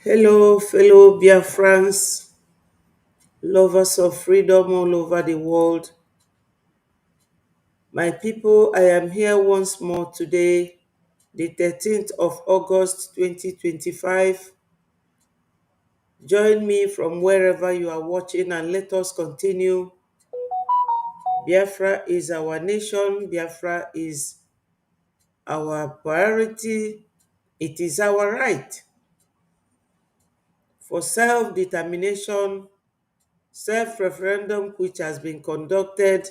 Hello, fellow Biafrans, lovers of freedom all over the world. My people, I am here once more today, the 13th of August 2025. Join me from wherever you are watching and let us continue. Biafra is our nation. Biafra is our priority. It is our right for self-determination, self-referendum which has been conducted.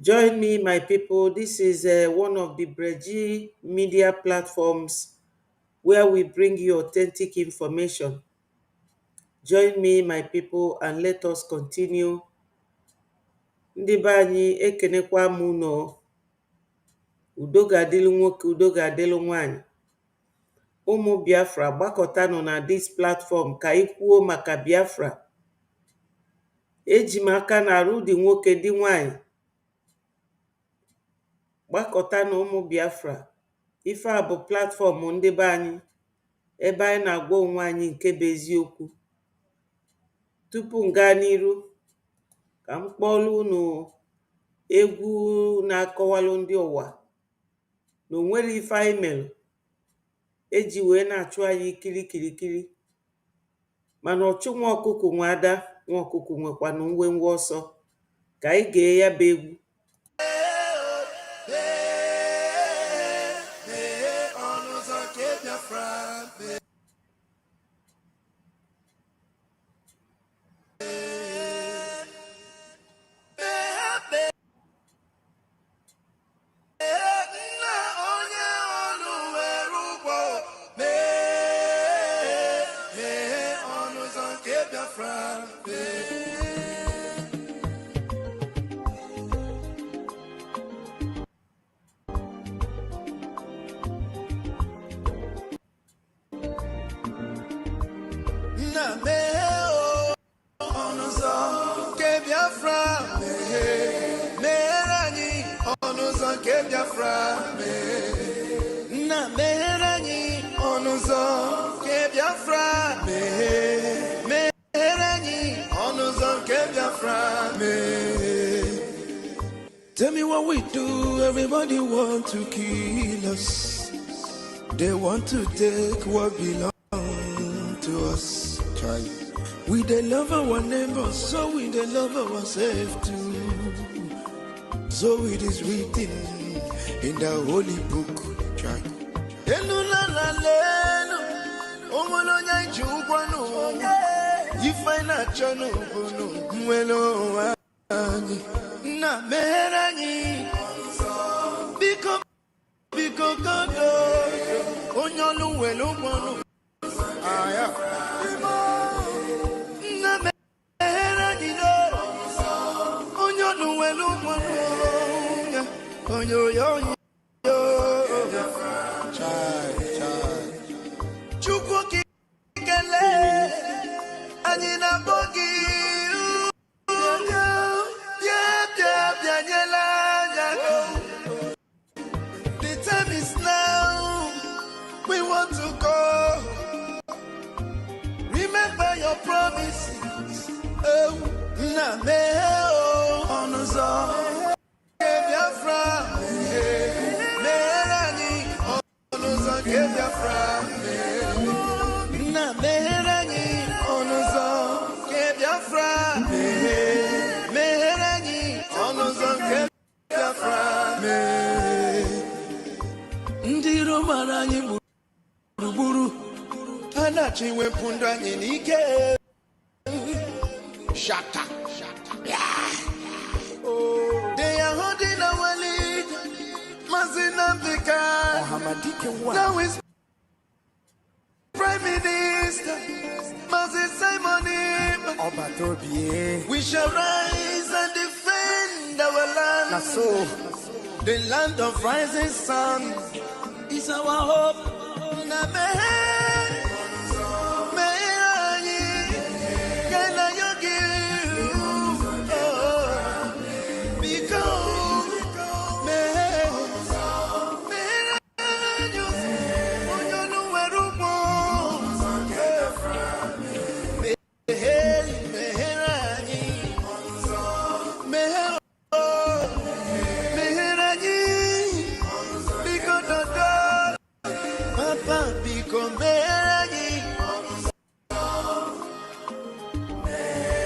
Join me, my people. This is one of the Breji media platforms where we bring you authentic information. Join me, my people, and let us continue. Ndị be anyị ekenekwa m unu. Udo ga-adịlụ nwoke, udo ga-adịlụ nwanyị. Ụmụ Biafra gbakọtanụ na this platform ka anyị kwuo maka Biafra. Eji m aka na arụ dị nwoke dị nwanyị. Gbakọtanụ ụmụ Biafra. Ife a bụ platfọm ndị be anyị ebe anyị na-agwa onwe anyị nke bụ eziokwu. Tupu m gaa n'iru, ka m kpọọrọ unu egwu na-akọwalụ ndị ụwa na onwere ife anyị mere eji wee na-achụ anyị kirikirikiri, mana ọchụ nwa ọkụkụ nwe ada, nwa ọkụkụ nwekwanụ ngwengwe ọsọ. Ka anyị gee ya bụ egwu. Tell me what we do, everybody want to kill us. They want to take what belongs to us. Try. We they love our neighbors, so we they love ourselves too. So it is written in the holy book. Try. You find a channel, well, na merani biko kodo onyolu welu gbonu aya na merani do onyolu welu gbonu onyoyo chai chukwu kikele anyị na bogi. The time is now. We want to go. Remember your promises. Oh, na me oh, onuzo. Biafra, me rani onuzo Biafra. Na me rani onuzo Biafra. Me rani onuzo Biafra. Ndiro maranyi buruburu anachi wepunda anyị n'ike. Shaka they are holding our lead. Mazinambika now is Prime Minister Mazin Simoni. We shall rise and defend our land. The land of rising sun is our hope. Papa become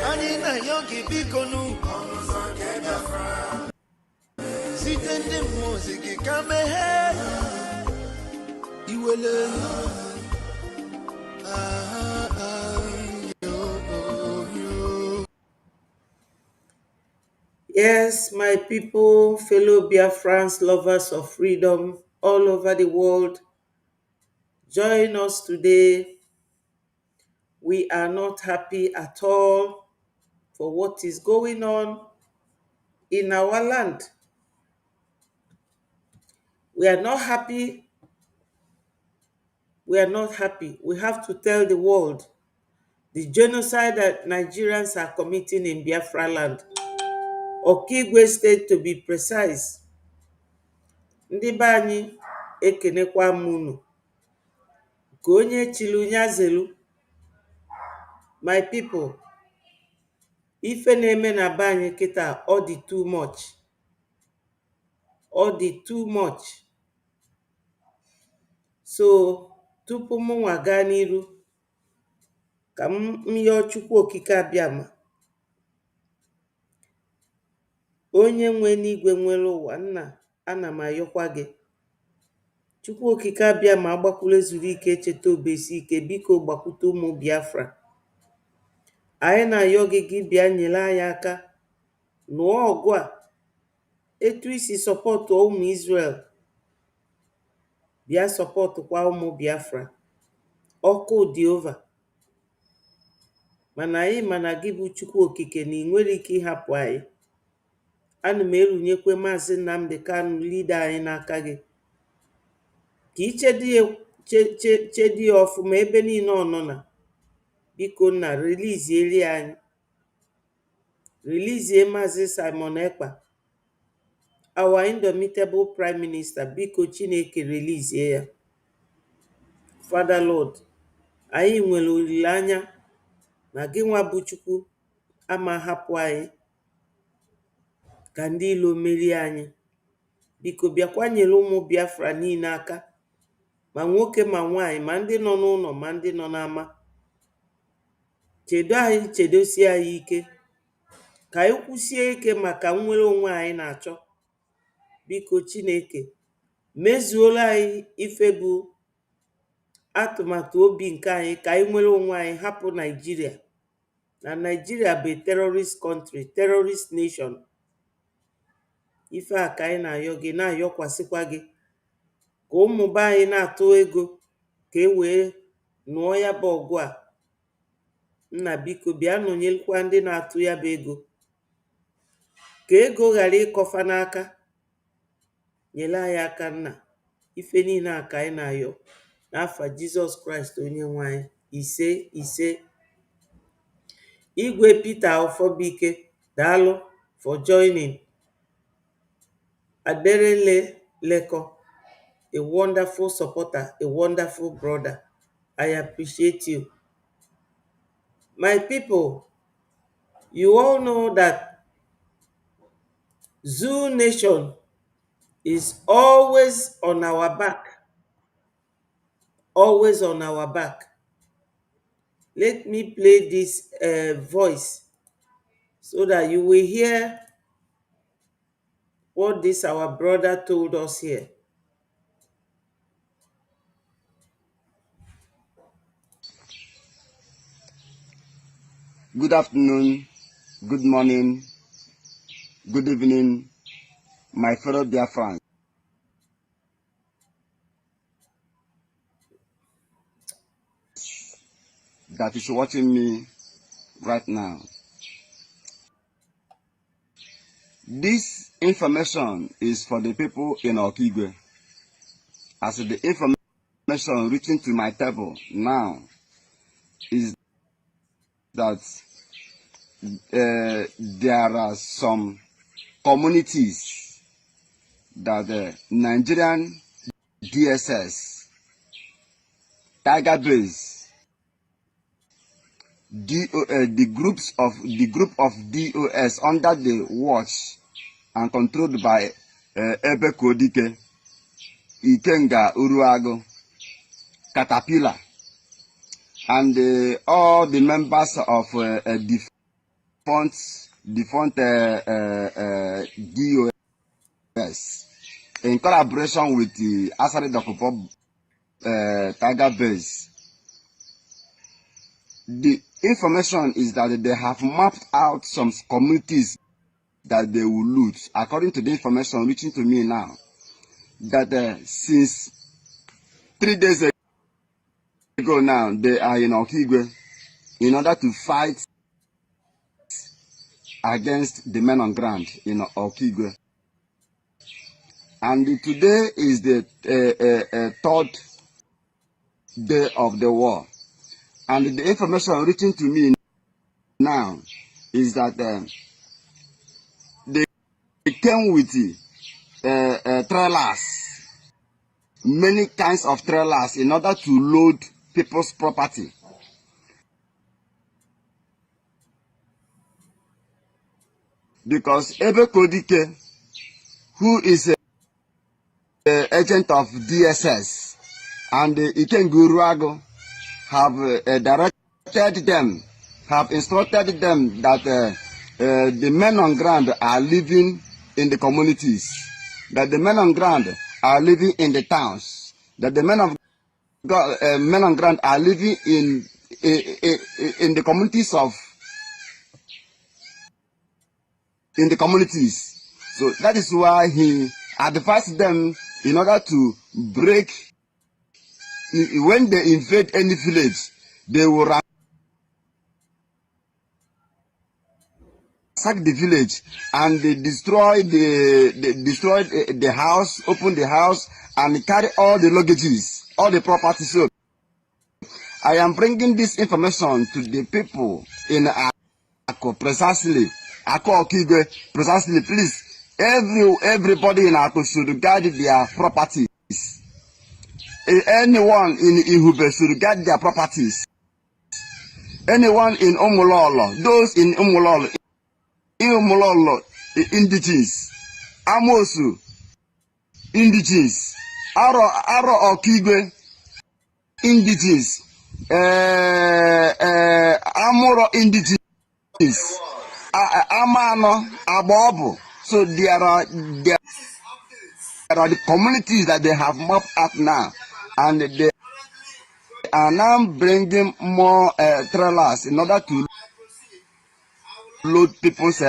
Ani na yogi bikonu Sitende music come here Iwele Yes, my people, fellow Biafrans, lovers of freedom all over the world, join us today. We are not happy at all for what is going on in our land. We are not happy. We are not happy. We have to tell the world the genocide that Nigerians are committing in Biafraland, Okigwe State to be precise. Ndị be anyị ekenekwa m unu ka onye chilu nya zelu. My people, ife na-eme na be anyị kịta ọ dị too much. Ọ dị too much. So tupu m nwa gaa n'iru ka m yọọ Chukwu okike abịama, onye nwe n'igwe nwere ụwa, nna ana m ayọkwa gị, Chukwu okike abịama agbakwula zuru ike cheta obesi ike, biko gbakwute ụmụ Biafra. Anyị na-ayọ gị gị bịa nyere anyị aka nụọ ọgụ a etu isi sọpọtụ ụmụ Israel, bịa sọpọtụ kwa ụmụ Biafra. Ọkụ dị ova, mana anyị mana gị bụ Chukwu okike na ị nwere ike ịhapụ anyị. Ana m erunyekwe Maazị Nnamdi Kanu, lida anyị n'aka gị, ka ichedi ya ọfụma ebe niile ọ nọ na. Biko nna, relizieri anyị, relizie Maazị Simon Ekpa, our indomitable prime minister. Biko Chineke relizie ya. Father Lord, anyị nwere olileanya na gị nwa bụ Chukwu ama hapụ anyị ka ndị ilo merie anyị. Biko bịakwa nyere ụmụ Biafra niile aka, ma nwoke ma nwanyị, ma ndị nọ n'ụlọ ma ndị nọ n'ama. Chedo anyị, chedosie anyị ike, ka anyị kwụsie ike maka nnwere onwe anyị na-achọ. Biko Chineke mezuola anyị ife bụ atụmatụ obi nke anyị, ka anyị nwere onwe anyị, hapụ Nigeria. Na Nigeria bụ terrorist country, terrorist nation. Ife a ka anyị na-ayọ gị, na-ayọkwasịkwa gị ka ụmụ be anyị na-atụ ego ka e wee nụọ ya bụ ọgụ a. Nna biko bịa nọnyelekwa ndị na-atụ ya bụ ego, ka ego ghara ịkọfa n'aka. Nyere anyị aka nna. Ife niile a ka anyị na-ayọ n'afa Jizọs Kraịst onye nwe anyị. Ise ise. Igwe Peter Ofobike, daalụ for joining. Aderele Leko, a wonderful supporter, a wonderful brother. I appreciate you. My people, you all know that Zoo Nation is always on our back. Always on our back. Let me play this voice so that you will hear what this our brother told us here. Good afternoon, good morning, good evening, my fellow Biafrans. That is watching me right now. This information is for the people in Okigwe. As the information reaching to my table now is that there are some communities that the Nigerian DSS, Tiger Base, the group of DOS under the watch and controlled by Ebe Kodike, Ikenga, Uruago, Caterpillar, and all the members of defunct DOS, in collaboration with the Asari Dokupo Tiger Base. The information is that they have mapped out some communities that they will loot, according to the information reaching to me now, that since 3 days ago now, they are in Okigwe in order to fight against the men on ground in Okigwe. And today is the third day of the war. And the information reaching to me now is that they came with trailers, many kinds of trailers, in order to load people's property. Because Ebe Kodike, who is an agent of DSS, and Iken Guruago have directed them, have instructed them that the men on ground are living in the communities, that the men on ground are living in the towns, that the men on ground are living in the communities So that is why he advised them in order to break. When they invade any village, they will ransack the village and they destroy the house, open the house, and carry all the luggages, all the property. So I am bringing this information to the people in Ako, precisely. Ako Okigwe, precisely. Please, everybody in Ako should guard their properties. Anyone in Ihube should guard their properties. Anyone in Omololo, those in Omololo, indigenous, Amosu, indigenous, Aro Okigwe, indigenous, Amoro, indigenous, Amano, Abobo. So there are the communities that they have mapped up now, and they are now bringing more trailers in order to load people's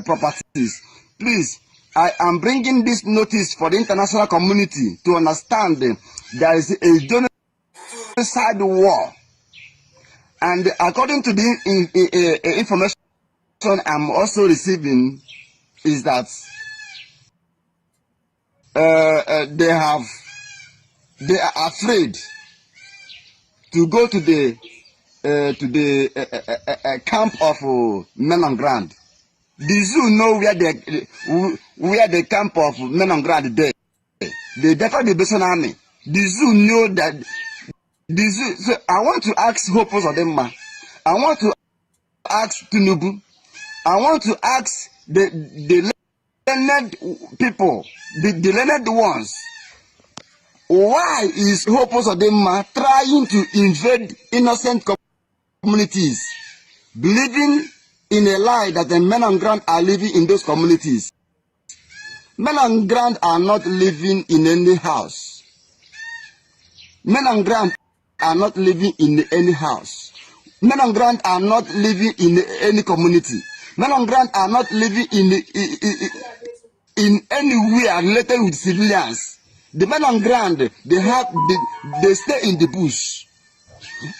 properties. Please, I am bringing this notice for the international community to understand there is a genocide war, and according to the information I'm also receiving is that they are afraid to go to the camp of men on ground. The zoo know where the camp of men on ground there. The Delta Liberation Army. The zoo know that the zoo. So I want to ask Hopos Odemma. I want to ask Tinubu. I want to ask the learned people, the learned ones. Why is Hopos Odemma trying to invade innocent communities, believing in a lie that the men on ground are living in those communities? Men on ground are not living in any house. Men on ground are not living in any house. Men on ground are not living in any community. Men on ground are not living in anywhere related with civilians. The men on ground, they stay in the bush.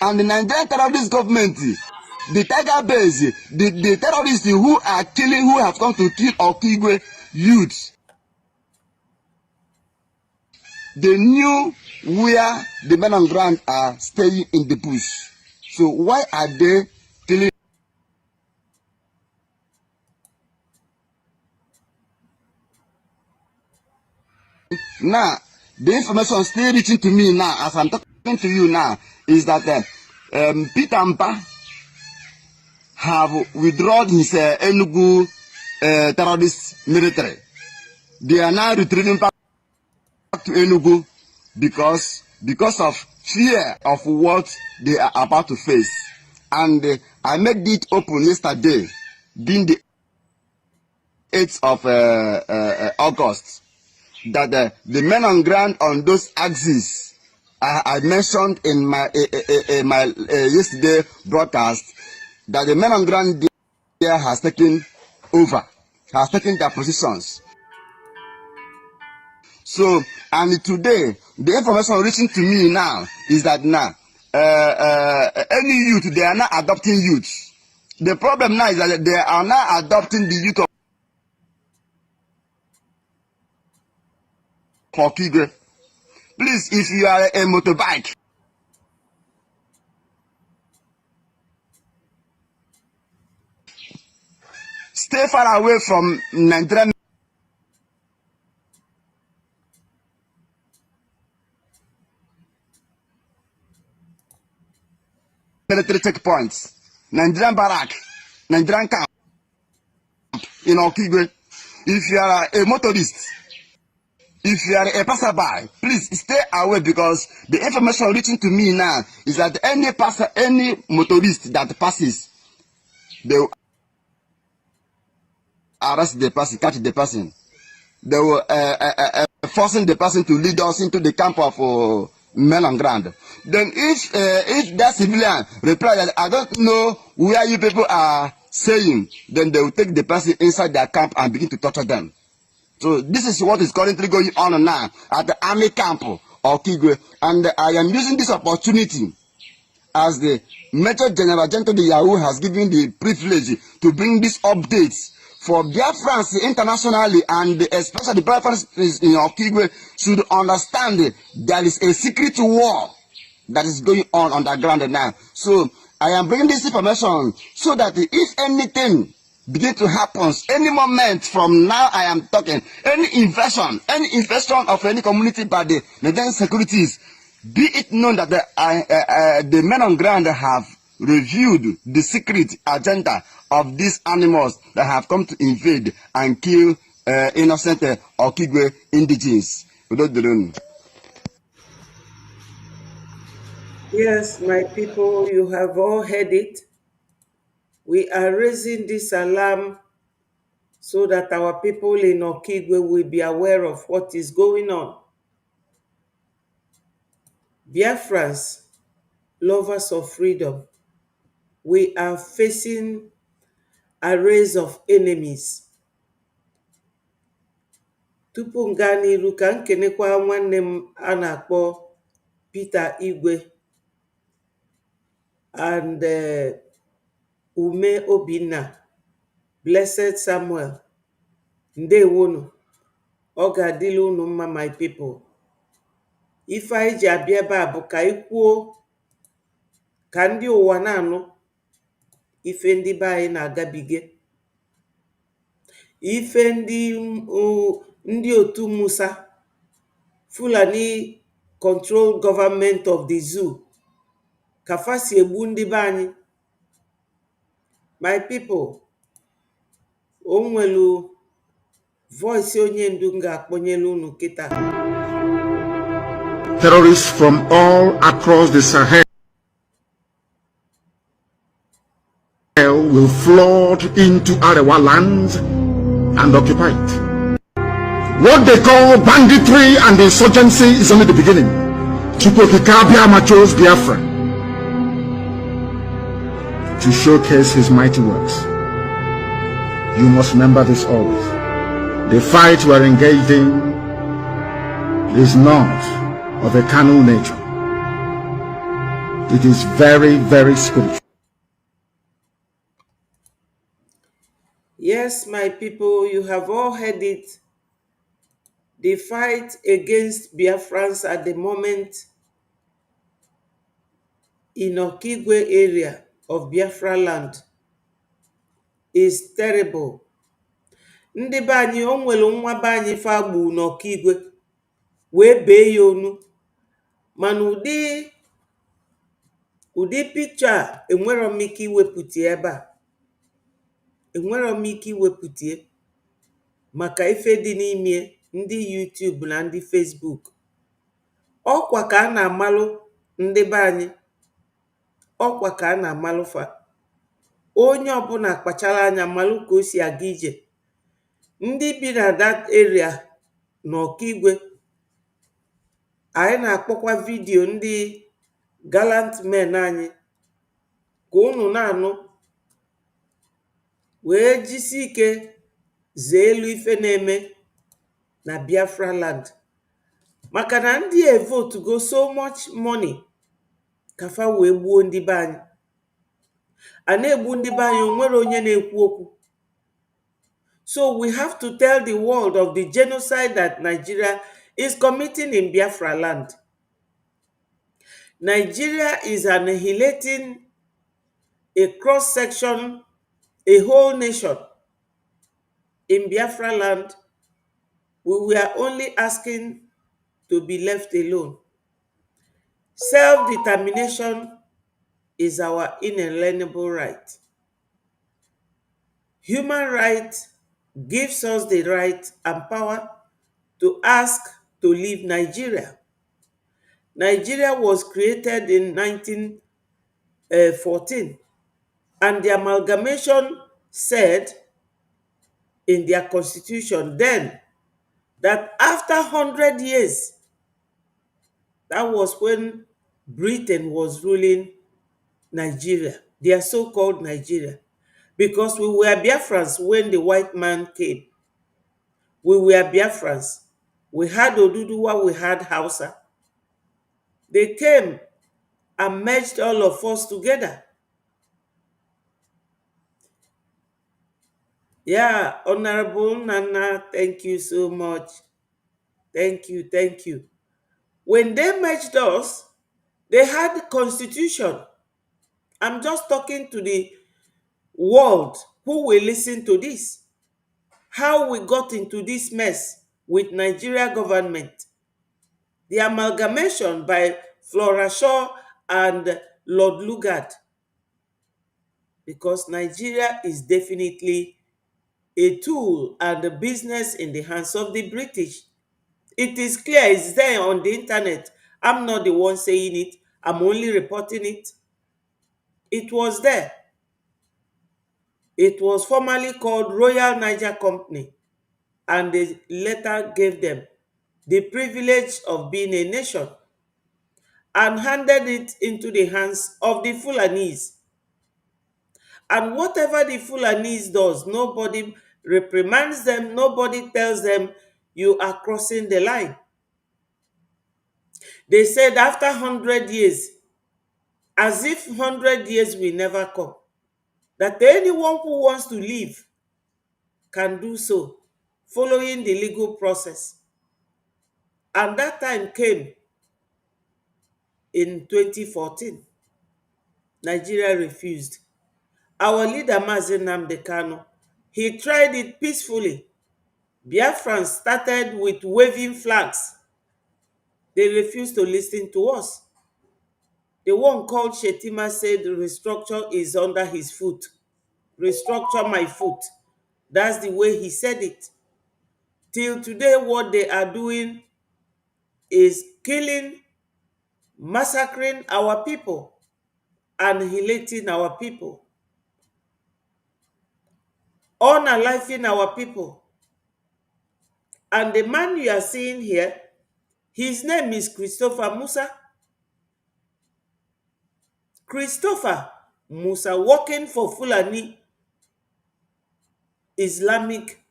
And the Nigerian terrorist government, the Tiger Base, the terrorists who are killing, who have come to kill Okigwe youths, they knew where the men on ground are staying in the bush. So why are they killing? Now, the information still reaching to me now, as I'm talking to you now, is that Peter Mpa have withdrawn his Enugu terrorist military. They are now retrieving back to Enugu because of fear of what they are about to face. And I made it open yesterday, being the 8th of August, that the men on ground on those axes I mentioned in my yesterday broadcast, that the men on ground there has taken over, has taken their positions. So, and today, the information reaching to me now is that now, any youth, they are not adopting youth. The problem now is that they are not adopting the youth of Okigwe. Please, if you are a motorbike, stay far away from Nigerian military checkpoints, Nigerian barrack, Nigerian camp in Okigwe. If you are a motorist, if you are a passerby, please stay away, because the information reaching to me now is that any motorist that passes, they will arrest the person, catch the person. They will forcing the person to lead us into the camp of men on ground. Then if that civilian reply that I don't know where you people are saying, then they will take the person inside their camp and begin to torture them. So this is what is currently going on now at the army camp of Okigwe. And I am using this opportunity as the Major General General the Yahoo has given the privilege to bring these updates for Biafrans internationally, and especially the Biafrans in Okigwe should understand there is a secret war that is going on underground now. So I am bringing this information so that if anything begin to happen any moment from now, I am talking, any invasion of any community by the Nigerian securities, be it known that the men on ground have reviewed the secret agenda of these animals that have come to invade and kill innocent Okigwe indigenes. Yes, my people, you have all heard it. We are raising this alarm so that our people in Okigwe will be aware of what is going on. Biafrans, lovers of freedom, we are facing arrays of enemies. Tupu m gaa n'iru, ka m kenekwa nwanne m a na-akpọ Peter Igwe and Ume Obinna, Blessed Samuel, ndewonu, ọ ga-adịla unu mma, my people. Ife anyị ji abịa ebe a bụ ka anyị kwuo, ka ndị ụwa na-anụ ife ndị be anyị na-agabige, ife ndị otu Musa, Fulani Control Government of the Zoo, ka fa si egbu ndị be anyị. My people, o nwelu voice onye ndu m ga-akpọnyelu unu kịta. Terrorists from all across the Sahel will flood into Arewa lands and occupy it. What they call banditry and insurgency is only the beginning. Chukokikabia Machos Biafra, to showcase his mighty works. You must remember this always. The fight we are engaged in is not of a carnal nature. It is very, very spiritual. Yes, my people, you have all heard it. The fight against Biafrans at the moment in Okigwe area of Biafraland is terrible. Ndị be anyị, o nwere nwa be anyị fa gbu n'Okigwe wee bee ya onu, mana ụdị picture a enwero m ike iwepụta ebe a, enwero m ike iwepụta maka ife dị n'ime. ndị YouTube na ndị Facebook. Ọkwa ka a na-amalụ ndị be anyị, ọkwa ka a na-amalụ fa. Onye ọbụla kpachara anya malụ ka o si aga ije. Ndị bi na that area na Okigwe, anyị na-akpọkwa vidio ndị gallant men anyị ka unu na-anụ, wee jisi ike zee elu ife na-eme na Biafraland. Maka na ndị a vote go so much money ka fa wee gbuo ndị be anyị. A na-egbu ndị be anyị, onwere onye na-ekwu okwu. So we have to tell the world of the genocide that Nigeria is committing in Biafraland. Nigeria is annihilating a cross-section, a whole nation. In Biafraland, we were only asking to be left alone. Self-determination is our inalienable right. Human right gives us the right and power to ask to leave Nigeria. Nigeria was created in 1914, and the amalgamation said in their constitution then that after 100 years, that was when Britain was ruling Nigeria, their so-called Nigeria, because we were Biafrans when the white man came. We were Biafrans. We had Oduduwa, we had Hausa. They came and merged all of us together. Yeah, Honorable Nana, thank you so much. Thank you, thank you. When they merged us, they had the constitution. I'm just talking to the world who will listen to this. How we got into this mess with Nigeria government. The amalgamation by Flora Shaw and Lord Lugard. Because Nigeria is definitely a tool and a business in the hands of the British. It is clear, it's there on the internet. I'm not the one saying it, I'm only reporting it. It was there. It was formerly called Royal Niger Company, and they later gave them the privilege of being a nation and handed it into the hands of the Fulanese. And whatever the Fulanese does, nobody reprimands them, nobody tells them you are crossing the line. They said after 100 years, as if 100 years will never come, that anyone who wants to leave can do so, following the legal process. And that time came in 2014. Nigeria refused. Our leader, Mazi Nnamdi Kanu, he tried it peacefully. Biafrans started with waving flags. They refused to listen to us. The one called Shetima said restructure is under his foot. Restructure my foot. That's the way he said it. Till today, what they are doing is killing, massacring our people, annihilating our people, unaliving our people. And the man you are seeing here, his name is Christopher Musa. Christopher Musa, working for Fulani Islamic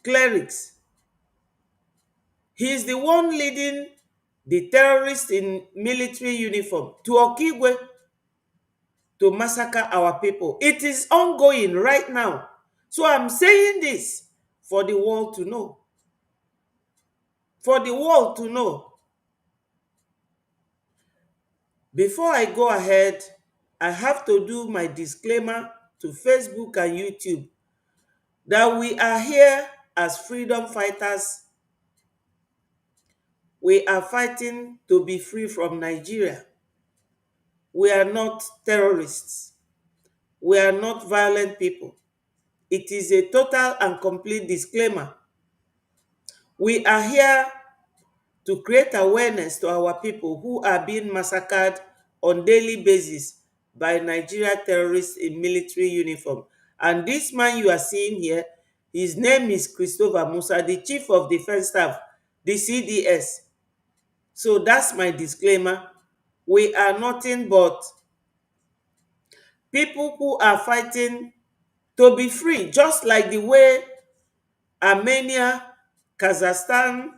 clerics. He is the one leading the terrorists in military uniform to Okigwe to massacre our people. It is ongoing right now. So I'm saying this for the world to know. For the world to know. Before I go ahead, I have to do my disclaimer to Facebook and YouTube that we are here as freedom fighters. We are fighting to be free from Nigeria. We are not terrorists. We are not violent people. It is a total and complete disclaimer. We are here to create awareness to our people who are being massacred on daily basis by Nigeria terrorists in military uniform. And this man you are seeing here, his name is Christopher Musa, the Chief of Defense Staff, the CDS. So that's my disclaimer. We are nothing but people who are fighting to be free, just like the way Armenia, Kazakhstan,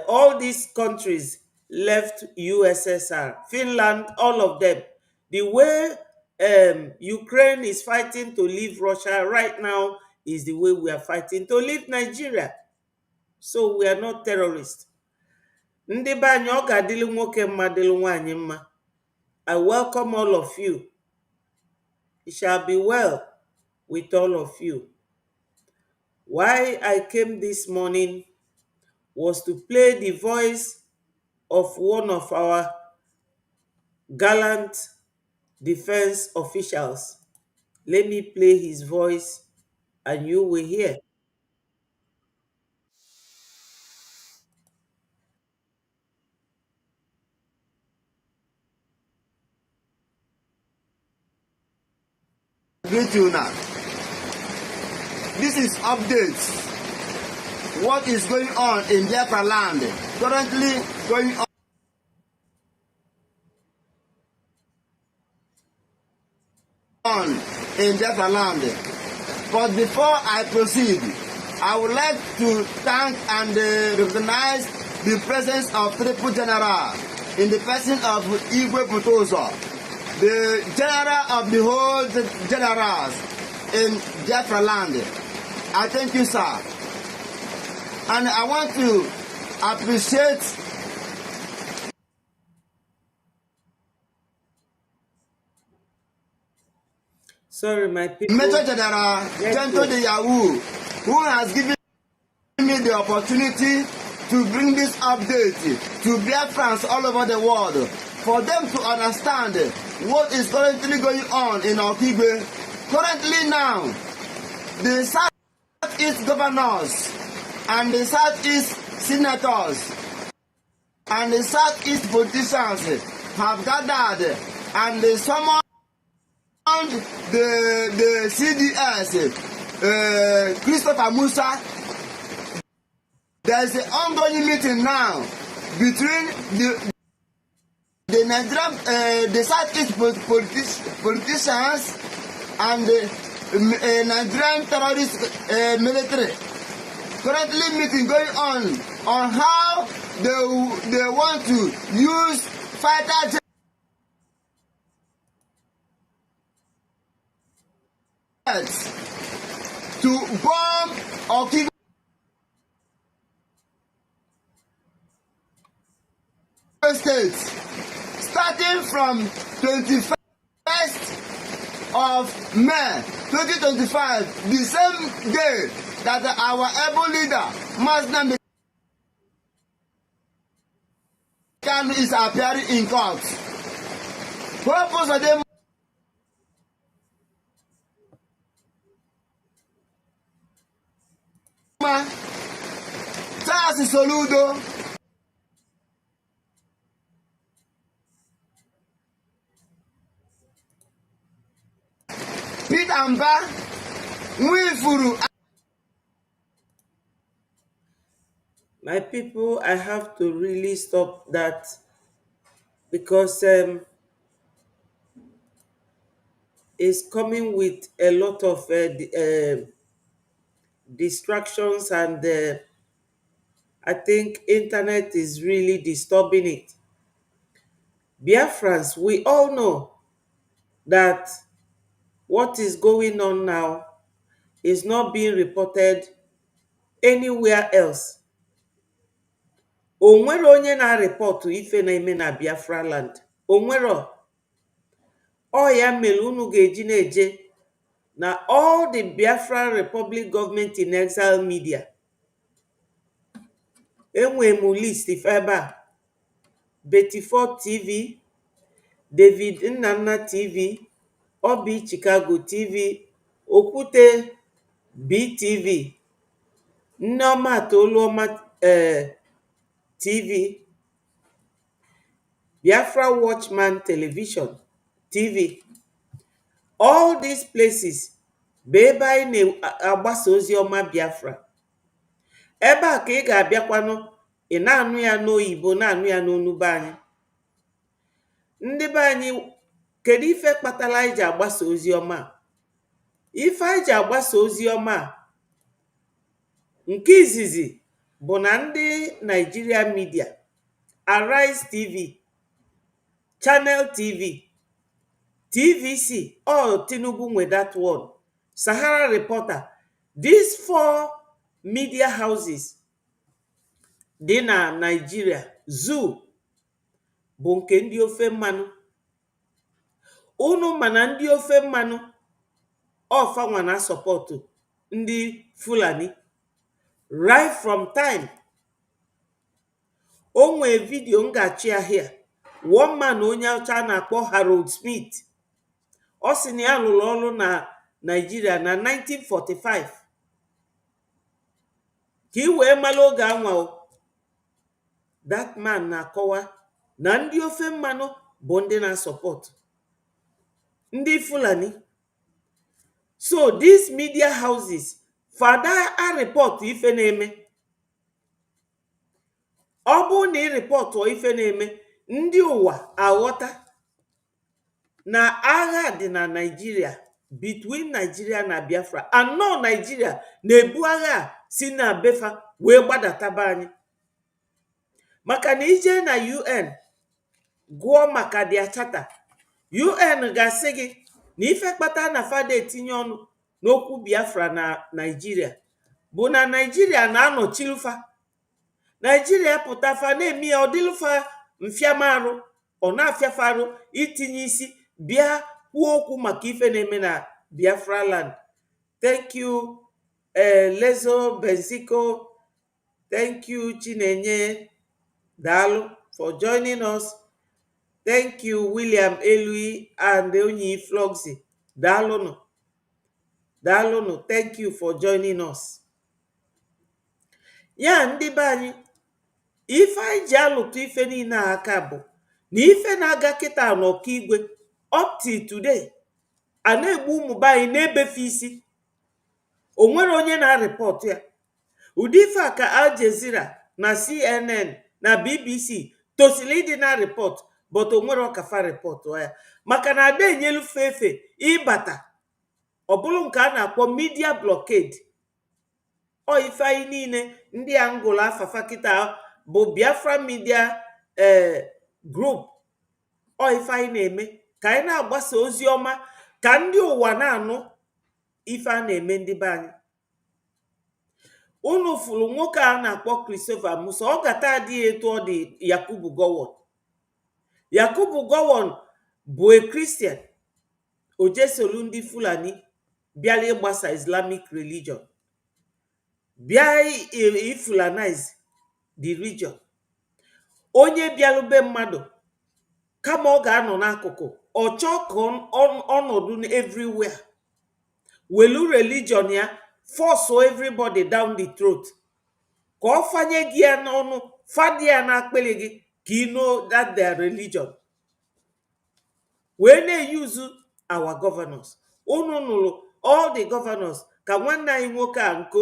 all these countries left USSR, Finland, all of them. The way Ukraine is fighting to leave Russia right now is the way we are fighting to leave Nigeria. So we are not terrorists. Ndị be anyị, ọ ga-adịlị nwoke mma dịlị nwaanyị mma. I welcome all of you. It shall be well with all of you. Why I came this morning was to play the voice of one of our gallant defense officials. Let me play his voice and you will hear. Greet you now. This is updates. What is going on in Biafraland? Currently going on in Biafraland. But before I proceed, I would like to thank and recognize the presence of Triple General in the person of Igwe Butozo, the general of the whole generals in Biafraland. I thank you, sir. And I want to appreciate Sorry, my people. Major General Gento de Yahoo, who has given me the opportunity to bring this update to Biafrans all over the world, for them to understand what is currently going on in Okigwe. Currently now, the Southeast governors and the Southeast senators and the Southeast politicians have gathered and they summoned the CDS, Christopher Musa. There is an ongoing meeting now between the Nigerian, the Southeast politicians and the Nigerian terrorist military. Currently meeting going on how they want to use fighter jets to bomb Okigwe State, starting from 21st of May 2025, the same day that our able leader, Masna Kanu, is appearing in court. Purpose of them Charles Soludo, Pete Amba, Wilfuru. My people, I have to really stop that because it's coming with a lot of distractions, and I think internet is really disturbing it. Biafrans, we all know that what is going on now is not being reported anywhere else. Onwere onye na-repọtụ ife na-eme na Biafraland. Onwero. Ọ ya mere unu ga-eji na-eje na all the Biafran Republic Government in Exile media. Enwe m list ife ebe a. Betty Ford TV, David Nnanna TV, Obi Chicago TV, Okwute BTV, Nneoma Toluoma TV, Biafra Watchman Television TV. All these places bụ ebe anyị na-agbasa ozi ọma Biafra. Ebe a ka ị ga-abịakwanụ, ị na-anụ ya n'oyibo, na-anụ ya n'onu be anyị. Ndị be anyị, kedu ife kpatara anyị ji agbasa ozi ọma? Ife anyị ji agbasa ozi ọma nke izizi bụ na ndị Nigeria media, Arise TV, Channel TV, TVC, all Tinubu nwe that one, Sahara Reporter, these 4 media houses dị na Nigeria, Zoo bụ nke ndị ofe mmanụ. Unu mana ndị ofe mmanụ ọfanwa na sọpọtụ ndị Fulani right from time. O nwee vidio m ga-achị ahịa, one man onye ọcha na-akpọ Harold Smith, ọ sị na ya lụrụ ọrụ na Nigeria na 1945. Ka ị wee mara oge anwa, that man na-akọwa na ndị ofe mmanụ bụ ndị na-asọpọtụ ndị Fulani. So these media houses fada a report ife na-eme. Ọ bụ na ị repọtụ ife na-eme, ndị ụwa aghọta na agha dị na Nigeria, between Nigeria na Biafra, and no Nigeria na-ebu agha si na befa wee gbadataba anyị. Maka na ije na UN gụọ maka dia charter, UN ga-asị gị na ife kpata na fada etinye ọnụ n'okwu Biafra na Nigeria bụ na Nigeria na-anọchilufa. Nigeria pụtafa na-eme ya ọdịlufa mfiamarụ, ọ na-afịafa arụ itinye isi bịa kwuo okwu maka ife na-eme na Biafraland. Thank you Lezo Benziko, thank you Chinenye Dalu for joining us. Thank you William Elui and Onyi Floxy. Dalụnụ. Thank you for joining us. Ya ndị be anyị, ife anyị ji alụtụ ife niile aka bụ na ife na-aga kịta n'Okigwe up till today, a na-egbu ụmụ be anyị na-ebefe isi. O nwere onye na-arịpọtụ ya. Ụdị ife a ka Al Jazeera na CNN na BBC tosili ịdị na report, but o nwere ọkafa repọtụ ya maka na ada enyelufe efe ịbata. Ọ bụrụ nke a na-akpọ media blockade. Ọ ife anyị niile ndị Angola afafa kịta bụ Biafra Media Group. Ọ ife anyị na-eme ka anyị na-agbasa ozi ọma ka ndị ụwa na-anụ ife a na-eme ndị be anyị. Unu fụrụ nwoke a na-akpọ Christopher Musa, ọ gata adịghị etu ọ dị Yakubu Gowon. Yakubu Gowon bụ a Christian, o jesolu ndị Fulani bịara ịgbasa Islamic religion, bịa ifulanize the region. Onye bịalube mmadụ kama ọ ga-anọ n'akụkụ, ọ chọọ ka ọnọdụ everywhere, welu religion ya force everybody down the throat, ka ọ fanye gị ya n'ọnụ, fadị ya n'akpịrị gị ka you know that their religion. Wee na-eyuzu our governors. Unu nụrụ all the governors ka nwanne anyị nwoke a nke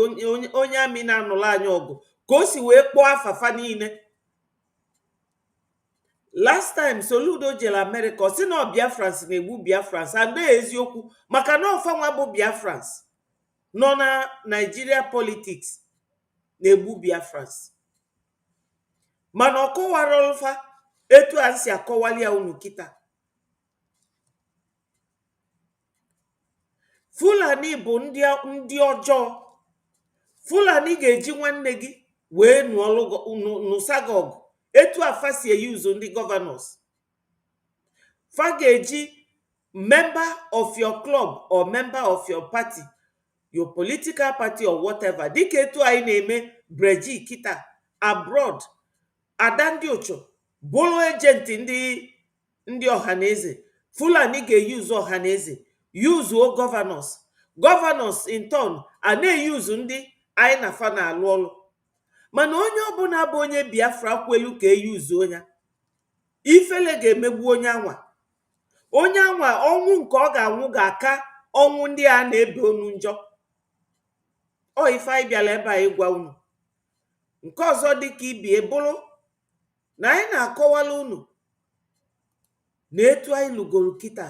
onye amị na-anụrụ anyị ọgụ ka o si wee kpọọ afafa niile. Last time Soludo jere America, ọ sị na Biafrans na-egbu Biafrans, and eziokwu maka na ọfanwa bụ Biafrans nọ na Nigeria politics na-egbu Biafrans. Mana ọ kọwara ọlụfa etu a si akọwali ya unu kịta. Fulani bụ ndị ọjọọ. Fulani ga-eji nwanne gị wee nụsa gị ọgụ etu afa si eyuzu ndị governors. Fa ga-eji member of your club or member of your party, your political party or whatever, dịka etu anyị na-eme breji kita abroad. Ada ndị Ocho bụrụ ejenti ndị ọhaneze. Fulani ga-eyuzu ọhaneze, yuzuo governors in turn, a na-eyuzu ndị anyị na fa na-alụ ọlụ, mana onye ọbụla bụ onye Biafra kwelu ka eyuzuo ya, ifele ga-emegbu onye anwa. Onye anwa ọnwụ nke ọ ga-anwụ ga-aka ọnwụ ndị a na-ebe onu njọ. Ọ ife anyị bịara ebe a ịgwa unu. Nke ọzọ dịka ibie bụrụ na anyị na-akọwala unu na etu anyị lụgoro kịta,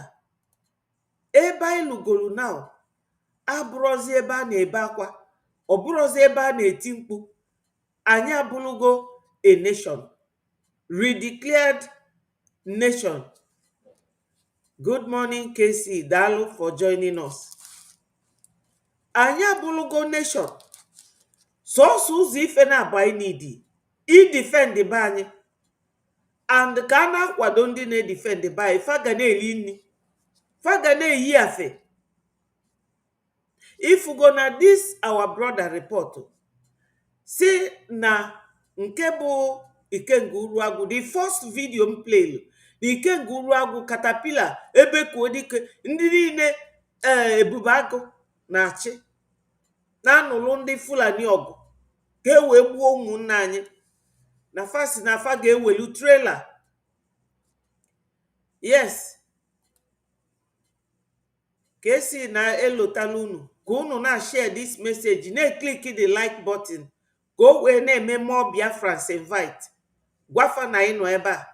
ebe anyị lụgoro na abụrụzi ebe a na-ebe akwa, ọ bụrụzi ebe a na-eti mkpu. Anyị abụrụgo a nation, redeclared nation. Good morning KC, daalụ for joining us. Anyị abụrụgo nation. Sọsọ ụzọ ife na-abụ anyị n'idi idefend be anyị, and ka a na-akwado ndị na-edefend be anyị, fa ga na-eri nri, fa ga na-eyi afe. Ifugo na this our brother report si na nke bụ Ikenga Uruagwu, the first video m play na Ikenga Uruagwu Caterpillar ebe kuo dike ndị niile Ebube Agụ na-achị na-anụlụ ndị Fulani ọgụ ka e wee gbuo ụmụnne anyị, na fasi na fa ga-ewelu trailer. Yes, ka esi na elotala unu ka unu na-share this message, na-click the like button ka o wee na-eme more Biafrans invite. Gwafa na ị nọ ebe a.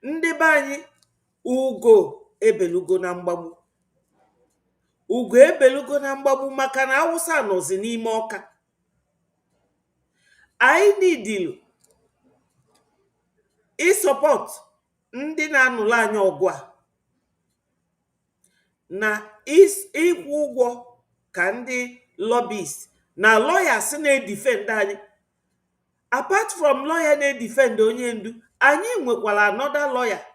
Ndị be anyị, ugo ebelugo na mgbagbu. Ugo ebelugo na mgbagbu maka na Awụsa nọzi n'ime Ọka. Anyị nidilu ịsọpọt ndị na-anụrụ anyị ọgụ a, na ịkwụ ụgwọ ka ndị lobbyist na lawyers na-edefend anyị. Apart from lawyer na-edefend onye ndu, anyị nwekwara another lawyer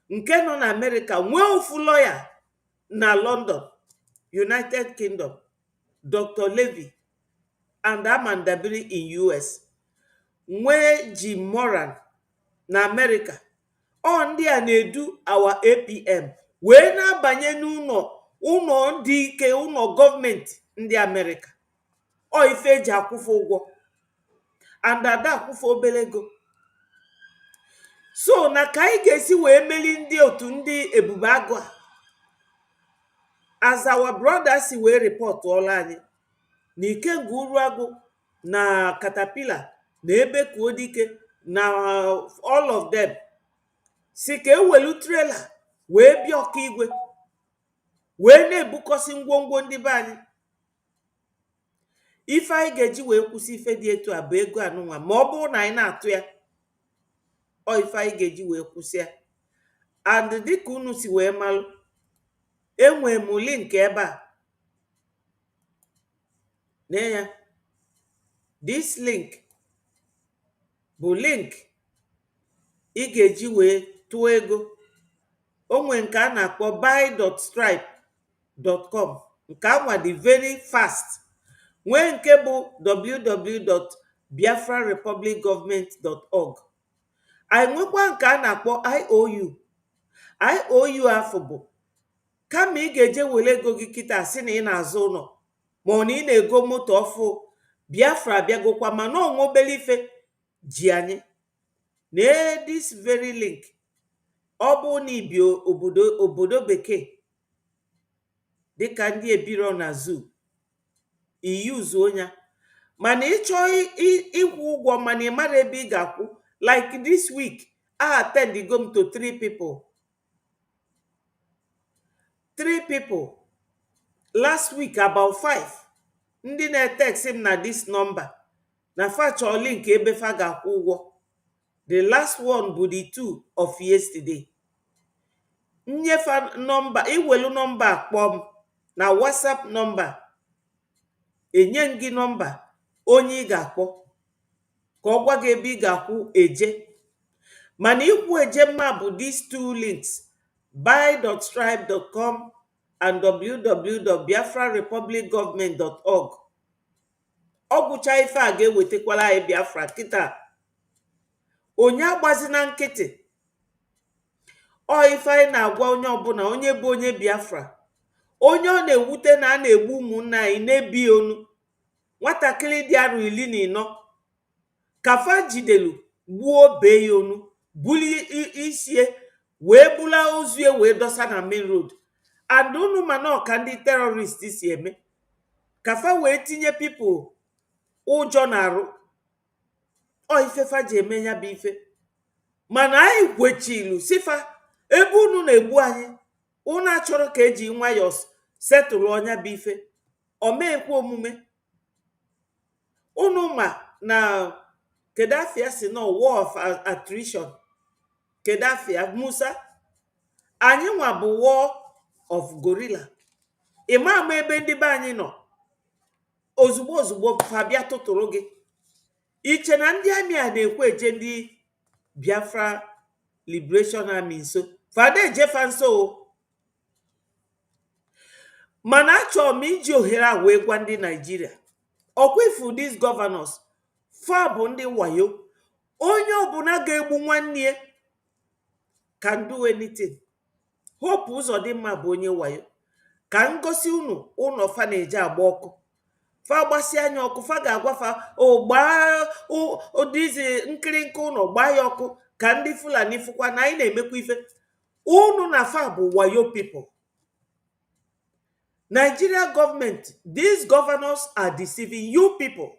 nke nọ na America, nwee ofu lawyer na London, United Kingdom, Dr. Levy, and Amandabiri in US, nwee Jim Moran na America. Ọ ndị a na-edu our APM wee na-abanye n'ụlọ dị ike, ụlọ gọọmenti ndị America. Ọ ife eji akwụfe ụgwọ, and ada akwụfe obere ego. So na ka anyị ga-esi wee meli ndị otu ndị Ebube Agụ a, as our brother si wee report ọla anyị na Ikenga Uruagwu na Caterpillar na ebe kuo dike na all of them si ka ewelu trailer wee bịa Okigwe wee na-ebukọsi ngwongwo ndị be anyị. Ife anyị ga-eji wee kwụsị ife dị etu a bụ ego anụnwa, ma ọ bụrụ na anyị na-atụ ya. Ọ ife anyị ga-eji wee kwụsị ya. And dịka unu si wee malụ, enwee m link ebe a. Na ya, this link bụ link ị ga-eji wee tụọ ego. O nwee nke a na-akpọ buy.stripe.com, nke anwa dị very fast. Nwee nke bụ www.biafrarepublicgovernment.org. anyị nwekwa nke a na-akpọ IOU. IOU afọ bụ kama ị ga-eje were ego gị kịta si na ị na-azụ ụlọ ma ọ na ị na-ego moto ọfụ, Biafra bịagokwa mana onwe obere ife ji anyị na this very link. Ọ bụ na ibi obodo bekee dịka ndị ebiro na zoo, iyuzuo ya, mana ịchọ ịkwụ ụgwọ mana ị mara ebe ị ga-akwụ. Like this week, I attend go to 3 people. 3 people. Last week about 5. Ndị na-text m na this number na fa chọọ link ebe fa ga-akwụ ụgwọ. The last one bụ the 2 of yesterday. Nnyefe nọmba, iwelu nọmba akpọm na WhatsApp nọmba, enye gị nọmba onye ị ga-akpọ ka ọ gwa gị ebe ị ga-akwụ eje. Mana ikwu eje mma bụ these 2 links, buy.stripe.com and www.biafrarepublicgovernment.org. Ọ gwụcha ife a ga-ewetakwala anyị Biafra kịta. Onye agbazi na nkịtị. Ọ ife anyị na-agwa onye ọbụla onye bụ onye Biafra, onye ọ na-ewute na a na-egbu ụmụnna anyị na-ebi onu nwatakịrị dị arụ 14 kafa jidelu gbuo bee ya onu buli isie wee bula ozu wee dosa na main road. And unu mana ọka ndị terrorist si eme kafa wee tinye people ụjọ na-arụ ọ ifefa ji eme ya bụ ife. Mana anyị kwechilu sifa ebe unu na-egbu anyị unu achọrọ ka eji nwayọọ setụlụ ọnya bụ ife omekwe omume. Unu ma na Kedafia si na war of attrition. Kedafia Musa anyị nwa bụ war of gorilla. Ịma ama ebe ndị be anyị nọ ozugbo ozugbo fabia tụtụrụ gị iche na ndị amị a na-ekwe eje ndị Biafra Liberation Army nso fada ejefa nso o. Mana achọrọ m iji ohere a wee gwa ndị Nigeria ọkwifu these governors fa bụ ndị wayo. Onye ọbụla ga-egbu nwanne ya can do anything. Hope Uzodimma bụ onye wayo ka ngosi unu fa na-eje agba ọkụ fa gbasi anya ọkụ fa ga-agwafa gbaa ụdịzi nkịrịnka ụnọ gbaa ya ọkụ ka ndị Fulani fụkwa na anyị na-emekwa ife. Unu na fa bụ wayo people. Nigeria government, these governors are deceiving you people.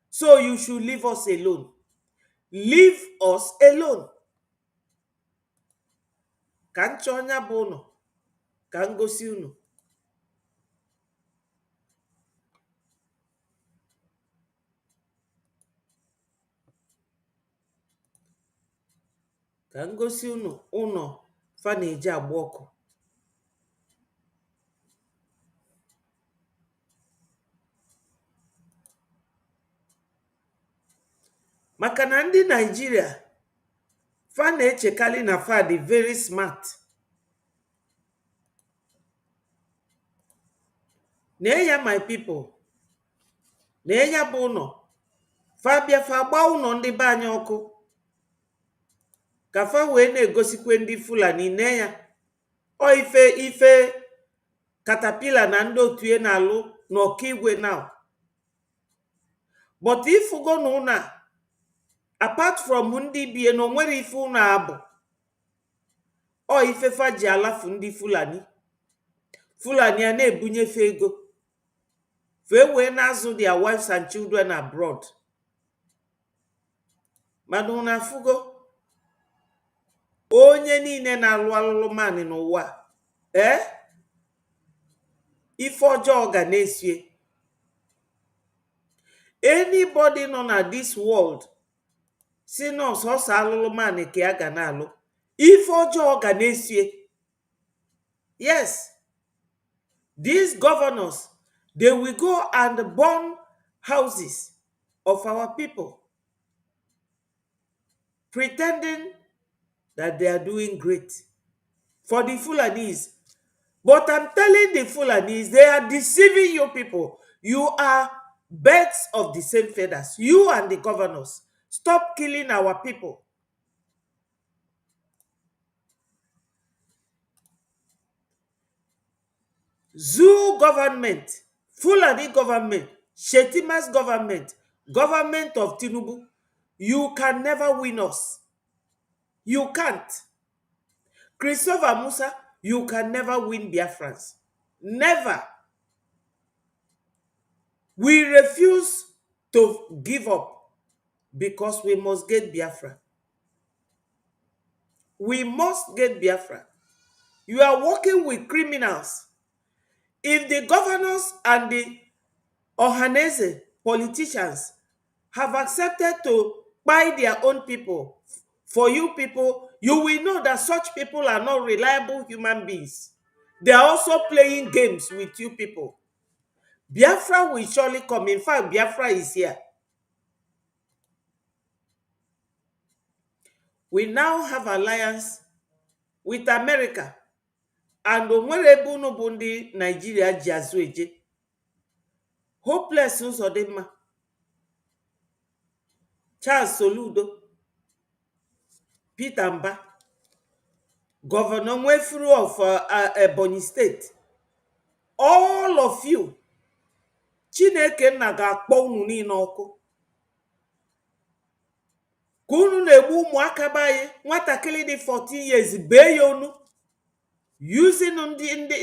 So you should leave us alone. Leave us alone. Ka nchọ ọnya bụ ụnọ ka ngosi unu. Ka ngosi unu ụnọ fa na-eji agba ọkụ. Maka na ndị Nigeria fa na-echekali na fa dị very smart. Na-eya my people, na-eya bụ ụnọ fa bịa fa gbaa ụnọ ndị be anyị ọkụ ka fa wee na-egosikwe ndị Fulani na-eya ọ ife katapila na ndị otu ya na-alụ na Okigwe now. But ifugo na ụna apart from ndị bie na onwere ife ụnọ abụ ọ ifefa ji alafu ndị Fulani a na-ebunyefe ego fee wee na-azụ their wives and children abroad. Mana ụna fugo onye niile na-alụ alụlụmanị n'ụwa ife ọjọọ ga na-esie. Anybody nọ na this world si nọọsụ ọsọ alụlụmanị ka ya ga na-alụ ife ọjọọ ga na-esie. Yes, these governors, they will go and burn houses of our people pretending that they are doing great for the Fulanis. But I'm telling the Fulanis, they are deceiving you people. You are birds of the same feathers. You and the governors. Stop killing our people. Zoo government, Fulani government, Shetima's government, government of Tinubu, you can never win us. You can't. Christopher Musa, you can never win Biafrans. Never. We refuse to give up because we must get Biafra. We must get Biafra. You are working with criminals. If the governors and the Ohanese politicians have accepted to buy their own people, for you people, you will know that such people are not reliable human beings. They are also playing games with you people. Biafra will surely come. In fact, Biafra is here. We now have alliance with America. And onwere unu bụ ndị Nigeria ji azụ eje. Hopeless Uzodimma, Charles Soludo, Peter Mba, Governor Nwefuru of Ebonyi State, all of you, Chineke nna ga-akpọ unu niile ọkụ ka unu na-egbu ụmụaka be anyị. Nwatakịrị dị 14 years bee ya onu using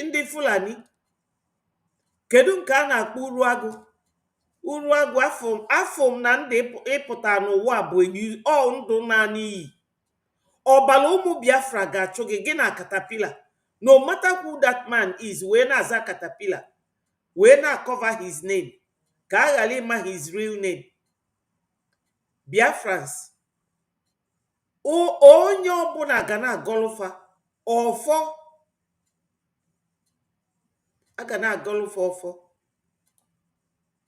ndị Fulani. Kedu nke a na-akpọ uruagụ? Uruagụ afọ m na ndị ịpụta n'ụwa bụ ndụ naanị iyi. Ọbala ụmụ Biafra ga-achụ gị na katapila, no matter who that man is, wee na-aza katapila, wee na-cover his name ka a ghara ịma his real name. Biafrans, onye ọbụla ga na-agọlụfa ọfọ, a ga na-agọlụfa ọfọ.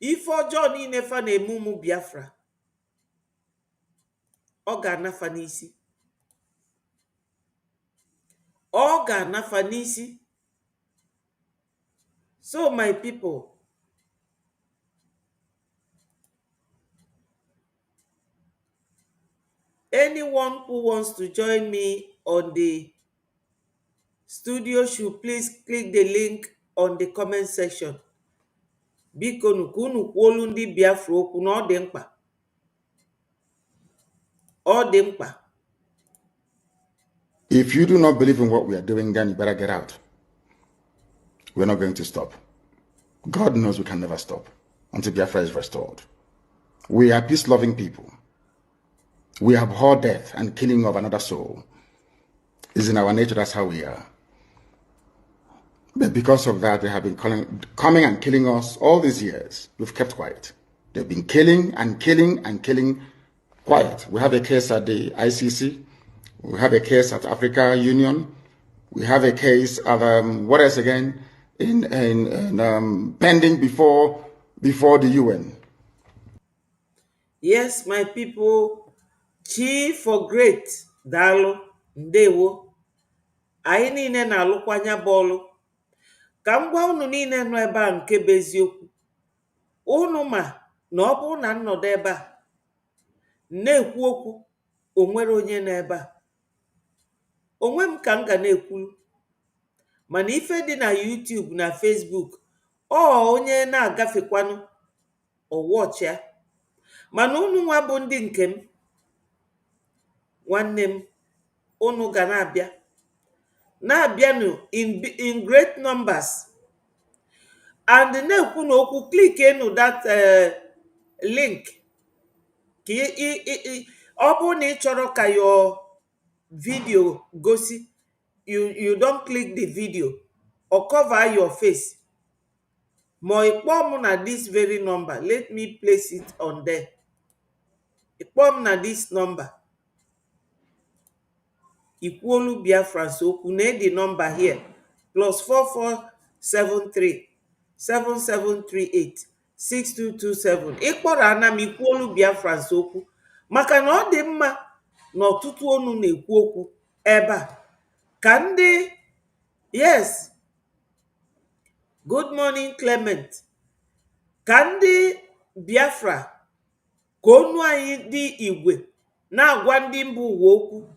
Ife ọjọọ niile fa na-eme ụmụ Biafra, ọ ga-anafa n'isi, ọ ga-anafa n'isi. So my people, anyone who wants to join me on the studio should please click the link on the comment section. Biko unu kwuolu ndị Biafra okwu na ọ dị mkpa, ọ dị mkpa. If you do not believe in what we are doing, then you better get out. We're not going to stop. God knows we can never stop until Biafra is restored. We are peace-loving people. We abhor death and killing of another soul. It's in our nature, that's how we are. But because of that, they have been coming and killing us all these years. We've kept quiet. They've been killing and killing and killing quiet. We have a case at the ICC. We have a case at Africa Union. We have a case at, what else again? Pending before the UN. Yes, my people, chi for great, dalo, ndewo. Anyị niile na-alụkwanya bọọlụ. Ka m gwa unu niile nọ ebe a nke bụ eziokwu. Unu ma na ọ bụrụ na nnọdụ ebe a na-ekwu okwu, o nwere onye nọ ebe a. Onwe m ka m ga na-ekwulu. Mana ife dị na YouTube na Facebook, onye na-agafekwanụ watch ya. Mana unu nwa bụ ndị nke m, nwanne m, unu ga na-abịanụ in great numbers. And na-ekwu na okwu, click enu that link. Ọ bụrụ na ị chọrọ ka your video gosi, you don't click the video or cover your face. Ma ịkpọ m na this very number, let me place it on there. Ịkpọ m na this number. Ikwuolu Biafrans okwu na the number here, +4473 7738 6227. Ịkpọrọ ana m ikwuolu Biafrans okwu, maka na ọ dị mma na ọtụtụ onu na-ekwu okwu ebe a. Ka ndị, yes, good morning Clement. Ka ndị Biafra, ka onu anyị dị igwe na-agwa ndị mba ụwa okwu,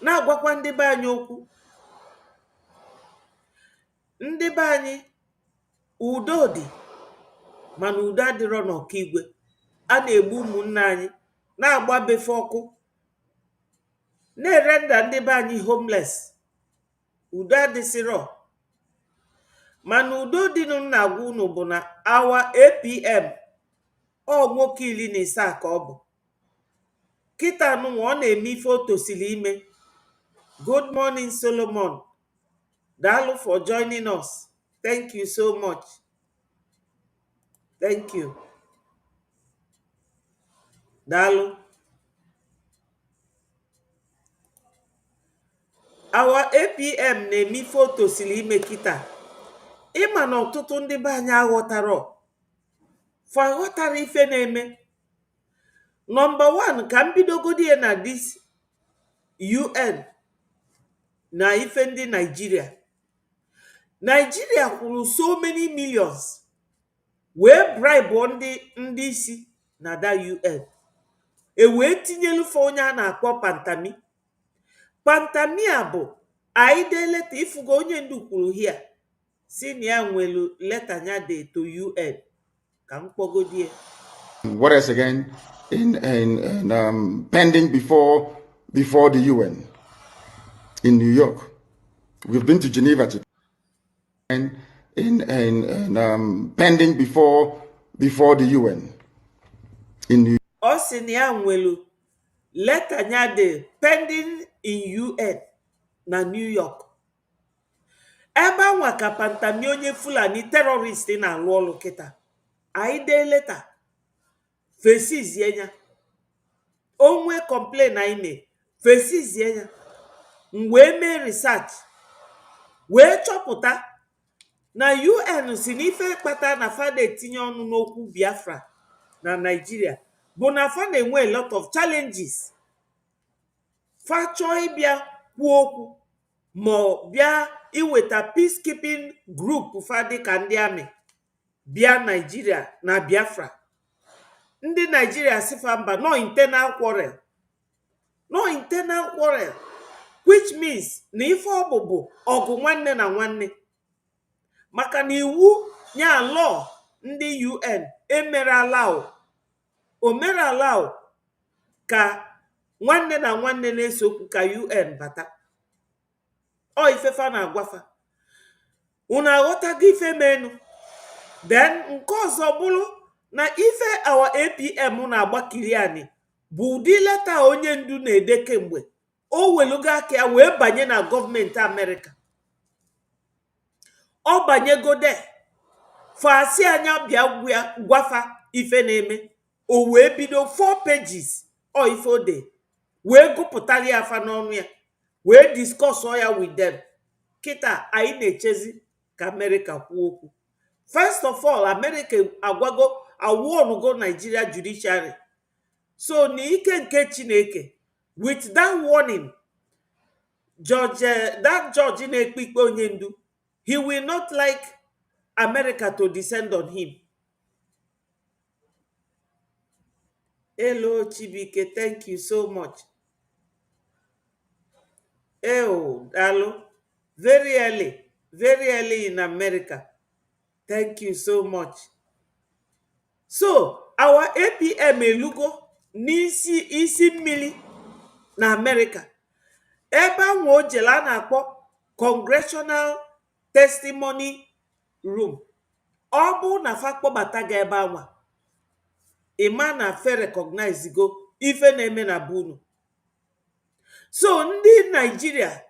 na-agwakwa ndị be anyị okwu. Ndị be anyị, udo dị, mana udo adịrọ n'Okigwe. A na-egbu ụmụnne anyị, na-agba befe ọkụ, na-erenda ndị be anyị homeless. Udo adịsịrọ. Mana udo dịnụ na-agwa unu bụ na awa APM, nwoke 17 ka ọ bụ. Kịta nụnwa ọ na-eme ife o tosiri ime. Good morning Solomon. Daalụ for joining us. Thank you so much. Thank you. Daalụ. Our APM na-eme ife o tosiri ime kịta. Ịma na ọtụtụ ndị be anyị aghọtarọ. Fa aghọtara ife na-eme. Number 1, ka m bidogodi na this UN na ife ndị Nigeria. Nigeria kwuru so many millions wee bribe ndị isi na da UN. Wee tinyelufe onye a na-akpọ Pantami. Pantami a bụ anyị deleta ifugo onye ndu kwuru here. Senior nwelu letter nyade to UN. Kam pogodie. What else again? Pending before the UN in New York. We've been to Geneva to pending before the UN in New York. O senior nwelu letter nyade pending in UN na New York. Ebe anwa ka pantami onye Fulani terrorist na-alụ ọlụ kịta. Anyị dee leta fesizie nya. Onwe complain anyị mee fesizie nya. Wee mee research wee chọpụta na UN si n'ife kpata na fa na-etinye ọnụ n'okwu Biafra na Nigeria bụ na fa na-enwe a lot of challenges. Fa chọọ ịbịa kwuo okwu ma bịa iweta peacekeeping group fa dịka ndị amị bịa Nigeria na Biafra. Ndị Nigeria sifa mba no internal quarrel. No internal quarrel, which means na ife ọbụbụ ọgụ nwanne na nwanne. Maka na iwu nya law ndị UN emerala o merala ka nwanne na nwanne na-esokwu ka UN bata. O ifefa na-agwafa. Unu aghọtago ife menu. Then nke ọzọ bụrụ na ife our APM na-agbakiri anyị bụ ụdị leta onye ndu na-ede kemgbe o welugo aka ya wee banye na gọọmenti Amerịka. Ọ banyego de fasi anya bịa gwafa ife na-eme. O wee bido 4 pages o ife ode wee gụpụtara ya afa n'ọnụ ya wee discuss ya with them. Kịta anyị na-echezi ka Amerịka kwuo okwu. First of all, America awọnugo Nigeria judiciary. So n'ike nke Chineke, with that warning, that judge na-ekpe ikpe onye ndu, he will not like America to descend on him. Hello Chibike, thank you so much. Oh, hello. Very early in America. Thank you so much. So, our APM elugo isi mmiri na America. Ebe anwa ojela na-akpọ Congressional Testimony Room. Ọ bụ na fa kpọbata ga ebe anwa. Ịma na fe recognize go ife na-eme na bunu. So, ndị Nigeria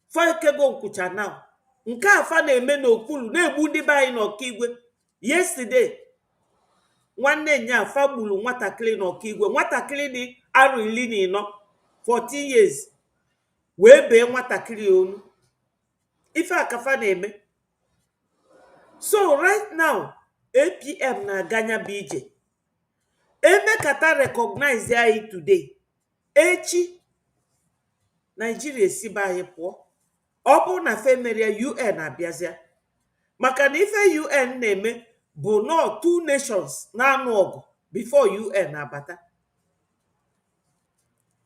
fa ekego nkwucha now. Nke a fa na-eme n'okpuru na-egbu ndị be anyị n'Okigwe. Yesterday, nwanne nya fa gburu nwatakịrị n'Okigwe. Nwatakịrị dị arụ 14 years. Wee bee nwatakịrị onu. Ife a ka fa na-eme. So right now, APM na-aganya bụ ije. Emekata recognize anyị today. Echi, Nigeria esibe anyị pụọ. Ọ bụ na femeria UN abịazịa. Maka na ife UN na-eme bụ no 2 nations na-anụ ọgụ before UN abata.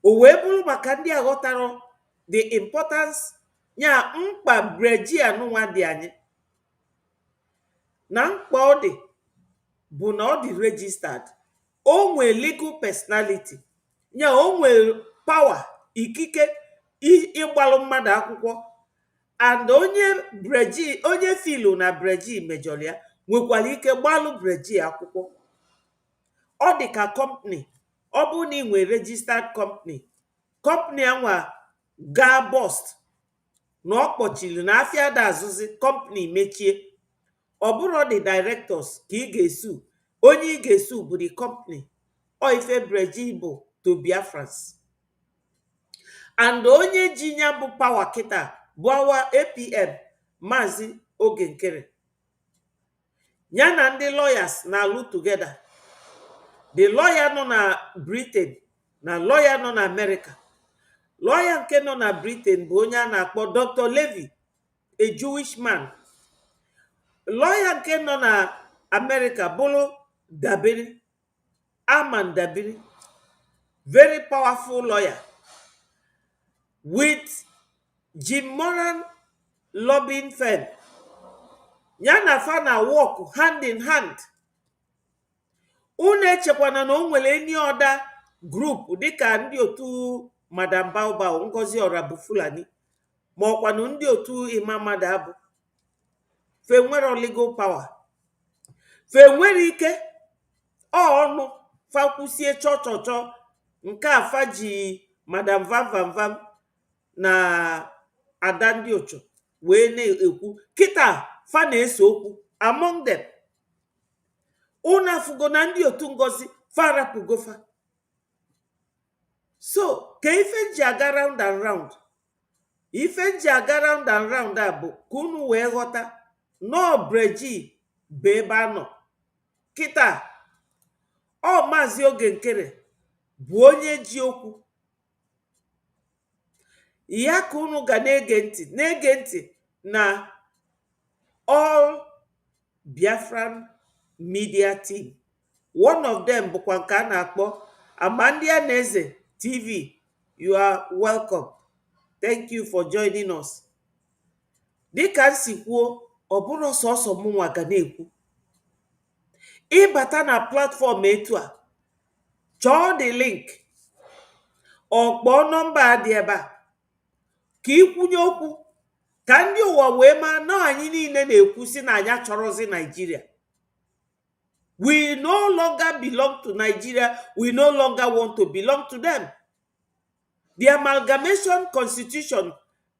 O wee bụrụ maka ndị aghọtara the importance nya mkpa breji anụnwa dị anyị. Na mkpa ọ dị bụ na ọ dị registered. O nwee legal personality. Nya o nwee power, ikike ịgbalụ mmadụ akwụkwọ. And onye filu na breji mejọrọ ya nwekwara ike gbalụ breji akwụkwọ. Ọ dị ka company. Ọ bụ na ị nwee registered company. Company anwa ga bust na ọ kpọchiri na afịa da azụzi company mechie. Ọ bụrụ the directors ka ị ga-esu. Onye ị ga-esu bụ the company. Ọ ife breji bụ to Biafrans. And onye ji nya bụ power kita bụ awa APM Maazị Oge Nkere. Ya na ndị lawyers na-alụ together. The lawyer nọ na Britain na lawyer nọ na America. Lawyer nke nọ na Britain bụ onye a na-akpọ Dr. Levy, a Jewish man. Lawyer nke nọ na America bụrụ Dabiri, Aman Dabiri, very powerful lawyer with Jim Moran lobbying firm. ya na fa na work hand in hand. Unu echekwana na o nwere any other group dịka ndị otu Madam Baobab Ngozi Orabu Fulani ma ọkwanụ ndị otu Imam Abụ. Fe nwere legal power, fe nwere ike ọnụ fa kwụsie chọchọchọ nke afa ji Madam Vam na ada ndị ocho wee na-ekwu kịta fa na-ese okwu among them. Unu afụgo na ndị otu Ngozi fa rapụgofa. So ka ife ji aga round and round, ife ji aga round and round a bụ ka unu wee ghọta nọ breji bụ ebe anọ kịta. Ọ Maazị Oge Nkere bụ onye ji okwu ya ka unu ga na-ege ntị na all Biafran media team. One of them bụkwa nke a na-akpọ Amandi Anaeze TV. You are welcome. Thank you for joining us. Dịka nsi kwuo, ọ bụrụ sọsọ mụnwa ga na-ekwu. Ịbata na platform etu a, chọọ the link, ọkpọọ nọmba dị ebe a ka ikwunye okwu ka ndị ụwa wee maa na anyị niile na-ekwu si na anyị achọrọzi Nigeria. We no longer belong to Nigeria. We no longer want to belong to them. The amalgamation constitution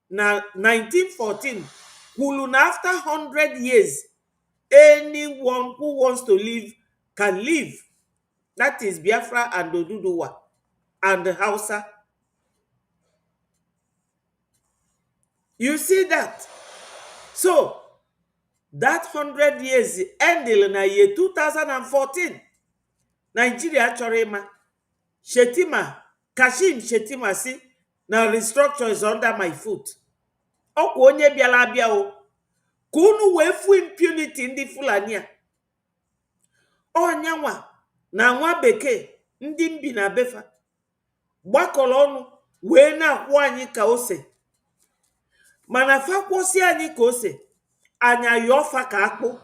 na 1914 kwuru na after 100 years, anyone who wants to live can live. That is Biafra and Oduduwa and Hausa. You see that? So, that 100 years ended in the year 2014. Nigeria chọrọ ịma. Kashim Shetima si na restructure is under my foot. Ọkwa onye bịala abịa o. Ka unu wee fu impunity ndị Fulani a. Ọnyanwa na nwa bekee ndị mbi na befa gbakọrọ ọnụ wee na-akwụ anyị ka ose. Mana fa kwụsị anyị ka ose, anya yọọ fa ka akpụ,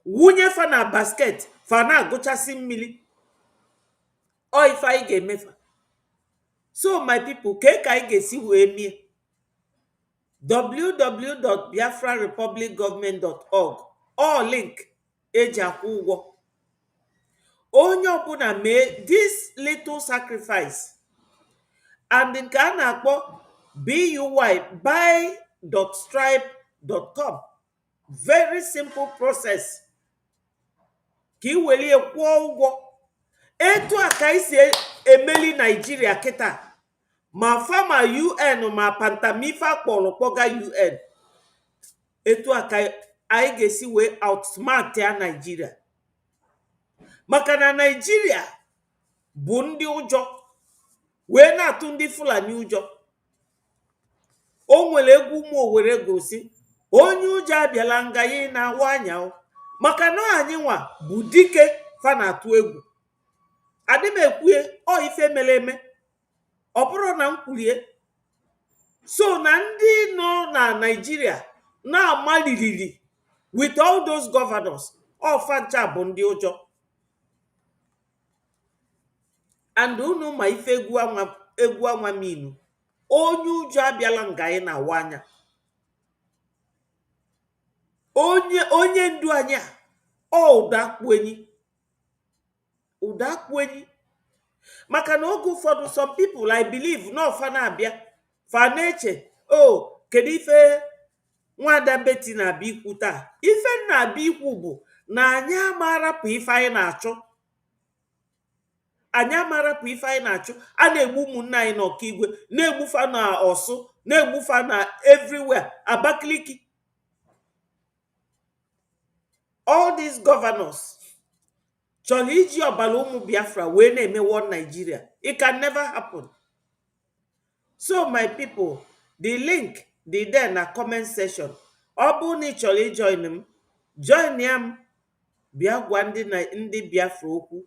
wunye fa na basket, fa na-agụchasị mmiri. Ọ ife anyị ga-emefa. So my people, ka anyị ga-esi wee mie www.biafrarepublicgovernment.org. All link eji akwụ ụgwọ. Onye ọbụla mee this little sacrifice and nke a na-akpọ buy.stripe.com. Very simple process ka ị were kwụọ ụgwọ. Etu a ka isi emeli Nigeria kịta, ma fama UN ma pantamifa kpọrọ kpọga UN. Etu a ka anyị ga-esi wee outsmart ya Nigeria. Maka na Nigeria bụ ndị ụjọ wee na-atụ ndị Fulani ụjọ. O nwere egwu ụmụ Owere gosi onye ụjọ abịala nga ya na-awa anya. Maka na anyị nwa bụ dike fa na-atụ egwu. Adị m ekwue ọ ife mere eme, ọ bụrụ na m kwurie. So na ndị nọ na Nigeria na-amaliriri with all those governors, ọfancha bụ ndị ụjọ. And unu ma ife egwu anwa minu, onye ụjọ abịala nga anyị na-awa anya. Onye ndu anyị ụda akpụ enyi. Maka na oge ụfọdụ some people I believe na ọfa na-abịa fa na-eche kedu ife nwada Betty na-abịa ikwu taa. Ife na-abịa ikwu bụ na anyị amarapụ ife anyị na-achọ. Anyị amarapụ ife anyị na-achọ. A na-egbu ụmụnne anyị na Okigwe, na-egbufa na Ọsụ, na-egbufa na everywhere, Abakaliki. All these governors chọrọ iji ọbara ụmụ Biafra wee na-eme one Nigeria. It can never happen. So my people, the link dị there na comment section. Ọ bụ na ị chọrọ ijoin m, join ya m. Bịa gwa ndị Biafra okwu.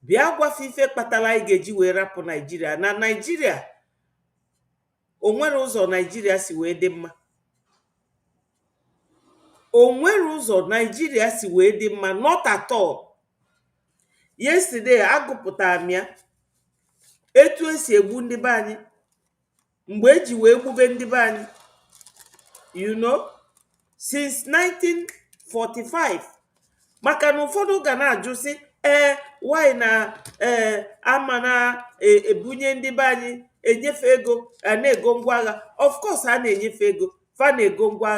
Bịa gwafe ife kpatara anyị ga-eji wee rapụ Nigeria. Na Nigeria, o nwere ụzọ Nigeria si wee dị mma. o nwere ụzọ Nigeria si wee dị mma, not at all. Yesterday agụpụtara m ya etu esi egbu ndị be anyị mgbe eji wee gbube ndị be anyị, you know, since 1945. maka na ụfọdụ ga na-ajụ sị why na ama na ebunye ndị be anyị enyefe ego, a na-ego ngwa agha. Of course a na-enyefe ego, fa na-ego ngwa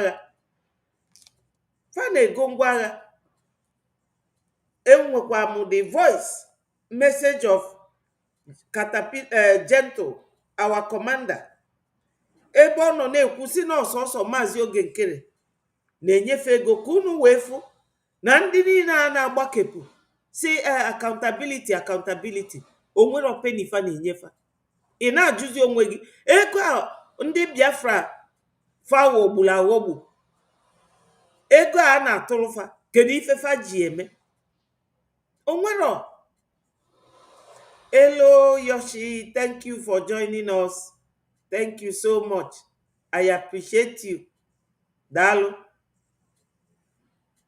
agha, enwekwa m the voice message of Gentle, our commander, ebe ọ nọ na-ekwu si na ọsọsọ Maazị Oge Nkere na-enyefe ego ka unu wee fụ na ndị niile a na-agbakepụ si accountability onwere openifa na-enyefa. Ị na-ajụzi onwe gị, ego a ndị Biafra fa ghọgburu aghọgbu, ego a na-atụrụfa kedu ifefa ji eme? Onwero. Hello Yoshi, thank you for joining us. Thank you so much. I appreciate you. Daalụ.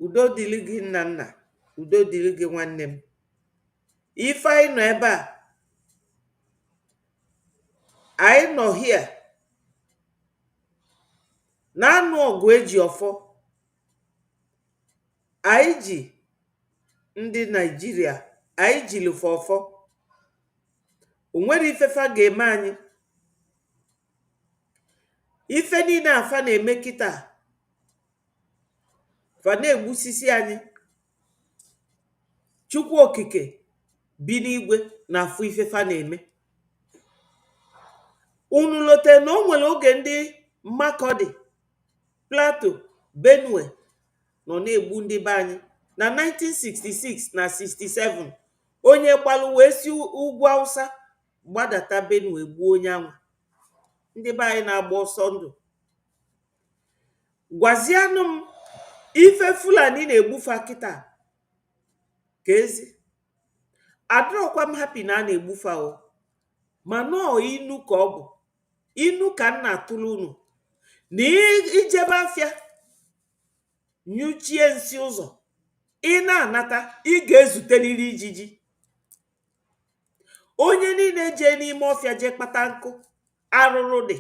Udo dịrị gị nna nna, udo dịrị gị nwanne m. Ife anyị nọ ebe a, anyị nọ here na-anụ ọgụ eji ọfọ. Anyị ji ndị Nigeria, anyị jiri ọfọ. O nwere ifefa ga-eme anyị. Ife niile afa na-eme kịta, fa na-egbusisi anyị. Chukwu okike bi n'igwe na afụ ifefa na-eme. Unu lote na o nwere oge ndị Makọdị, Plateau, Benue nọ na-egbu ndị be anyị na 1966 na 67. Onye gbalụ wee si ugwu Hausa gbadata Benue gbuo onye anwa. Ndị be anyị na-agba ọsọ ndụ. Gwazianụ m ife Fulani na-egbufa kịta ka ezi. Adịrọkwa m happy na a na-egbufa o, ma nọọ inu ka ọ bụ. Inu ka m na-atụrụ unu na ijebe afịa nyuchie nsị ụzọ, ị na-anata ị ga-ezuterịrị ijiji. Onye niile jee n'ime ọfịa jee kpata nkụ, arụrụ dị,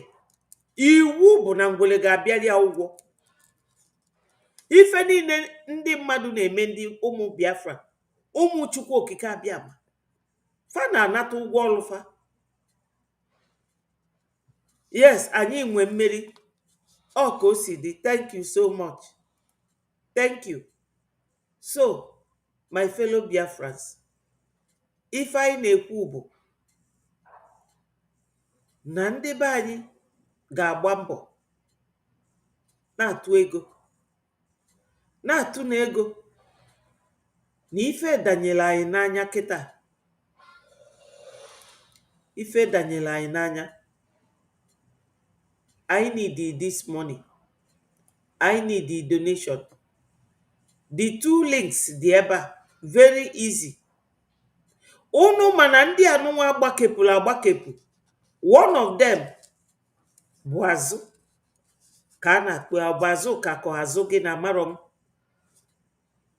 iwu bụ na ngwele ga-abịarị ya ụgwọ. Ife niile ndị mmadụ na-eme ndị ụmụ Biafra, ụmụ Chukwu okike abịama, fa na-anata ụgwọ ọlụfa. Yes, anyị nwe mmeri. Ọ ka o si dị. Thank you so much. Thank you. So, my fellow Biafrans, ife anyị na-ekwu bụ na ndị be anyị ga-agba mbọ na-atụ ego, na-atụ na ego na ife danyere anyị n'anya kịta. Ife danyere anyị n'anya. I need this money. I need the donation. The 2 links dị ebe a, very easy. Unu mana ndị anụnwa agbakepụrụ agbakepụ. One of them bụ azụ ka a na-akpọ abụ azụ ka kọ azụ gị na marom.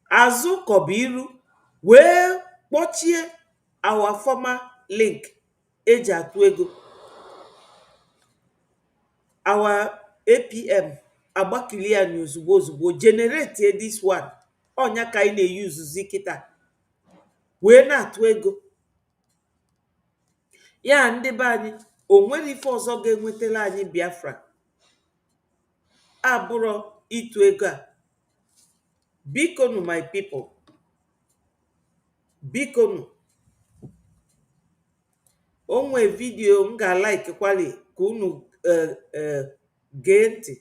Azụ kọbụ iru wee kpọchie our former link eji atụ ego. Our APM agbakili ya na ozugbo ozugbo generate this one. Onya ka anyị na-eyuzuzi kịta wee na-atụ ego. Ya ndị be anyị, o nwere ife ọzọ ga-enwetara anyị Biafra abụrọ ịtụ ego a. Bikonu my people, bikonu. Onwe vidio m ga-like kwali ka unu gee ntị.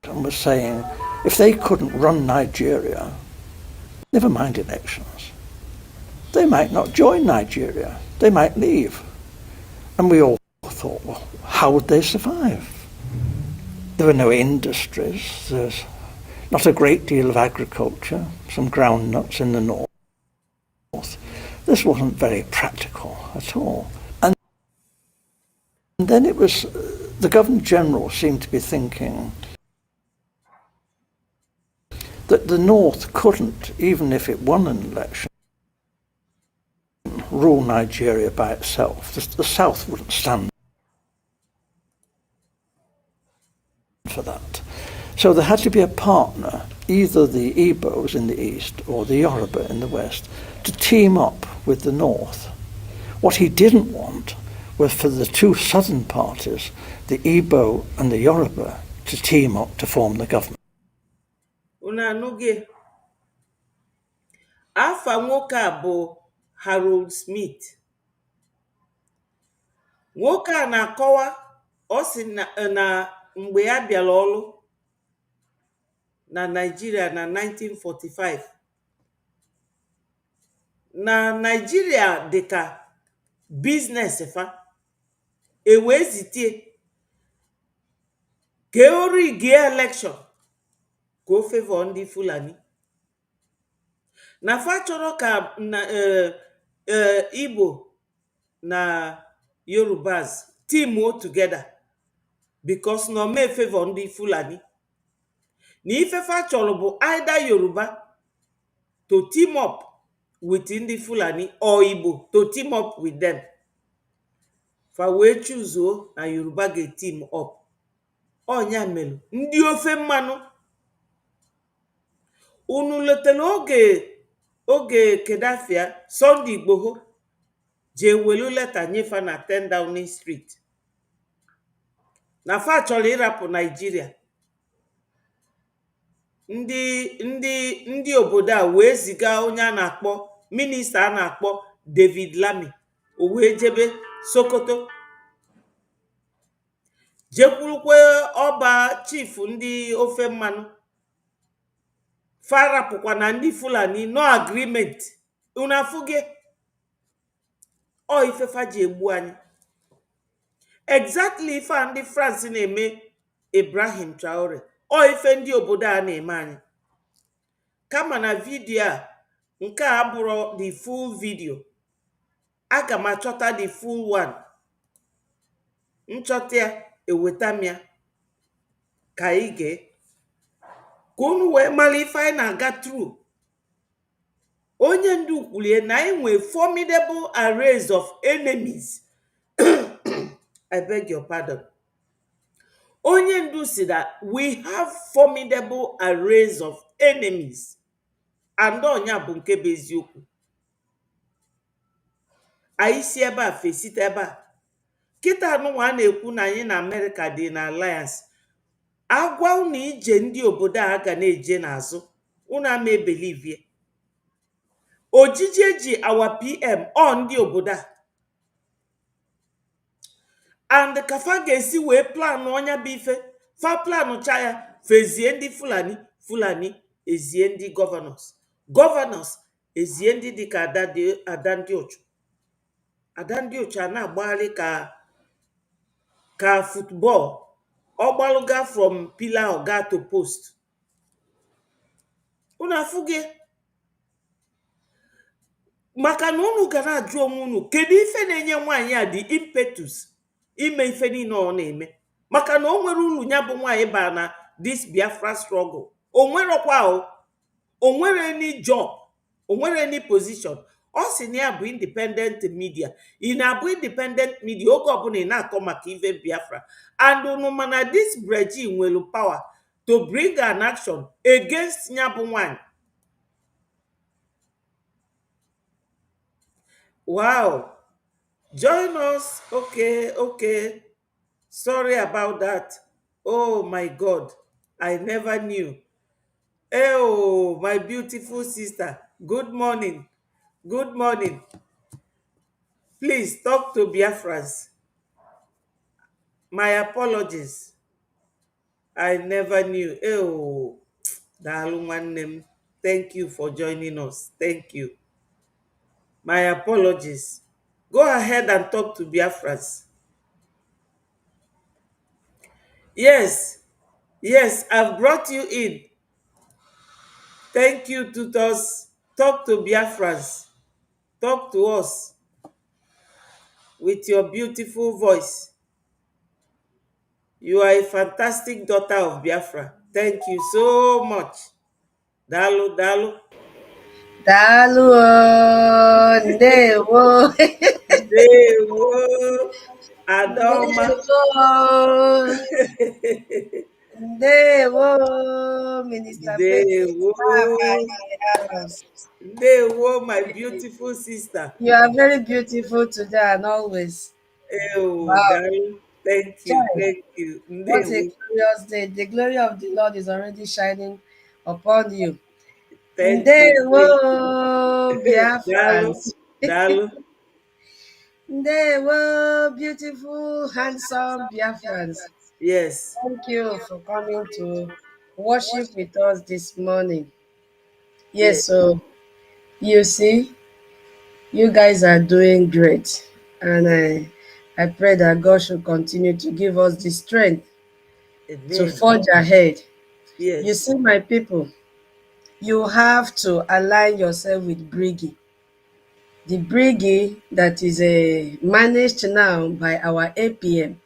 and was saying if they couldn't run Nigeria, never mind elections, they might not join Nigeria, they might leave. And we all thought, well, how would they survive? There were no industries, there's not a great deal of agriculture, some groundnuts in the north. This wasn't very practical at all. And then it was, the Governor General seemed to be thinking that the North couldn't, even if it won an election, rule Nigeria by itself. The South wouldn't stand for that. So there had to be a partner, either the Igbos in the east or the Yoruba in the west, to team up with the North. What he didn't want was for the two southern parties, the Igbo and the Yoruba, to team up to form the government. Unanuge afa nwoke a bụ Harold Smith. Nwoke a na-akọwa ọ sị na mgbe ya bịara ọrụ na Nigeria na 1945 na Nigeria dịka biznes fa wee zitie ka origi election ka o favor ndị Fulani na fa chọrọ ka Igbo na Yorubas team together because no me favor ndị Fulani. Na ife fa chọrọ bụ either Yoruba to team up with ndị Fulani or Igbo to team up with them. Fa wee choose na Yoruba ga team up. Onya melu ndị ofe mmanụ unu letele oge Kedafia Sunday Igboho je welu leta nyefa na 10 Downing Street na fa chọrọ ịrapụ Nigeria. Ndị obodo a wee ziga onye a na-akpọ minista a na-akpọ David Lamy o wee jebe Sokoto jekwurukwe ọba chief ndị ofe mmanụ. Farapụkwa na ndị Fulani no agreement. Una fuge o ifefa ji egbu anyị. Exactly ife ndị France na-eme Ibrahim Traore o ife ndị obodo a na-eme anyị. Kama na vidio a nke a bụrụ the full video, aga m achọta the full one, nchọta ya eweta m ya ka ị gee ka unu wee mara ife anyị na-aga through. Onye ndu kwulie na anyị nwee formidable arrays of enemies. I beg your pardon. Onye ndu si that we have formidable arrays of enemies. And onya bụ nke bụ eziokwu. Anyị si ebe a fesite ebe a. Kịta anụnwa a na-ekwu na anyị na America dị na alliance. Agwa unu ije ndị obodo a ga na-eje n'azụ. Unu ama ebelivie. Ojiji eji our PM ndị obodo a. And kafa ga-esi wee plan onya bụ ife. Fa plan cha ya fezie ndị Fulani ezie ndị governors ezie ndị dịka ada ndị ochu. Ada ndị ochu a na-agbagharị ka football. Ogbaluga from pillar oga to post. Unu afuge maka na unu ga na-ajụ onwe unu kedu ife na-enye nwaanyị a dị impetus ime ife niile ọ na-eme. Maka na o nwere uru nya bụ nwaanyị ba na this Biafra struggle. O nwerokwa o nwere any job, o nwere any position. Ọ sị na ya bụ independent media. Ị na-abụ independent media oge ọbụla ị na-akọ maka ife Biafra. And unu mana this breji nwere power to bring an action against nya bụ nwaanyị. Wow. Join us. Okay. Sorry about that. Oh my God. I never knew. Oh, my beautiful sister. Good morning. Good morning. Please talk to Biafrans. My apologies. I never knew. Oh, daalụ nwanne m. Thank you for joining us. Thank you. My apologies. Go ahead and talk to Biafrans. Yes, yes, I've brought you in. Thank you, tutors. Talk to Biafrans. Talk to us with your beautiful voice. You are a fantastic daughter of Biafra. Thank you so much. Dalu, dalu. Daalụ ndewo Ndewo. Adoma. ndewo ndewo Minister Pepe Ndewo. Papa in the house. Ndewo, my beautiful sister. You are very beautiful today and always. Oh, Wow, darling. Thank you. child, Thank you. what a Ndewo. glorious day. The glory of the Lord is already shining upon you. Thank you. Ndewo Thank you. Dalu. Biafrans. Dalu. Ndewo beautiful, handsome Biafrans. Yes. Thank you for coming to worship with us this morning. Yes. Yes, so you see, you guys are doing great. And I pray that God should continue to give us the strength to Amen. forge ahead. You Yes. see, my people, you have to align yourself with Briggy. The Briggy that is managed now by our APM,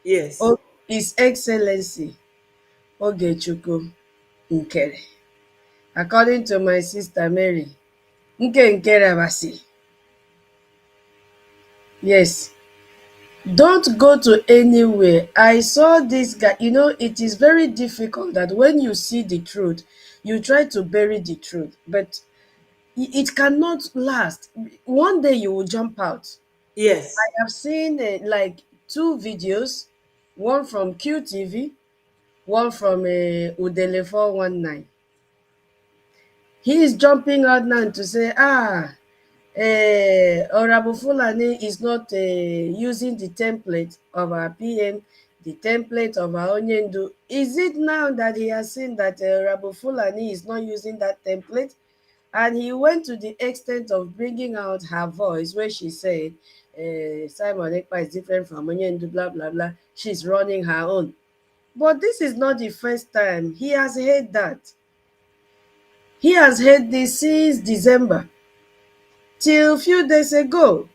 Yes. His Excellency Ogechukwu Nkere. According to my sister Mary, Nkenkerebasi. Yes. Don't go to anywhere. I saw this guy. You know, it is very difficult that when you see the truth, you try to bury the truth, but it cannot last. One day you will jump out. I Yes. have seen like two videos, one from QTV, one from Udele 419. He is jumping out now to say, Honorable Fulani is not using the template of our PM, the template of our Onyendu. Is it now that he has seen that Honorable Fulani is not using that template? And he went to the extent of bringing out her voice where she said, Simon Ekpa is different from Onyendu, blah, blah, blah. She's running her own. But this is not the first time. He has heard that. He has heard this since December till a few days ago.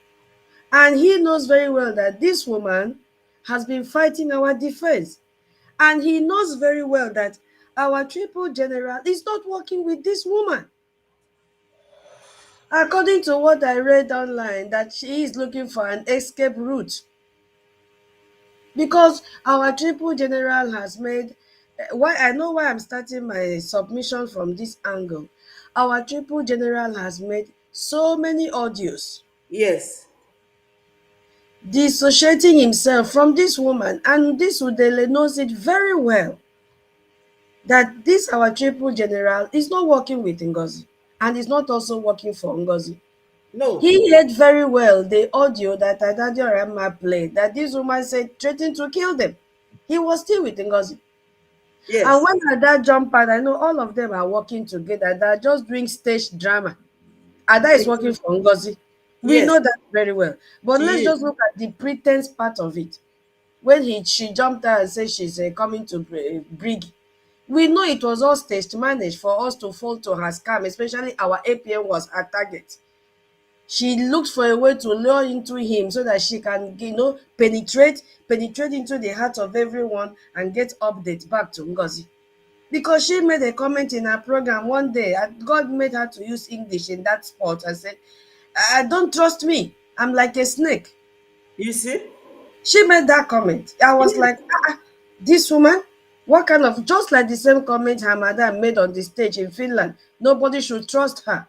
And he knows very well that this woman has been fighting our defense. And he knows very well that our triple general is not working with this woman. According to what I read online, that she is looking for an escape route. Because our triple general has made, why I know why I'm starting my submission from this angle. Our triple general has made so many audios Yes. dissociating himself from this woman, and this Udele knows it very well that this our triple general is not working with Ngozi and is not also working for Ngozi. No. He heard very well the audio that Adadio Rama played, that this woman said threatened to kill them. He was still with Ngozi. And Yes. when Ada jumped out, I know all of them are working together. They're just doing stage drama. Ada is working for Ngozi. We Yes. know that very well. But let's She is. just look at the pretense part of it. When she jumped out and said she's coming to brig, we know it was all staged managed for us to fall to her scam, especially our APM was her target. She looked for a way to lure into him so that she can, penetrate into the heart of everyone and get updates back to Ngozi. Because she made a comment in her program one day, and God made her to use English in that spot and said, don't trust me. I'm like a snake. You see? She made that comment. I was Yes. like, this woman, what kind of, just like the same comment her madam made on the stage in Finland, nobody should trust her.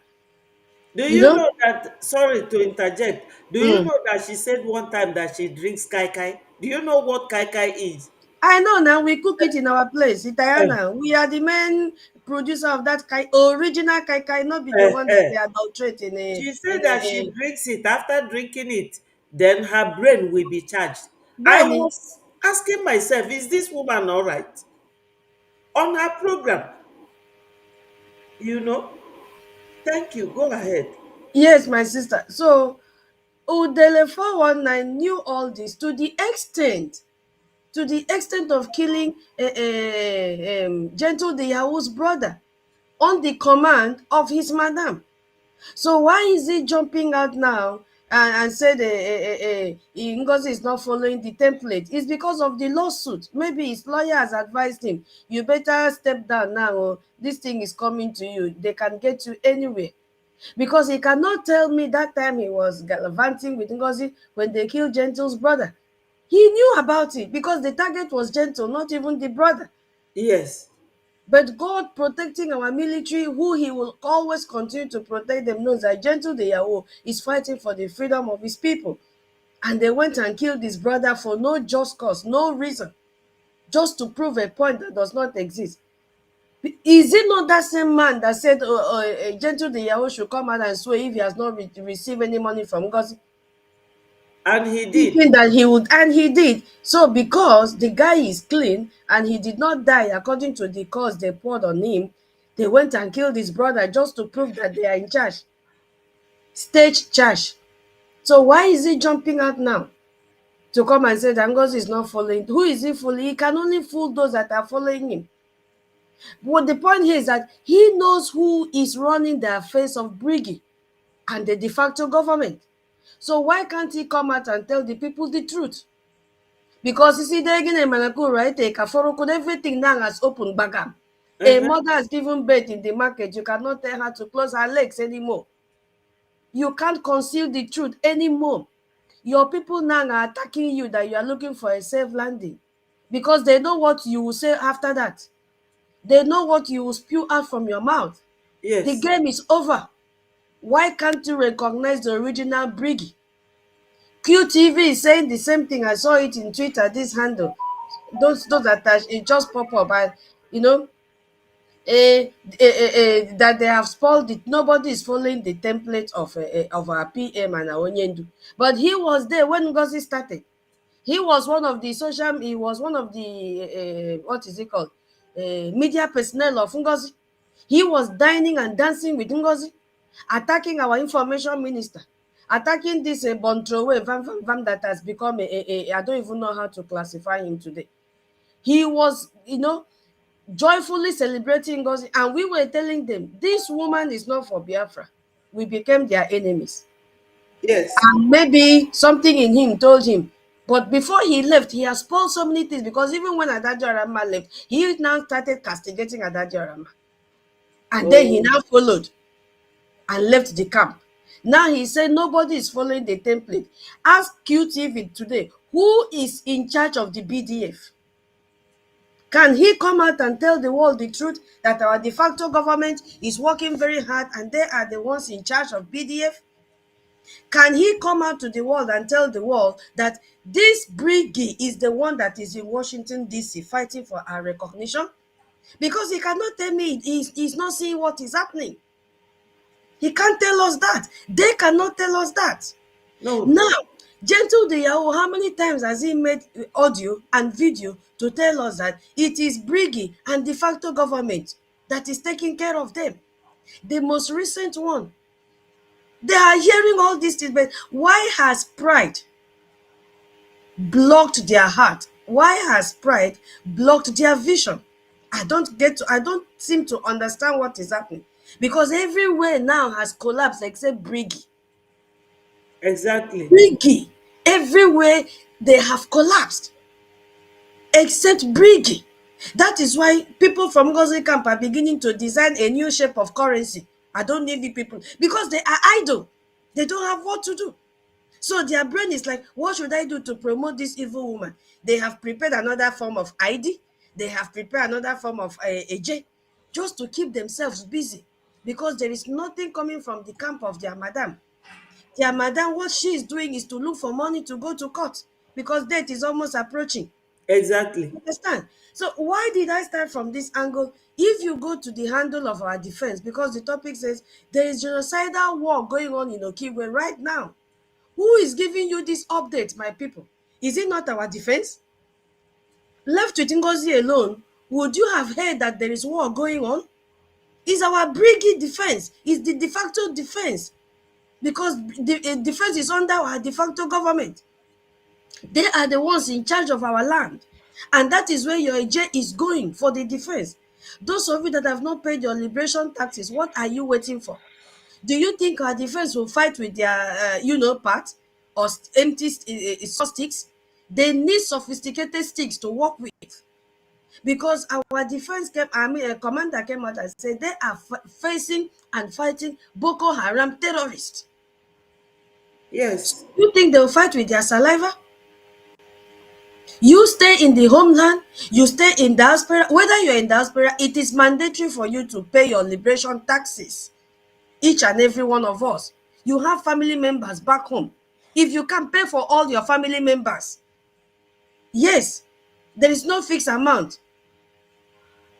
Do You you know? know that? Sorry to interject. Do you Mm. know that she said one time that she drinks kai kai? Do you know what kai kai is? I know now, we cook it in our place, Itayana. We are the main producer of that original kai kai, not be the one that Eh. they adulterate in She said that she drinks it. After drinking it, then her brain will be charged. I Benny. was asking myself, is this woman all right? on her program, you know. Thank you. Go ahead. Yes, my sister. So Udele 419 knew all this to the extent of killing Gentle the Yahoo's brother on the command of his madam. So why is he jumping out now and said Ngozi is not following the template? It's because of the lawsuit. Maybe his lawyer has advised him, you better step down now, or this thing is coming to you. They can get you anywhere. Because he cannot tell me that time he was gallivanting with Ngozi when they killed Gentle's brother. He knew about it because the target was Gentle, not even the brother. Yes. But God protecting our military, who he will always continue to protect them, knows that Gentle the Yahoo is fighting for the freedom of his people. And they went and killed his brother for no just cause, no reason, just to prove a point that does not exist. Is it not that same man that said Gentle the Yahoo should come out and swear if he has not received any money from Ngozi? And he did. Thinking that he would, and he did. So because the guy is clean and he did not die according to the cause they poured on him, they went and killed his brother just to prove that they are in charge. Stage charge. So why is he jumping out now to come and say that Ngozi is not following? Who is he fooling? He can only fool those that are following him. But the point here is that he knows who is running the affairs of Briggy and the de facto government. So why can't he come out and tell the people the truth? Because you see, they're getting a Manako, right? Everything now has opened back up. A Uh-huh. mother has given birth in the market. You cannot tell her to close her legs anymore. You can't conceal the truth anymore. Your people now are attacking you that you are looking for a safe landing because they know what you will say after that. They know what you will spew out from your mouth. The Yes. game is over. Why can't you recognize the original Briggy? QTV is saying the same thing. I saw it in Twitter, this handle. Those attached, it just pop up and you know that they have spoiled it. Nobody is following the template of our PM and our Onyendu. But he was there when Ngozi started. He was one of the what is it called? Media personnel of Ngozi. He was dining and dancing with Ngozi, attacking our information minister, attacking this Bontrowe Vam that has become I don't even know how to classify him today. He was, joyfully celebrating Ngozi, and we were telling them, this woman is not for Biafra. We became their enemies. Yes. And maybe something in him told him. But before he left, he has spoiled so many things because even when Adajo Arama left, he now started castigating Adajo Arama. And then he Oh, now followed and left the camp. Now he said nobody is following the template. Ask QTV today, who is in charge of the BDF? Can he come out and tell the world the truth that our de facto government is working very hard and they are the ones in charge of BDF? Can he come out to the world and tell the world that this Briggy is the one that is in Washington, D.C. fighting for our recognition? Because he cannot tell me he's not seeing what is happening. He can't tell us that. They cannot tell us that. no. Now, Gentle the Yahoo, how many times has he made audio and video to tell us that it is Briggy and de facto government that is taking care of them? The most recent one. They are hearing all these things, but why has pride blocked their heart? Why has pride blocked their vision? I don't seem to understand what is happening. Because everywhere now has collapsed except Briggy. Exactly. Briggy. Everywhere they have collapsed except Briggy. That is why people from Ngozi camp are beginning to design a new shape of currency. I don't need the people because they are idle. They don't have what to do. So their brain is like, what should I do to promote this evil woman? They have prepared another form of ID. They have prepared another form of AJ just to keep themselves busy because there is nothing coming from the camp of their madam. Their madam, what she is doing is to look for money to go to court because death is almost approaching. Exactly. Understand? So why did I start from this angle? If you go to the handle of our defense, because the topic says there is genocidal war going on in Okigwe right now. Who is giving you this update, my people? Is it not our defense? Left with Ngozi alone, Would you have heard that there is war going on? It's our brigade defense. It's the de facto defense, because the defense is under our de facto government. They are the ones in charge of our land. And that is where your AJ is going, for the defense. Those of you that have not paid your liberation taxes, what are you waiting for? Do you think our defense will fight with their, part, or empty sticks? They need sophisticated sticks to work with, because our defense commander came out and said they are facing and fighting Boko Haram terrorists. Yes. You think they'll fight with their saliva? You stay in the homeland, you stay in diaspora. Whether you're in diaspora, it is mandatory for you to pay your liberation taxes. Each and every one of us. You have family members back home. If you can pay for all your family members, yes, there is no fixed amount.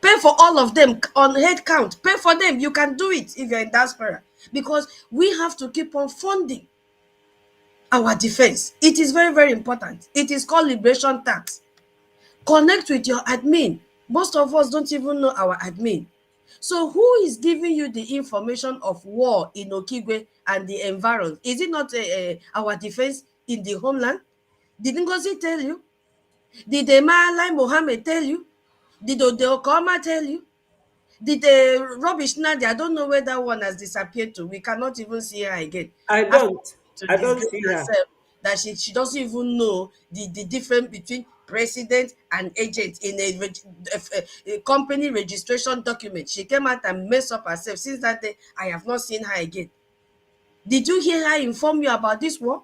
Pay for all of them on head count. Pay for them. You can do it if you're in diaspora, because we have to keep on funding our defense. It is very, very important. It is called liberation tax. Connect with your admin. Most of us don't even know our admin. So who is giving you the information of war in Okigwe and the environs? Is it not our defense in the homeland? Did Ngozi tell you? Did Emalai Mohammed tell you? Did Odeokoma tell you? Did the rubbish Nadia? I don't know where that one has disappeared to. We cannot even see her again. I After don't. to I don't disgrace see her. herself, that she doesn't even know the difference between president and agent in a company registration document. She came out and messed up herself. Since that day, I have not seen her again. Did you hear her inform you about this war?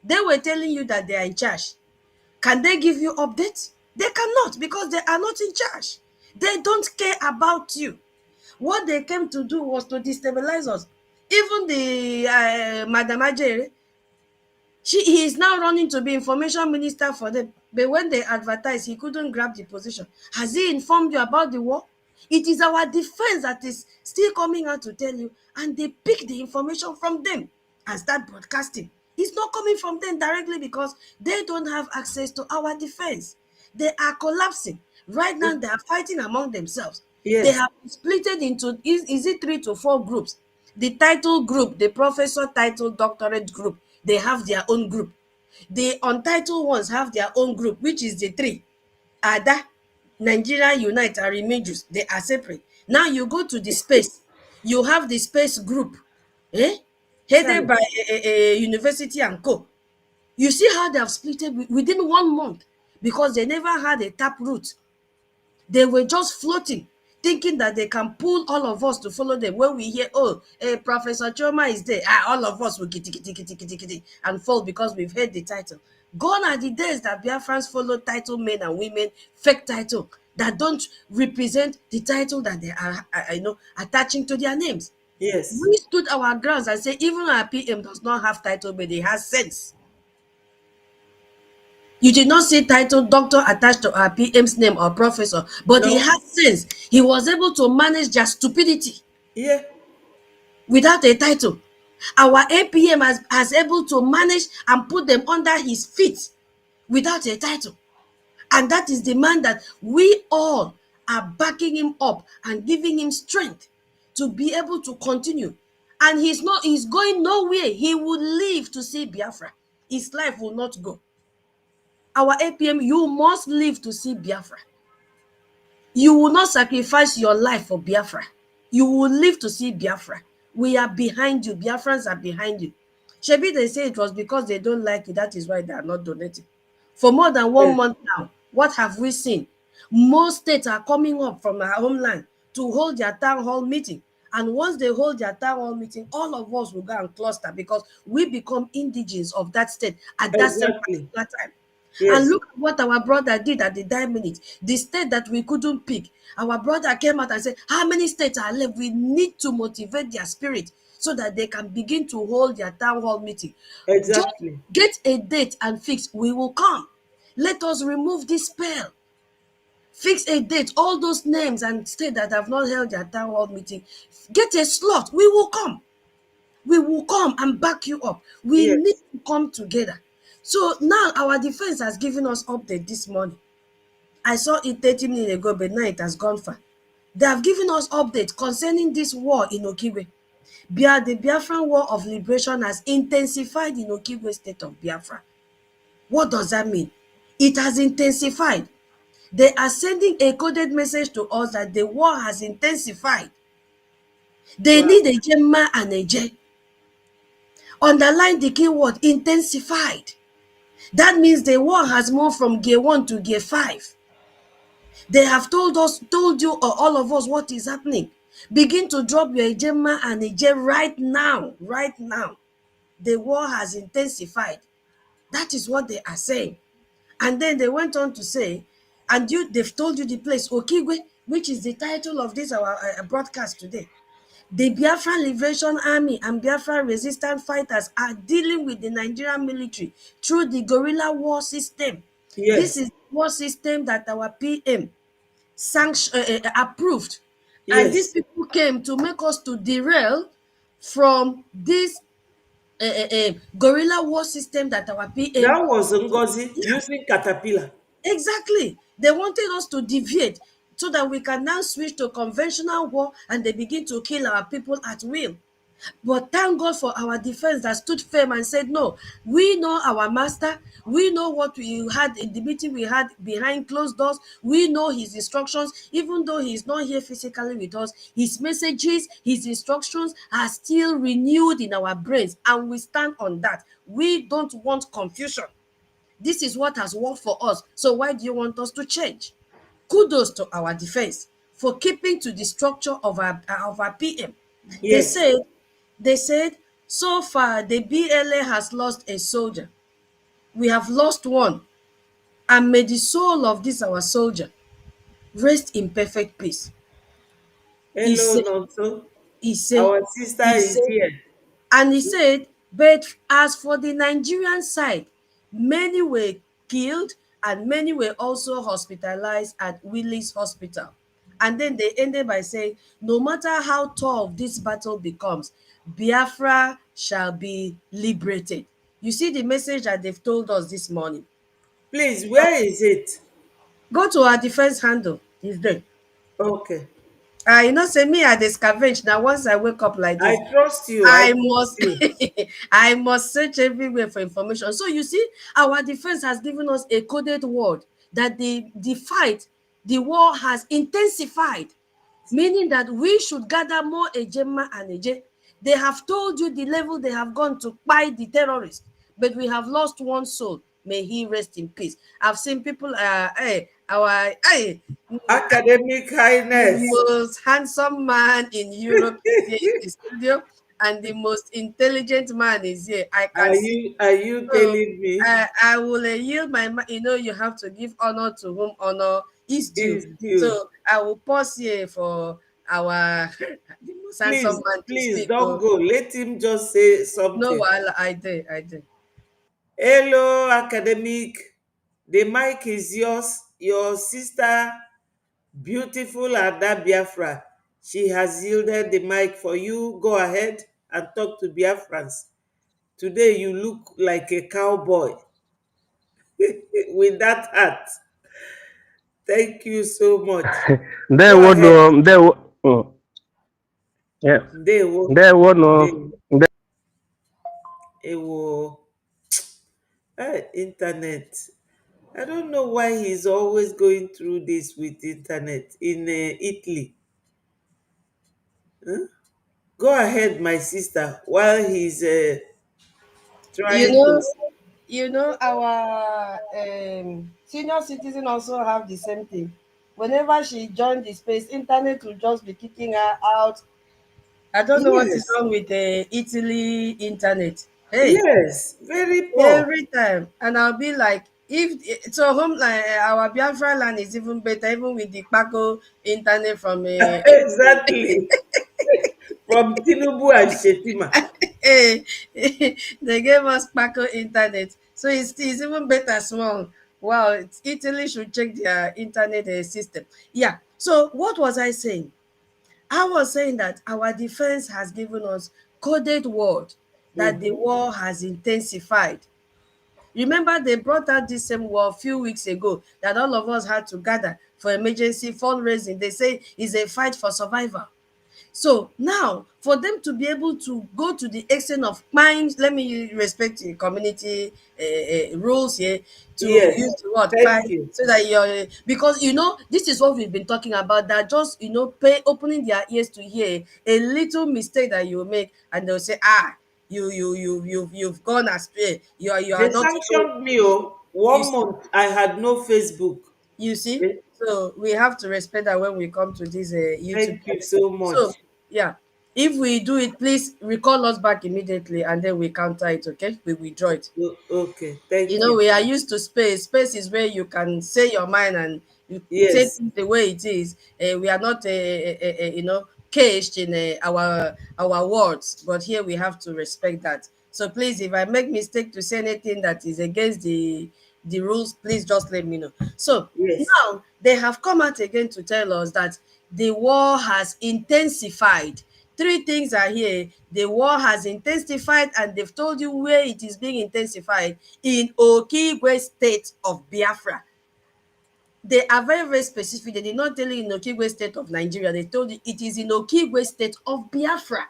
They were telling you that they are in charge. Can they give you updates? They cannot, because they are not in charge. They don't care about you. What they came to do was to destabilize us. Even the Madam Ajere, he is now running to be information minister for them. But when they advertise, he couldn't grab the position. Has he informed you about the war? It is our defense that is still coming out to tell you, and they pick the information from them and start broadcasting. It's not coming from them directly, because they don't have access to our defense. They are collapsing. Right now, they are fighting among themselves. They Yes. have split it into, is it 3 to 4 groups? The title group, the professor title doctorate group, they have their own group. The untitled ones have their own group, which is the 3. Ada, Nigeria Unite, and Remedios, they are separate. Now you go to the space, you have the space group, eh? Headed Chai. by a university and co. You see how they have split it within 1 month, because they never had a tap root. They were just floating, thinking that they can pull all of us to follow them. When we hear, oh, Professor Choma is there, all of us will kitty, kitty, kitty, kitty, kitty, and fall because we've heard the title. Gone are the days that Biafrans follow title men and women, fake title, that don't represent the title that they are, attaching to their names. Yes. We stood our grounds and said, even our PM does not have title, but he has sense. You did not see title doctor attached to our PM's name or professor, but he No. had sense. He was able to manage their stupidity Yeah. without a title. Our APM has able to manage and put them under his feet without a title. And that is the man that we all are backing him up and giving him strength to be able to continue. And he's going nowhere. He will live to see Biafra. His life will not go. Our APM, you must live to see Biafra. You will not sacrifice your life for Biafra. You will live to see Biafra. We are behind you. Biafrans are behind you. Shebi, they say it was because they don't like you. That is why they are not donating. For more than 1 month now, what have we seen? Most states are coming up from our homeland to hold their town hall meeting. And once they hold their town hall meeting, all of us will go and cluster, because we become indigenes of that state at that same Exactly. particular time. And Yes. look at what our brother did at the dying minute. The state that we couldn't pick, our brother came out and said, how many states are left? We need to motivate their spirit so that they can begin to hold their town hall meeting. Just Exactly. get a date and fix. We will come. Let us remove this spell. Fix a date. All those names and states that have not held their town hall meeting, get a slot. We will come. We will come and back you up. We need Yes. to come together. So now our defense has given us update this morning. I saw it 30 minutes ago, but now it has gone far. They have given us updates concerning this war in Okigwe. The Biafran War of Liberation has intensified in Okigwe state of Biafra. What does that mean? It has intensified. They are sending a coded message to us that the war has intensified. They Wow. need a Gemma and a J. Underline the keyword intensified. That means the war has moved from gear 1 to gear 5. They have told you or all of us what is happening. Begin to drop your Ejema and Eje right now. Right now. The war has intensified. That is what they are saying. And then they went on to say, and they've told you the place, Okigwe, which is the title of this our broadcast today. The Biafran Liberation Army and Biafran resistant fighters are dealing with the Nigerian military through the guerrilla war system. This Yes. is the war system that our PM approved. And these Yes. people came to make us to derail from this guerrilla war system that our PM. That was Ngozi Yeah, using caterpillar. exactly. They wanted us to deviate so that we can now switch to conventional war and they begin to kill our people at will. But thank God for our defense that stood firm and said, no, we know our master. We know what we had in the meeting we had behind closed doors. We know his instructions, even though he is not here physically with us. His messages, his instructions are still renewed in our brains, and we stand on that. We don't want confusion. This is what has worked for us. So why do you want us to change? Kudos to our defense for keeping to the structure of our PM. They Yes. said, they said, so far the BLA has lost a soldier. We have lost one. And may the soul of this our soldier rest in perfect peace. He Hello, said, Nonso. he said, Our sister he is said, here. and he said, but as for the Nigerian side, many were killed and many were also hospitalized at Willie's Hospital. And then they ended by saying, no matter how tough this battle becomes, Biafra shall be liberated. You see the message that they've told us this morning. Please, where is it? Go to our defense handle. It's there. Okay. You know, say me, I dey scavenge. Now, once I wake up like I this, trust you. I I trust must you. I must search everywhere for information. So you see, our defense has given us a coded word that the fight, the war has intensified, meaning that we should gather more Ejema and Eje. They have told you the level they have gone to fight the terrorists, but we have lost one soul. May he rest in peace. I've seen people, Academic the highness. most handsome man in Europe is here in the studio, and the most intelligent man is here. I can see. Are you So telling me I will yield my. You know, you have to give honor to whom honor is due. is due? So I will pause here for our the most handsome Please, man to please speak. don't Oh, go. Let him just say no, something. I did, I did. Hello, academic. The mic is yours. Your sister, beautiful Ada Biafra. She has yielded the mic for you. Go ahead and talk to Biafrans. Today you look like a cowboy with that hat. Thank you so much. There Go would ahead. no, yeah, They will. there would They no, it will. Internet. I don't know why he's always going through this with internet in Italy. Huh? Go ahead, my sister, while he's You trying to. know, our senior citizen also have the same thing. Whenever she joined the space, internet will just be kicking her out. I don't know what is Yes, wrong with the Italy internet. Hey, yes, very poor. every time, and I'll be like, if so, home like our Biafra land is even better, even with the Paco internet from Exactly. From Tinubu and Shetima. hey, they gave us Paco internet, so it's even better small. Wow, Italy should check their internet system. Yeah. So what was I saying? I was saying that our defense has given us coded word that the Mhm. war has intensified. Remember, they brought out this same war a few weeks ago that all of us had to gather for emergency fundraising. They say it's a fight for survival. So now, for them to be able to go to the extent of fines, let me respect the community rules here, to Yes. use the word Thank fine, you. so that you're, because this is what we've been talking about, that just opening their ears to hear a little mistake that you make, and they'll say, you've gone astray. You are They not even, sanctioned me. Oh, you one see. month I had no Facebook. You see, Eh, so we have to respect that when we come to this YouTube Thank you channel. so much. So yeah, if we do it, please recall us back immediately, and then we counter it. Okay, we withdraw it. Okay, thank you. We are used to space. Space is where you can say your mind and you say Yes, things the way it is. We are not caged in our words, but here we have to respect that. So please, if I make mistake to say anything that is against the rules, please just let me know. So yes, now they have come out again to tell us that the war has intensified. Three things are here. The war has intensified, and they've told you where it is being intensified: in Okigwe state of Biafra. They are very, very specific. They did not tell you in Okigwe state of Nigeria. They told you it is in Okigwe state of Biafra.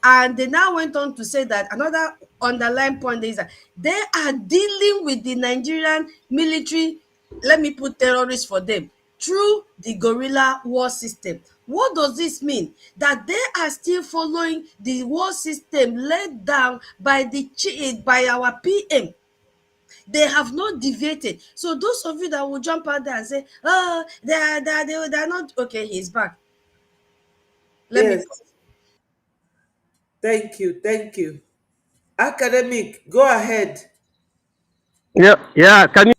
And they now went on to say that another underlying point is that they are dealing with the Nigerian military, let me put terrorists for them, through the guerrilla war system. What does this mean? That they are still following the war system laid down by by our PM. They have not deviated. So those of you that will jump out there and say, oh, they are not okay, he's back. Let me yes. pause. Thank you, thank you. Academic, go ahead. Yeah, yeah. Can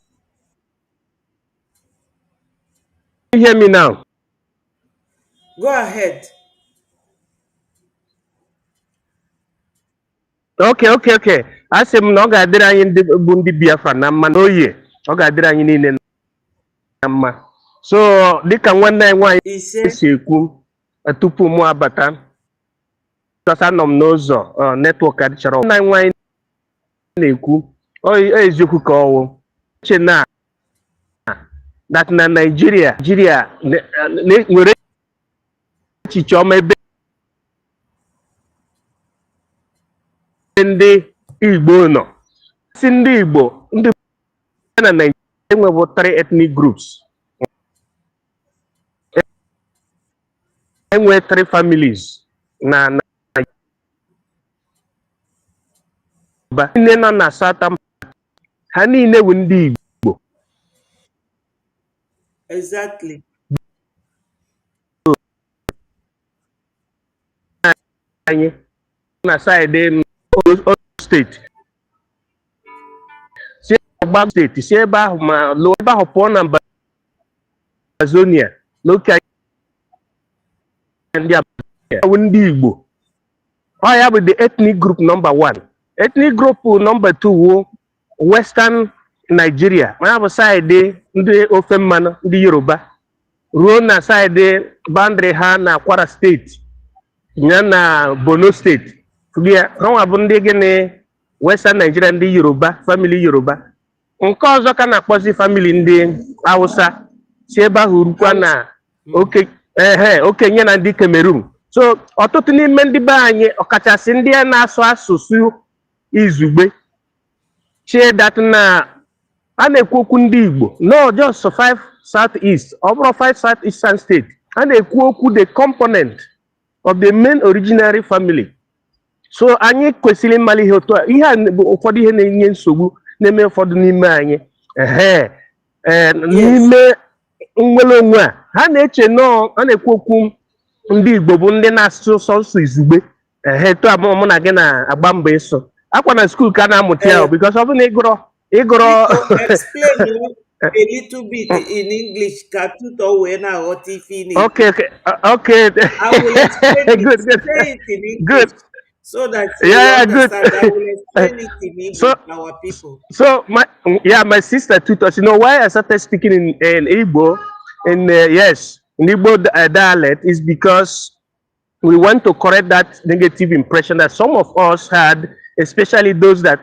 you hear me now? Go ahead. Okay. Asị m na ọ ga-adịrị anyị ndị bụ ndị Biafra na mma n'oye. Ọ ga-adịrị anyị niile na mma. So dịka nwanne anyị nwaanyị Ise. si ekwu tupu mụ abata, because anọ m n'ụzọ netwọk adịchara. Nwanne anyị nwaanyị na-ekwu eziokwu ka ọwụ. Uche na that na Nigeria nwere echiche ọma ebe ndị Igbo nọ. Si ndị Igbo ndị na Nigeria enwebụ 3 ethnic groups. Enwe 3 families na Yoruba. Niile nọ na Southern, ha niile bụ ndị Igbo. Exactly. Anyị na side Oyo steeti. Si Ọgba steeti, si ebe ahụ ma lụọ ebe ahụ pụọ na Amazonia n'oke ndị abụ ndị Igbo. Ọ ya bụ the ethnic group number 1. Ethnic group number 2 wụ Western Nigeria. Ya bụ side ndị ofe mmanụ ndị Yoruba ruo na side boundary ha na Kwara steeti ya na Borno steeti. Ha bụ ndị gịnị Western Nigeria, ndị Yoruba, family Yoruba. Nke ọzọ ka na-akpọzi family ndị Hausa, si ebe ahụ rukwa na okenye na ndị Cameroon. So ọtụtụ n'ime ndị be anyị, ọkachasị ndị a na-asụ asụsụ izugbe, chie dat na a na-ekwu okwu ndị Igbo, no just 5 Southeast, ọ bụrụ 5 Southeastern state, a na-ekwu okwu the component of the main originary family. So anyị kwesịrị ịmali ihe otu a. Ihe a bụ ụfọdụ ihe na-enye nsogbu na-eme ụfọdụ n'ime anyị. N'ime nnwere onwe a, ha na-eche nọọ a na-ekwu okwu ndị Igbo bụ ndị na-asụ sọsọ izugbe. Etu a mụ na gị na-agba mbọ ịsụ akwa na skuul ka a na-amụta ya, because ọ bụ na ịgụrọ explain a little bit in English. Okay. Okay. I will explain it. Good. Say it in English. Good. So that you Good. understand. I will explain it in English to our people. So my sister taught us. Why I started speaking in Igbo, in Igbo dialect, is because we want to correct that negative impression that some of us had, especially those that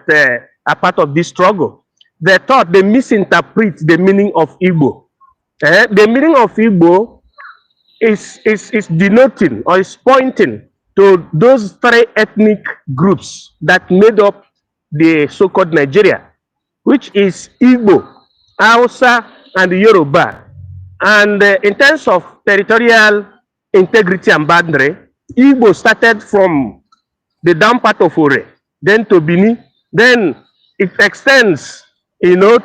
are part of this struggle. They thought they misinterpret the meaning of Igbo. The meaning of Igbo is denoting or is pointing to those three ethnic groups that made up the so-called Nigeria, which is Igbo, Hausa, and Yoruba. And in terms of territorial integrity and boundary, Igbo started from the down part of Ore, then to Bini, then it extends,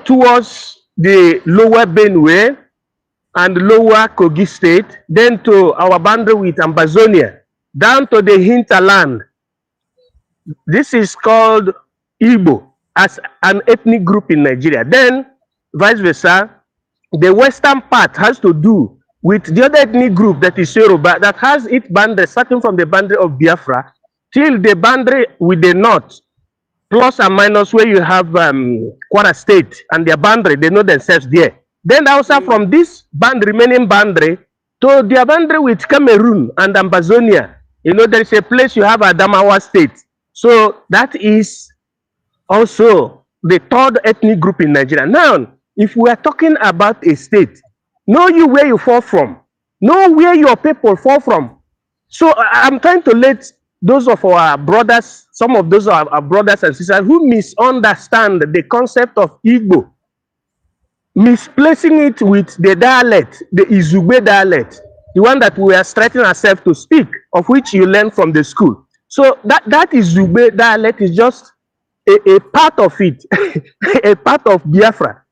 towards the lower Benue and lower Kogi state, then to our boundary with Ambazonia, down to the hinterland. This is called Igbo as an ethnic group in Nigeria. Then, vice versa, the western part has to do with the other ethnic group that is Yoruba, that has its boundary starting from the boundary of Biafra till the boundary with the north, plus and minus where you have Kwara State and their boundary, they know themselves there. Then also from this remaining boundary to their boundary with Cameroon and Ambazonia, there is a place you have Adamawa State. So that is also the third ethnic group in Nigeria. Now, if we are talking about a state, know you where you fall from, know where your people fall from. So I'm trying to let those of our brothers, some of those are our brothers and sisters who misunderstand the concept of Igbo, misplacing it with the dialect, the Izugbe dialect, the one that we are striving ourselves to speak, of which you learn from the school. So that Izugbe dialect is just a part of it, a part of Biafra.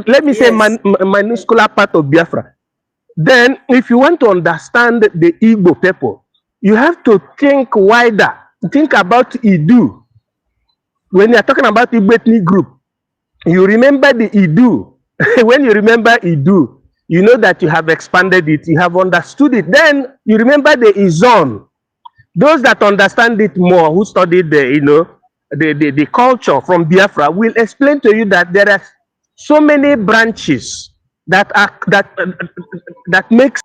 Let me say minuscule part of Biafra. Then, if you want to understand the Igbo people, you have to think wider. Think about Idu. When you are talking about Igbo ethnic group, you remember the Idu. When you remember Idu, you know that you have expanded it, you have understood it. Then you remember the Izon. Those that understand it more, who studied the culture from Biafra, will explain to you that there are so many branches that makes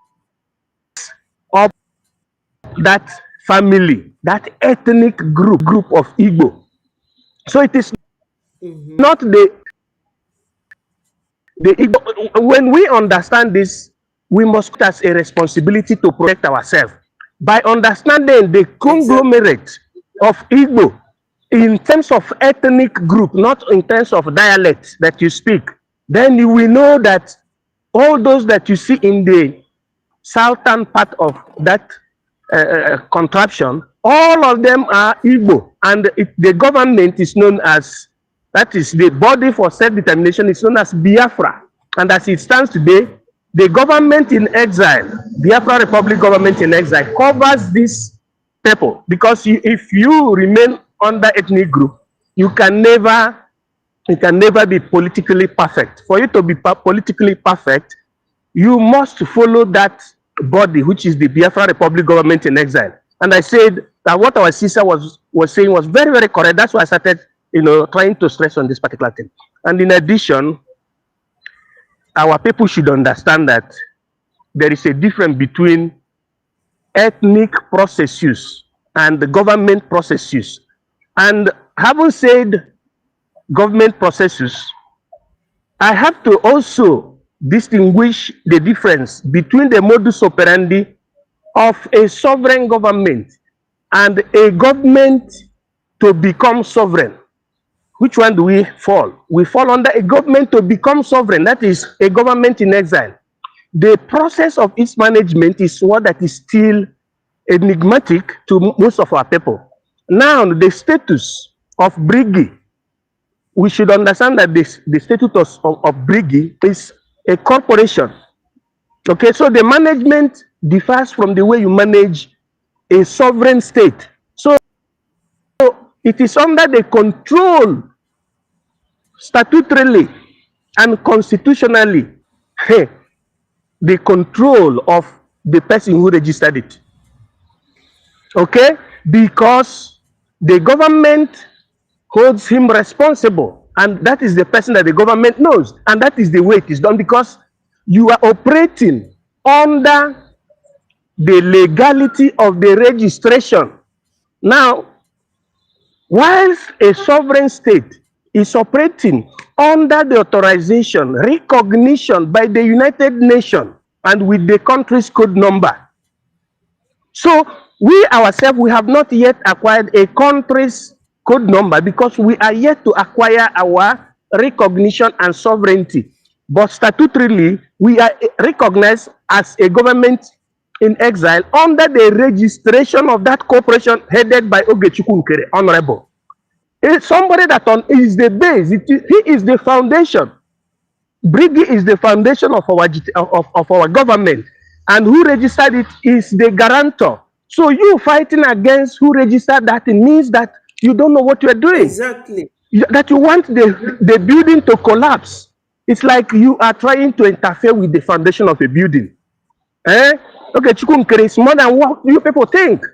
up that family, that ethnic group of Igbo. So it is not the Igbo. When we understand this, we must put as a responsibility to protect ourselves by understanding the conglomerate of Igbo in terms of ethnic group, not in terms of dialect that you speak. Then you will know that all those that you see in the southern part of that contraption, all of them are Igbo, and the government is known as, that is the body for self-determination, is known as Biafra. And as it stands today, the government in exile, Biafra Republic government in exile, covers these people, because if you remain under ethnic group, you can never be politically perfect. For you to be politically perfect, you must follow that body, which is the Biafra Republic government in exile. And I said that what our sister was saying was very, very correct. That's why I started, trying to stress on this particular thing. And in addition, our people should understand that there is a difference between ethnic process use and the government process use. And having said government processes, I have to also distinguish the difference between the modus operandi of a sovereign government and a government to become sovereign. Which one do we fall? We fall under a government to become sovereign, that is a government in exile. The process of its management is one that is still enigmatic to most of our people. Now, the status of Briggy, we should understand that the status of Briggy is a corporation. Okay, so the management differs from the way you manage a sovereign state. So it is under the control, statutorily and constitutionally, the control of the person who registered it. Okay, because the government holds him responsible, and that is the person that the government knows, and that is the way it is done, because you are operating under the legality of the registration. Now, whilst a sovereign state is operating under the authorization, recognition by the United Nations and with the country's code number. So we ourselves, we have not yet acquired a country's code number because we are yet to acquire our recognition and sovereignty. But statutorily, we are recognized as a government in exile under the registration of that corporation headed by Ogechukwu Nkere, Honorable. It's somebody that is the base, he is the foundation. Brigi is the foundation of our government, and who registered it is the guarantor. So you fighting against who registered that, it means that you don't know what you are doing. Exactly. That you want the building to collapse. It's like you are trying to interfere with the foundation of a building. Okay, Chukwunkere is more than what you people think.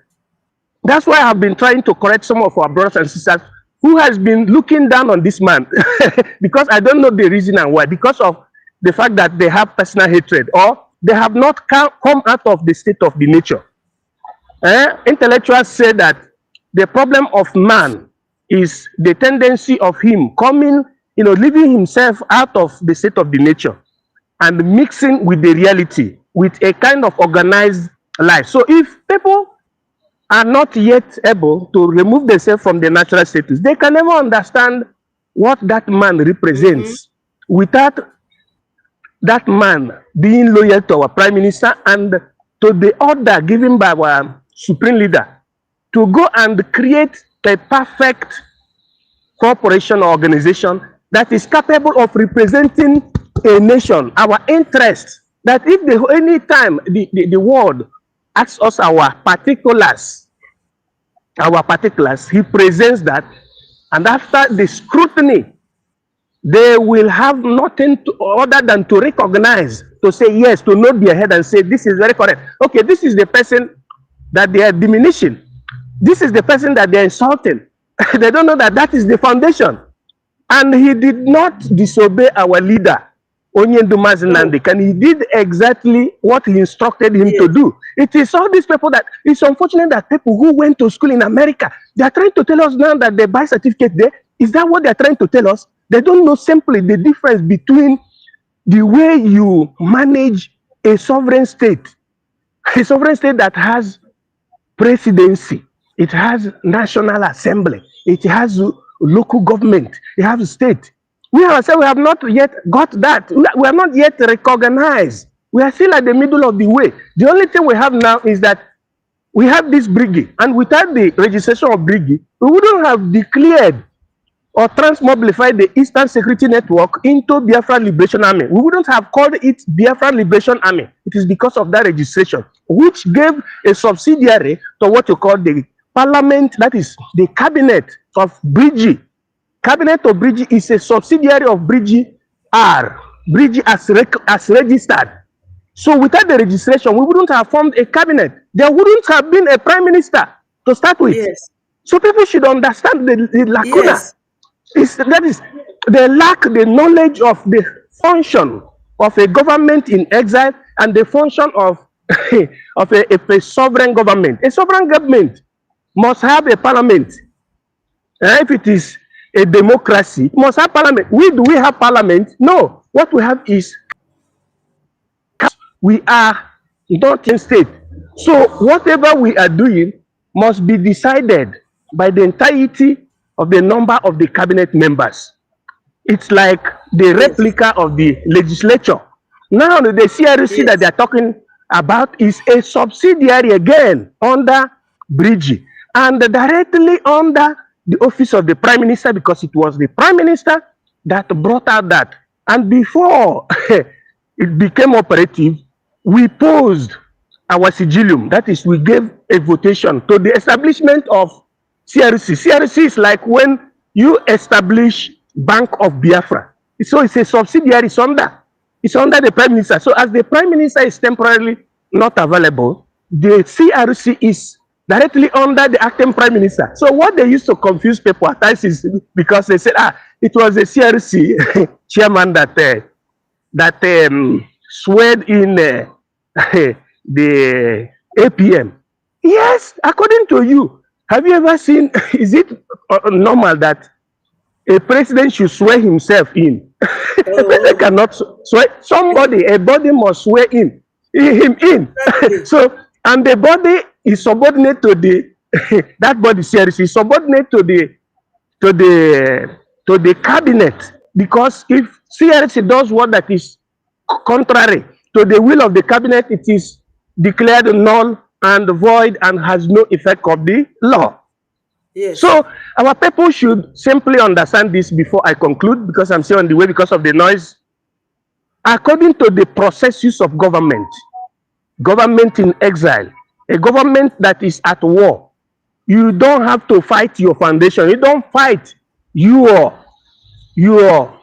That's why I have been trying to correct some of our brothers and sisters who has been looking down on this man because I don't know the reason and why. Because of the fact that they have personal hatred or they have not come out of the state of the nature. Intellectuals say that the problem of man is the tendency of him coming, leaving himself out of the state of the nature and mixing with the reality with a kind of organized life. So if people are not yet able to remove themselves from the natural status, they can never understand what that man represents without that man being loyal to our prime minister and to the order given by our supreme leader to go and create a perfect corporation or organization that is capable of representing a nation, our interests, that if any time the world asks us our particulars, he presents that, and after the scrutiny, they will have nothing other than to recognize, to say yes, to nod their head and say, this is very correct. Okay, this is the person that they are diminishing. This is the person that they are insulting. They don't know that that is the foundation. And he did not disobey our leader, Onyendu Mazinandi, and he did exactly what he instructed him to do. It is all these people that, it's unfortunate that people who went to school in America, they are trying to tell us now that they buy certificate there. Is that what they are trying to tell us? They don't know simply the difference between the way you manage a sovereign state that has presidency, it has national assembly, it has local government, it has state. We ourselves, we have not yet got that. We are not yet recognized. We are still at the middle of the way. The only thing we have now is that we have this brigade, and without the registration of brigade, we wouldn't have declared or transmobilified the Eastern Security Network into Biafra Liberation Army. We wouldn't have called it Biafra Liberation Army. It is because of that registration, which gave a subsidiary to what you call the parliament, that is the cabinet of Brigi. Cabinet of Brigi is a subsidiary of Brigi R. Brigi as registered. So without the registration, we wouldn't have formed a cabinet. There wouldn't have been a prime minister to start with. Yes. So people should understand the lacuna. Yes. That is, they lack the knowledge of the function of a government in exile and the function of, a sovereign government. A sovereign government must have a parliament. If it is a democracy, it must have parliament. Do we have parliament? No. What we have is, we are not in state. So whatever we are doing must be decided by the entirety of the number of the cabinet members. It's like the replica of the legislature. Now the CRC that they are talking about is a subsidiary again under Brigi and directly under the office of the prime minister, because it was the prime minister that brought out that. And before it became operative, we posed our sigillum. That is, we gave a votation to the establishment of CRC. CRC is like when you establish Bank of Biafra. So it's a subsidiary, it's under the prime minister. So as the prime minister is temporarily not available, the CRC is directly under the acting prime minister. So what they used to confuse people at times is because they said, it was the CRC chairman that sweared in the APM. Yes, according to you. Have you ever seen, is it normal that A president should swear himself in. A president cannot swear. Somebody, a body must swear him in. Exactly. So, and the body is subordinate to the that body series is subordinate to the cabinet, because if CRC does what that is contrary to the will of the cabinet, it is declared null and void and has no effect of the law. Yes. So our people should simply understand this before I conclude, because I'm still on the way because of the noise. According to the processes of government in exile, a government that is at war, you don't have to fight your foundation. You don't fight your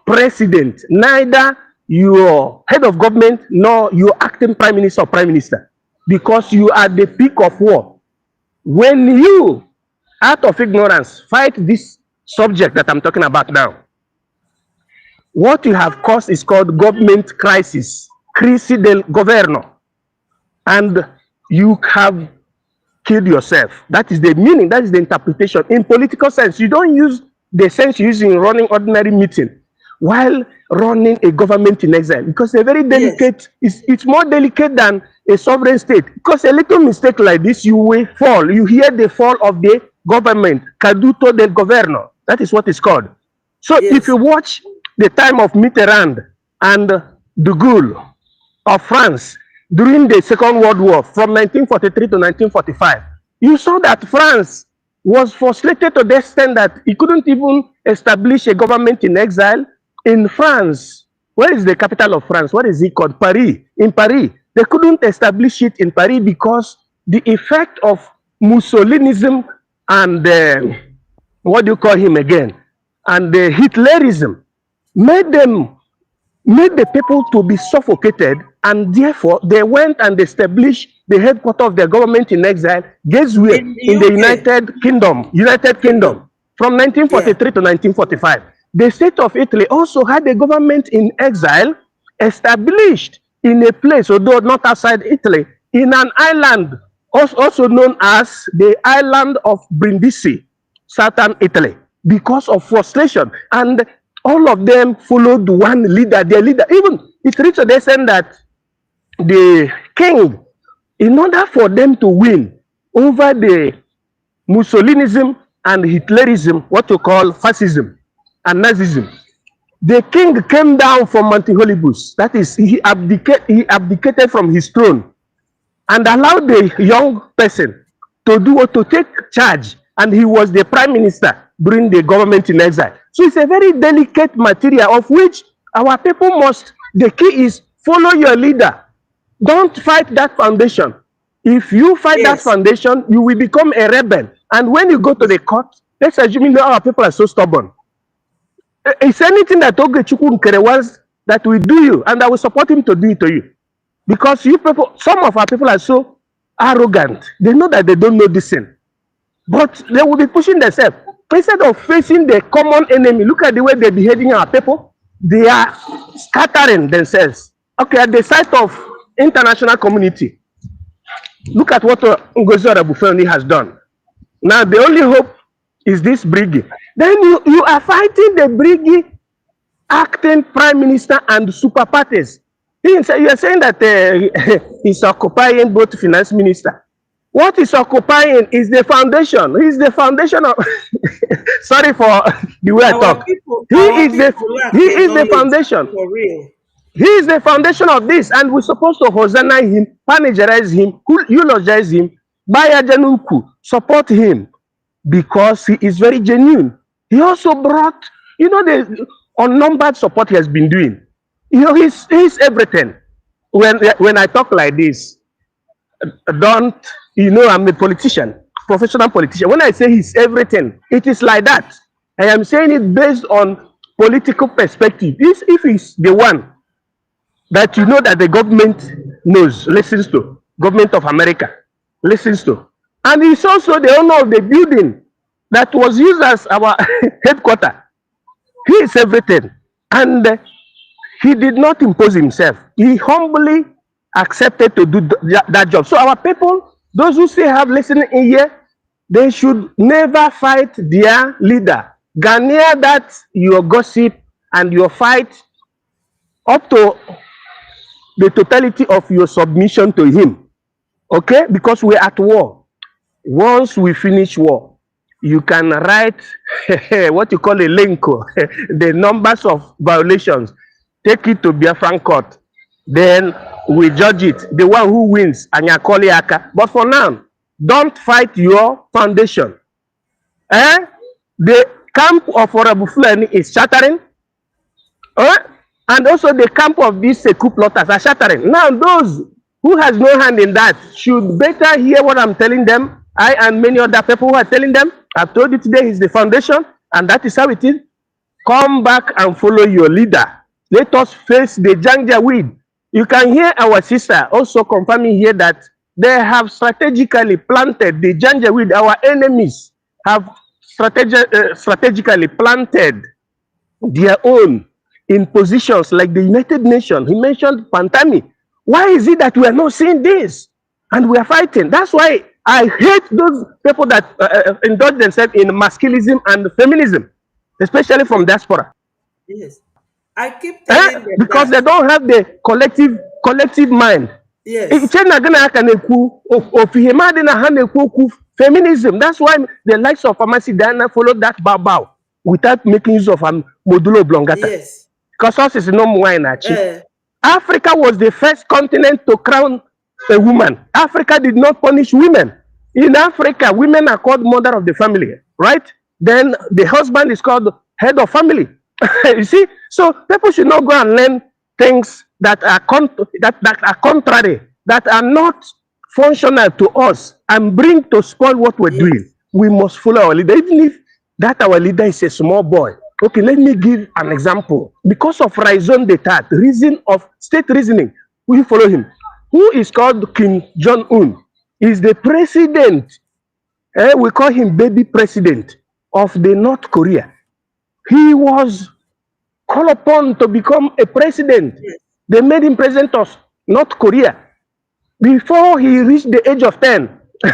president, neither your head of government, nor your acting prime minister or prime minister, because you are the peak of war. When you, out of ignorance, fight this subject that I'm talking about now, what you have caused is called government crisis, crisi del governo, and you have killed yourself. That is the meaning, that is the interpretation. In political sense, you don't use the sense you use in running ordinary meeting while running a government in exile, because it's very delicate. Yes. It's more delicate than a sovereign state, because a little mistake like this, you will fall. You hear the fall of the government, caduto del governo. That is what it's called. So yes, if you watch the time of Mitterrand and de Gaulle of France during the Second World War from 1943 to 1945, you saw that France was frustrated to the extent that he couldn't even establish a government in exile in France. Where is the capital of France? What is it called? Paris. In Paris. They couldn't establish it in Paris because the effect of Mussolinism and what do you call him again? And the Hitlerism made the people to be suffocated, and therefore they went and established the headquarters of their government in exile, guess where? In the United Kingdom, from 1943 to 1945. The state of Italy also had a government in exile established in a place, although not outside Italy, in an island also known as the island of Brindisi, southern Italy, because of frustration. And all of them followed one leader, their leader. Even it reached the extent that the king, in order for them to win over the Mussolinism and Hitlerism, what you call fascism and Nazism, the king came down from Mount Holybus. That is, he abdicated from his throne and allowed the young person to take charge, and he was the prime minister during the government in exile. So it's a very delicate material of which our people must, the key is follow your leader. Don't fight that foundation. If you fight that foundation, you will become a rebel. And when you go to the court, let's assume our people are so stubborn. It's anything that Ogechukwu Nkere wants that will do you, and I will support him to do it to you. Because you people, some of our people are so arrogant. They know that they don't know this thing. But they will be pushing themselves. Instead of facing the common enemy, look at the way they're behaving our people. They are scattering themselves. Okay, at the site of international community, look at what Ngozi Orebufeoni has done. Now, the only hope is this Briggy. Then you are fighting the Briggy acting prime minister and super parties. You are saying that he's occupying both finance minister. What is occupying is the foundation. He is the foundation of. Sorry for the way I talk. He is the foundation. For real. He is the foundation of this, and we're supposed to hosanna him, panegyrize him, eulogize him, bayajanuku, support him, because he is very genuine. He also brought, the unnumbered support he has been doing. He's everything. When I talk like this, don't, I'm a politician, professional politician. When I say he's everything, it is like that. I am saying it based on political perspective. If he's the one that that the government listens to, government of America listens to. And he's also the owner of the building that was used as our headquarters. He is everything. And he did not impose himself. He humbly accepted to do that job. So our people, those who still have listening in here, they should never fight their leader. garner that your gossip and your fight up to the totality of your submission to him. Okay? Because we're at war. Once we finish war, you can write what you call a linko, the numbers of violations, take it to Biafran court. Then we judge it. The one who wins, Anyakoli Aka. But for now, don't fight your foundation. Eh? The camp of Orabufulani is shattering. And also the camp of these coup plotters are shattering. Now those who has no hand in that should better hear what I'm telling them. I and many other people who are telling them, I've told you today is the foundation, and that is how it is. Come back and follow your leader. Let us face the Janjaweed. You can hear our sister also confirming here that they have strategically planted the Janjaweed. Our enemies have strategically planted their own in positions like the United Nations. He mentioned Pantami. Why is it that we are not seeing this? And we are fighting. That's why I hate those people that indulge themselves in masculinism and feminism, especially from diaspora. Yes. I keep telling them Because they that. don't have the collective mind. Yes. Feminism. That's why the likes of Pharmacy Diana followed that bow without making use of modulo oblongata. Yes. Because us is no more in Africa was the first continent to crown a woman. Africa did not punish women. In Africa, women are called mother of the family, right? Then the husband is called head of family. You see, so people should not go and learn things that are contrary, that are not functional to us, and bring to spoil what we're doing. We must follow our leader, even if that our leader is a small boy. Okay, let me give an example. Because of raison d'etat, reason of state reasoning, we follow him. Who is called Kim Jong-un? Is the president. We call him baby president of the North Korea. He was called upon to become a president. They made him president of North Korea. Before he reached the age of 10,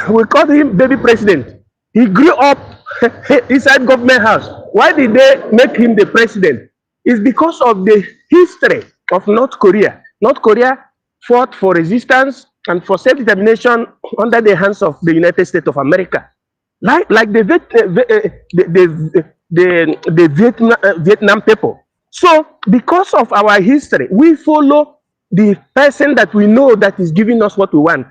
we called him baby president. He grew up inside government house. Why did they make him the president? It's because of the history of North Korea. North Korea fought for resistance and for self-determination under the hands of the United States of America. Like the Vietnam people. So because of our history, we follow the person that we know that is giving us what we want.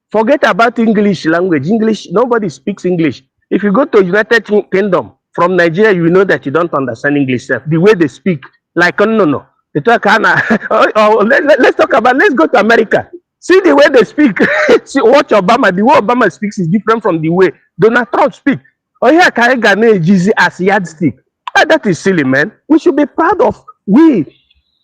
Forget about English language. English, nobody speaks English. If you go to United Kingdom from Nigeria, you know that you don't understand English. The way they speak, like no. They talk, let's talk about, let's go to America. See the way they speak. See, watch Obama. The way Obama speaks is different from the way Donald Trump speaks. Oh yeah, as yardstick. That is silly, man. We should be proud of we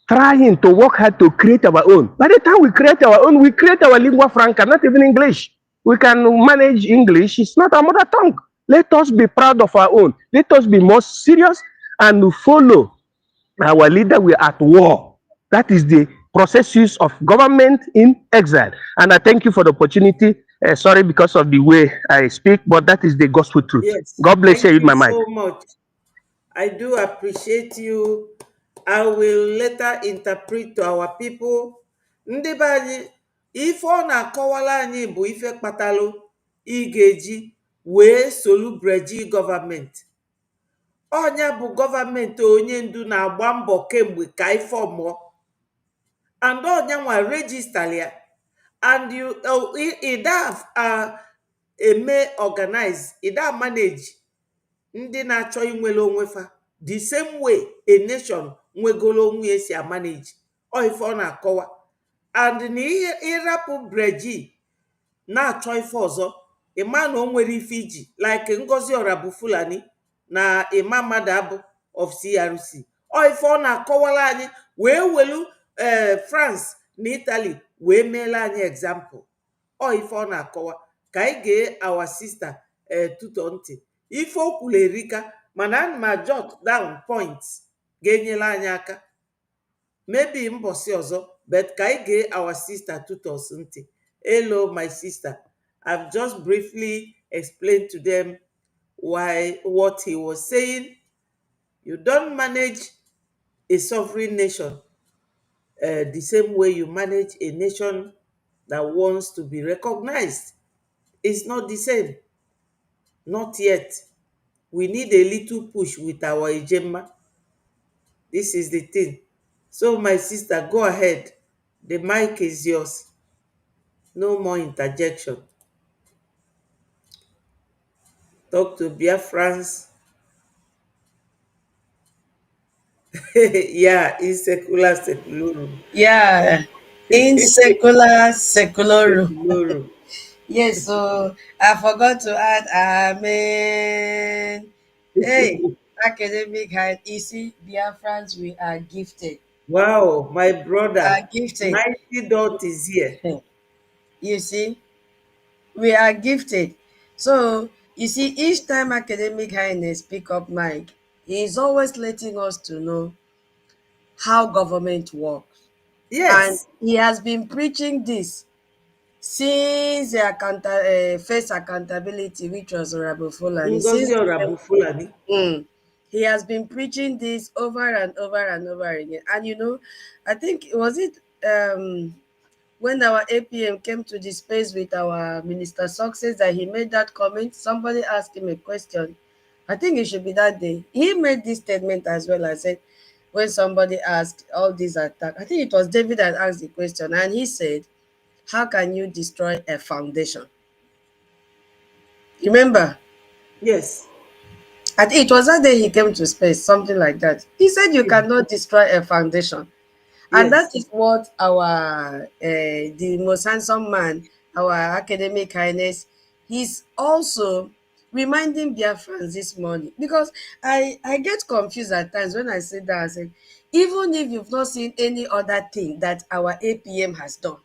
trying to work hard to create our own. By the time we create our own, we create our lingua franca, not even English. We can manage English. It's not our mother tongue. Let us be proud of our own. Let us be more serious and follow our leader. We are at war. That is the processes of government in exile. And I thank you for the opportunity. Sorry because of the way I speak, but that is the gospel truth. Yes. God bless you with my Thank mind. you so much. I do appreciate you. I will later interpret to our people. Ndị be anyị, ife ọ na-akọwala anyị bụ ife kpatalụ ị ga-eji wee solu breji gọọmenti. Ọnya bụ gọọmenti onye ndu na-agba mbọ kemgbe ka ife ọmụọ. And ọnya nwa register ya. And it eme organize, it manage ndị na-achọ inwere onwe fa the same way a nation nwegoro onwe esi manage. Ọ ife ọ na-akọwa. And na ihe ịrapụ breji na-achọ ife ọzọ, ịma na o nwere ife iji like Ngozi Orabufulani na Imam Madabụ of CRC. Ọ ife ọ na-akọwara anyị wee welu France na Italy wee meela anyị example. Ọ ife ọ na-akọwa ka anyị gee our sister tuto ntị. Ife o kwuru erika, mana ana m jot down points ga-enyere anyị aka. Maybe mbọsị ọzọ, but ka anyị gee our sister tutos ntị. Hello, my sister. I've just briefly explained to them what he was saying. You don't manage a sovereign nation the same way you manage a nation that wants to be recognized. It's not the same. Not yet. We need a little push with our ejema. This is the thing. So, my sister, go ahead. The mic is yours. No more interjection. Talk to Biafrans. Yeah, in secular secularum. Yeah, in secular secularum. Secularum. Yes, so I forgot to add amen. Hey, academic high easy Biafrans, we are gifted. Wow, my Are brother, gifted. mighty dot is here. You see, we are gifted. So you see, each time academic highness pick up mic, he is always letting us to know how government works. And Yes, he has been preaching this since the first accountability, which was Honorable Fulani, Ngozi since the Orabu Fulani. he has been preaching this over and over and over again. And I think was it when our APM came to the space with our Minister Success that he made that comment. Somebody asked him a question. I think it should be that day. He made this statement as well. I said, when somebody asked all these attacks, I think it was David that asked the question, and he said, how can you destroy a foundation? Remember, Yes, I think it was that day he came to space, something like that. He said you cannot destroy a foundation. And that yes. is what our the most handsome man, our academic highness, he's also reminding Biafrans this morning. Because I get confused at times when I say that. I say, even if you've not seen any other thing that our APM has done,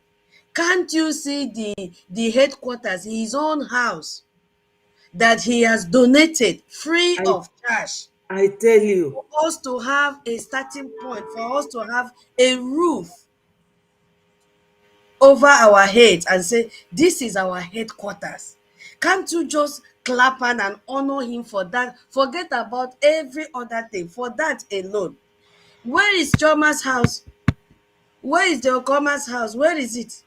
can't you see the headquarters, his own house, that he has donated free I of charge, I tell you, for us to have a starting point, for us to have a roof over our heads and say, this is our headquarters? Can't you just clap and honor him for that? Forget about every other thing. For that alone, where is Choma's house? Where is the Okoma's house? Where is it?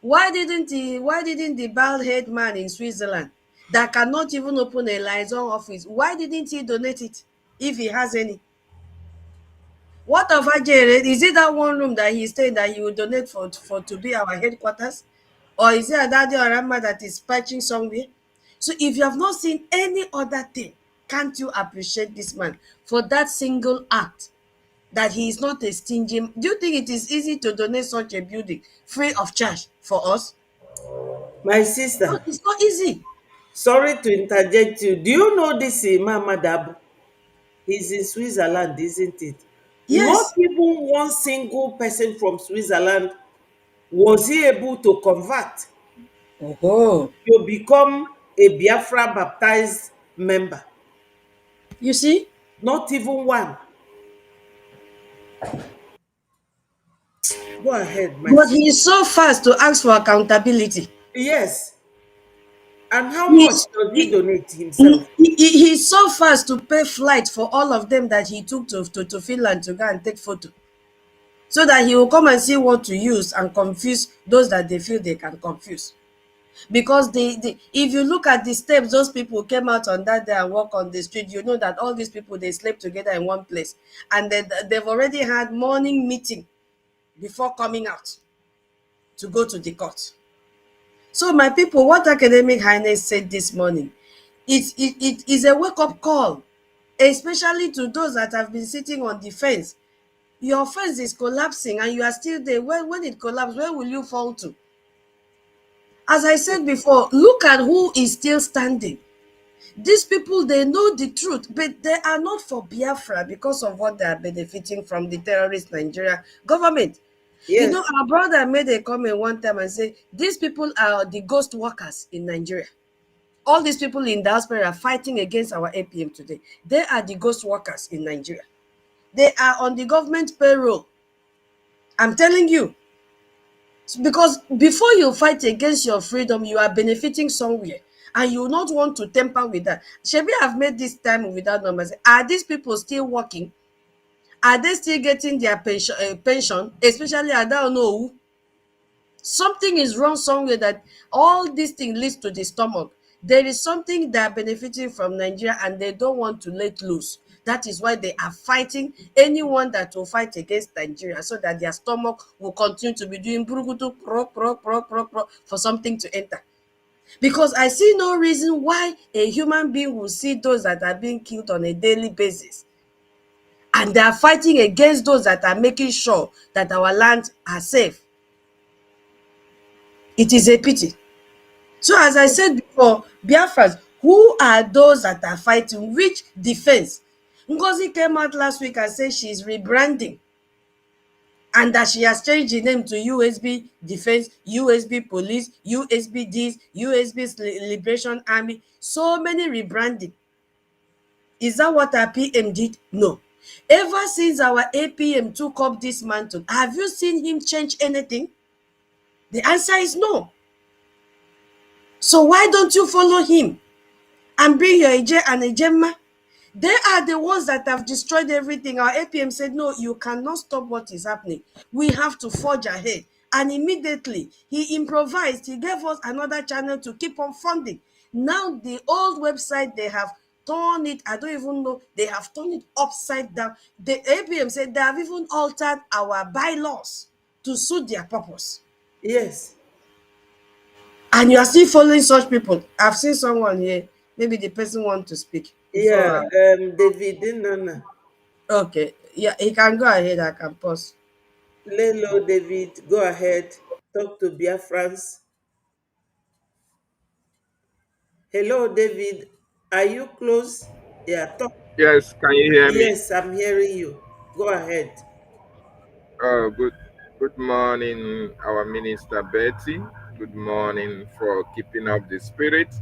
Why didn't the bald head man in Switzerland that cannot even open a liaison office, why didn't he donate it if he has any? What of Ajere? Is it that one room that he's staying that he will donate for to be our headquarters? Or is it Adadi or Rama that is patching somewhere? So if you have not seen any other thing, can't you appreciate this man for that single act, that he is not a stingy? Do you think it is easy to donate such a building free of charge for us? my No, sister, it's not easy. sorry to interject you. Do you know this Imam Adabu? He's in Switzerland, isn't it? Not Yes. even one single person from Switzerland was he able to convert Oh, to become a Biafra baptized member. you see? Not even one. Go ahead, my But sister. he is so fast to ask for accountability. Yes. And how much He's, does he he, donate himself? he's so fast to pay flight for all of them that he took to Finland to go and take photo, so that he will come and see what to use and confuse those that they feel they can confuse. Because if you look at the steps those people came out on that day and walk on the street, you know that all these people, they slept together in one place, and they've already had morning meeting before coming out to go to the court. So my people, what academic highness said this morning, it is a wake-up call, especially to those that have been sitting on the fence. Your fence is collapsing and you are still there. When it collapses, where will you fall to? As I said before, look at who is still standing. These people, they know the truth, but they are not for Biafra because of what they are benefiting from the terrorist Nigeria government. Yes. Our brother made a comment one time and said, these people are the ghost workers in Nigeria. All these people in diaspora are fighting against our APM today. They are the ghost workers in Nigeria. They are on the government payroll. I'm telling you. Because before you fight against your freedom, you are benefiting somewhere. and you not want to tamper with that. Shebi have made this time without numbers. Are these people still working? Are they still getting their pension? Especially I don't know. Something is wrong somewhere that all these things leads to the stomach. There is something they are benefiting from Nigeria and they don't want to let loose. That is why they are fighting anyone that will fight against Nigeria so that their stomach will continue to be doing brugudu pro for something to enter. Because I see no reason why a human being will see those that are being killed on a daily basis and they are fighting against those that are making sure that our lands are safe. It is a pity. So as I said before, Biafrans, who are those that are fighting? Which defense? Ngozi came out last week and said she's rebranding and that she has changed the name to USB Defense, USB Police, USB this, USB Liberation Army. So many rebranding. Is that what our PM did? No. Ever since our APM took up this mantle, have you seen him change anything? The answer is no. So why don't you follow him and bring your Ije and Ejema? They are the ones that have destroyed everything. Our APM said, no, you cannot stop what is happening. We have to forge ahead. And immediately, he improvised. He gave us another channel to keep on funding. Now, the old website, they have torn it. I don't even know. They have turned it upside down. The APM said they have even altered our bylaws to suit their purpose. Yes. And you are still following such people. I've seen someone here. Maybe the person want to speak Yeah, before. David Nana. Okay. Yeah, he can go ahead. I can pause. Lelo, David, go ahead. Talk to Biafrans. Hello, David. Are you close? Yeah, talk. Yes, can you hear me? Yes, I'm hearing you. Go ahead. Good morning, our Minister Betty. Good morning for keeping up the spirit.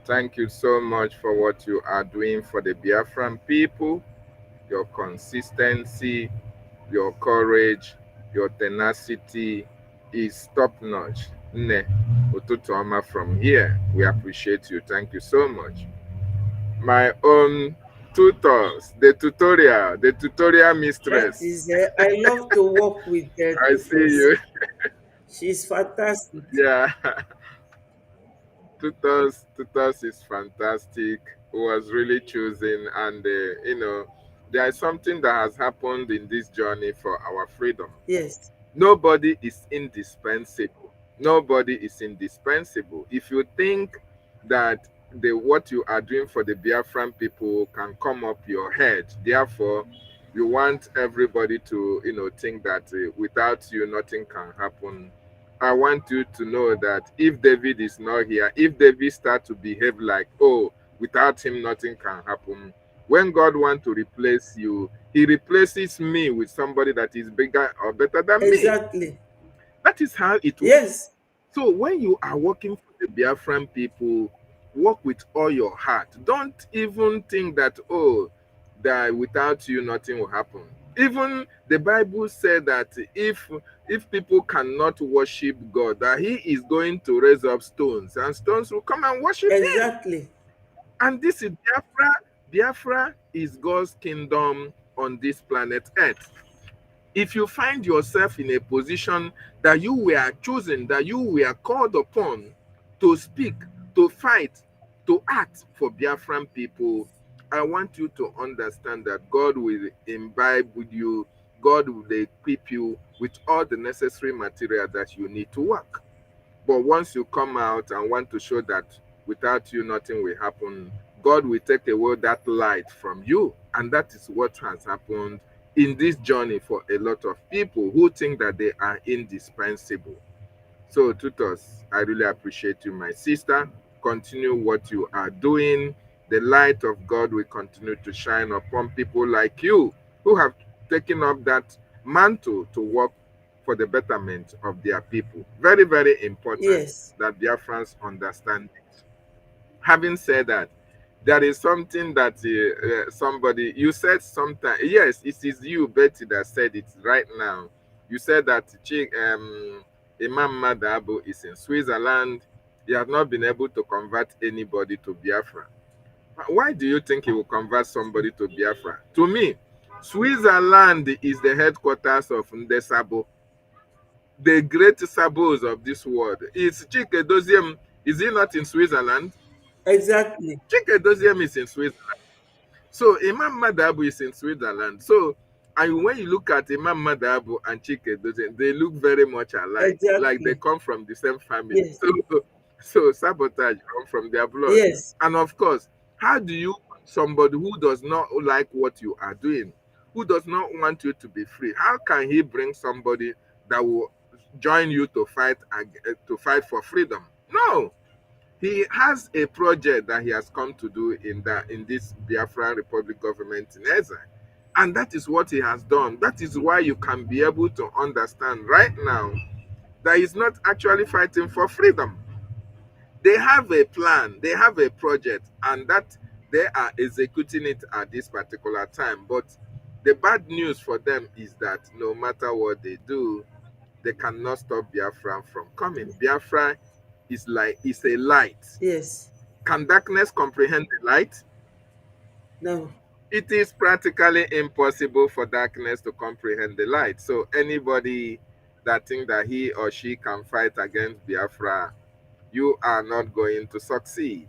Thank you so much for what you are doing for the Biafran people. Your consistency, your courage, your tenacity is top notch. Ne, Otutuoma from here. We appreciate you. Thank you so much. My own tutors, the tutorial That mistress. is, I love to work with I see tutors. you. She's fantastic. Yeah, Tutos is fantastic. Was really chosen, and there is something that has happened in this journey for our freedom. Yes, Nobody is indispensable. Nobody is indispensable. If you think that the what you are doing for the Biafran people can come up your head, therefore you want everybody to think that without you nothing can happen. I want you to know that if David is not here, if David start to behave like, oh, without him nothing can happen, when God want to replace you, he replaces me with somebody that is bigger or better than me. exactly. That is how it works. Yes, So when you are working for the Biafran people, work with all your heart. Don't even think that, oh, that without you nothing will happen. Even the Bible said that if people cannot worship God, that he is going to raise up stones and stones will come and worship him. exactly. And this is Biafra. Biafra is God's kingdom on this planet Earth. If you find yourself in a position that you were chosen, that you were called upon to speak, to fight, to act for Biafran people, I want you to understand that God will imbibe with you, God will equip you with all the necessary material that you need to work. But once you come out and want to show that without you nothing will happen, God will take away that light from you. And that is what has happened in this journey for a lot of people who think that they are indispensable. So, tutors, I really appreciate you, my sister. Continue what you are doing. The light of God will continue to shine upon people like you who have taken up that mantle to work for the betterment of their people. Very, very important Yes, that Biafrans understand it. Having said that, there is something that somebody you said sometime. Yes, it is you, Betty, that said it right now. You said that Imam Madabo is in Switzerland He has not been able to convert anybody to Biafra. Why do you think he will convert somebody to Biafra? To me, Switzerland is the headquarters of Ndesabo, the great sabos of this world. Is Chike Doziem, is he not in Switzerland? Exactly. Chike Doziem is in Switzerland. So Imam Madabu is in Switzerland. So, and when you look at Imam Madabu and Chike Doziem, they look very much alike. Like they Exactly. come from the same family. Yes. So sabotage come from their blood. Yes. And of course, how do you somebody who does not like what you are doing, who does not want you to be free, how can he bring somebody that will join you to fight for freedom? No. He has a project that he has come to do in this Biafran Republic government in exile. And that is what he has done. That is why you can be able to understand right now that he's not actually fighting for freedom. They have a plan, they have a project, and that they are executing it at this particular time. But the bad news for them is that no matter what they do, they cannot stop Biafra from coming. Biafra is a light. Yes. Can darkness comprehend the light? No. It is practically impossible for darkness to comprehend the light. So anybody that thinks that he or she can fight against Biafra, you are not going to succeed.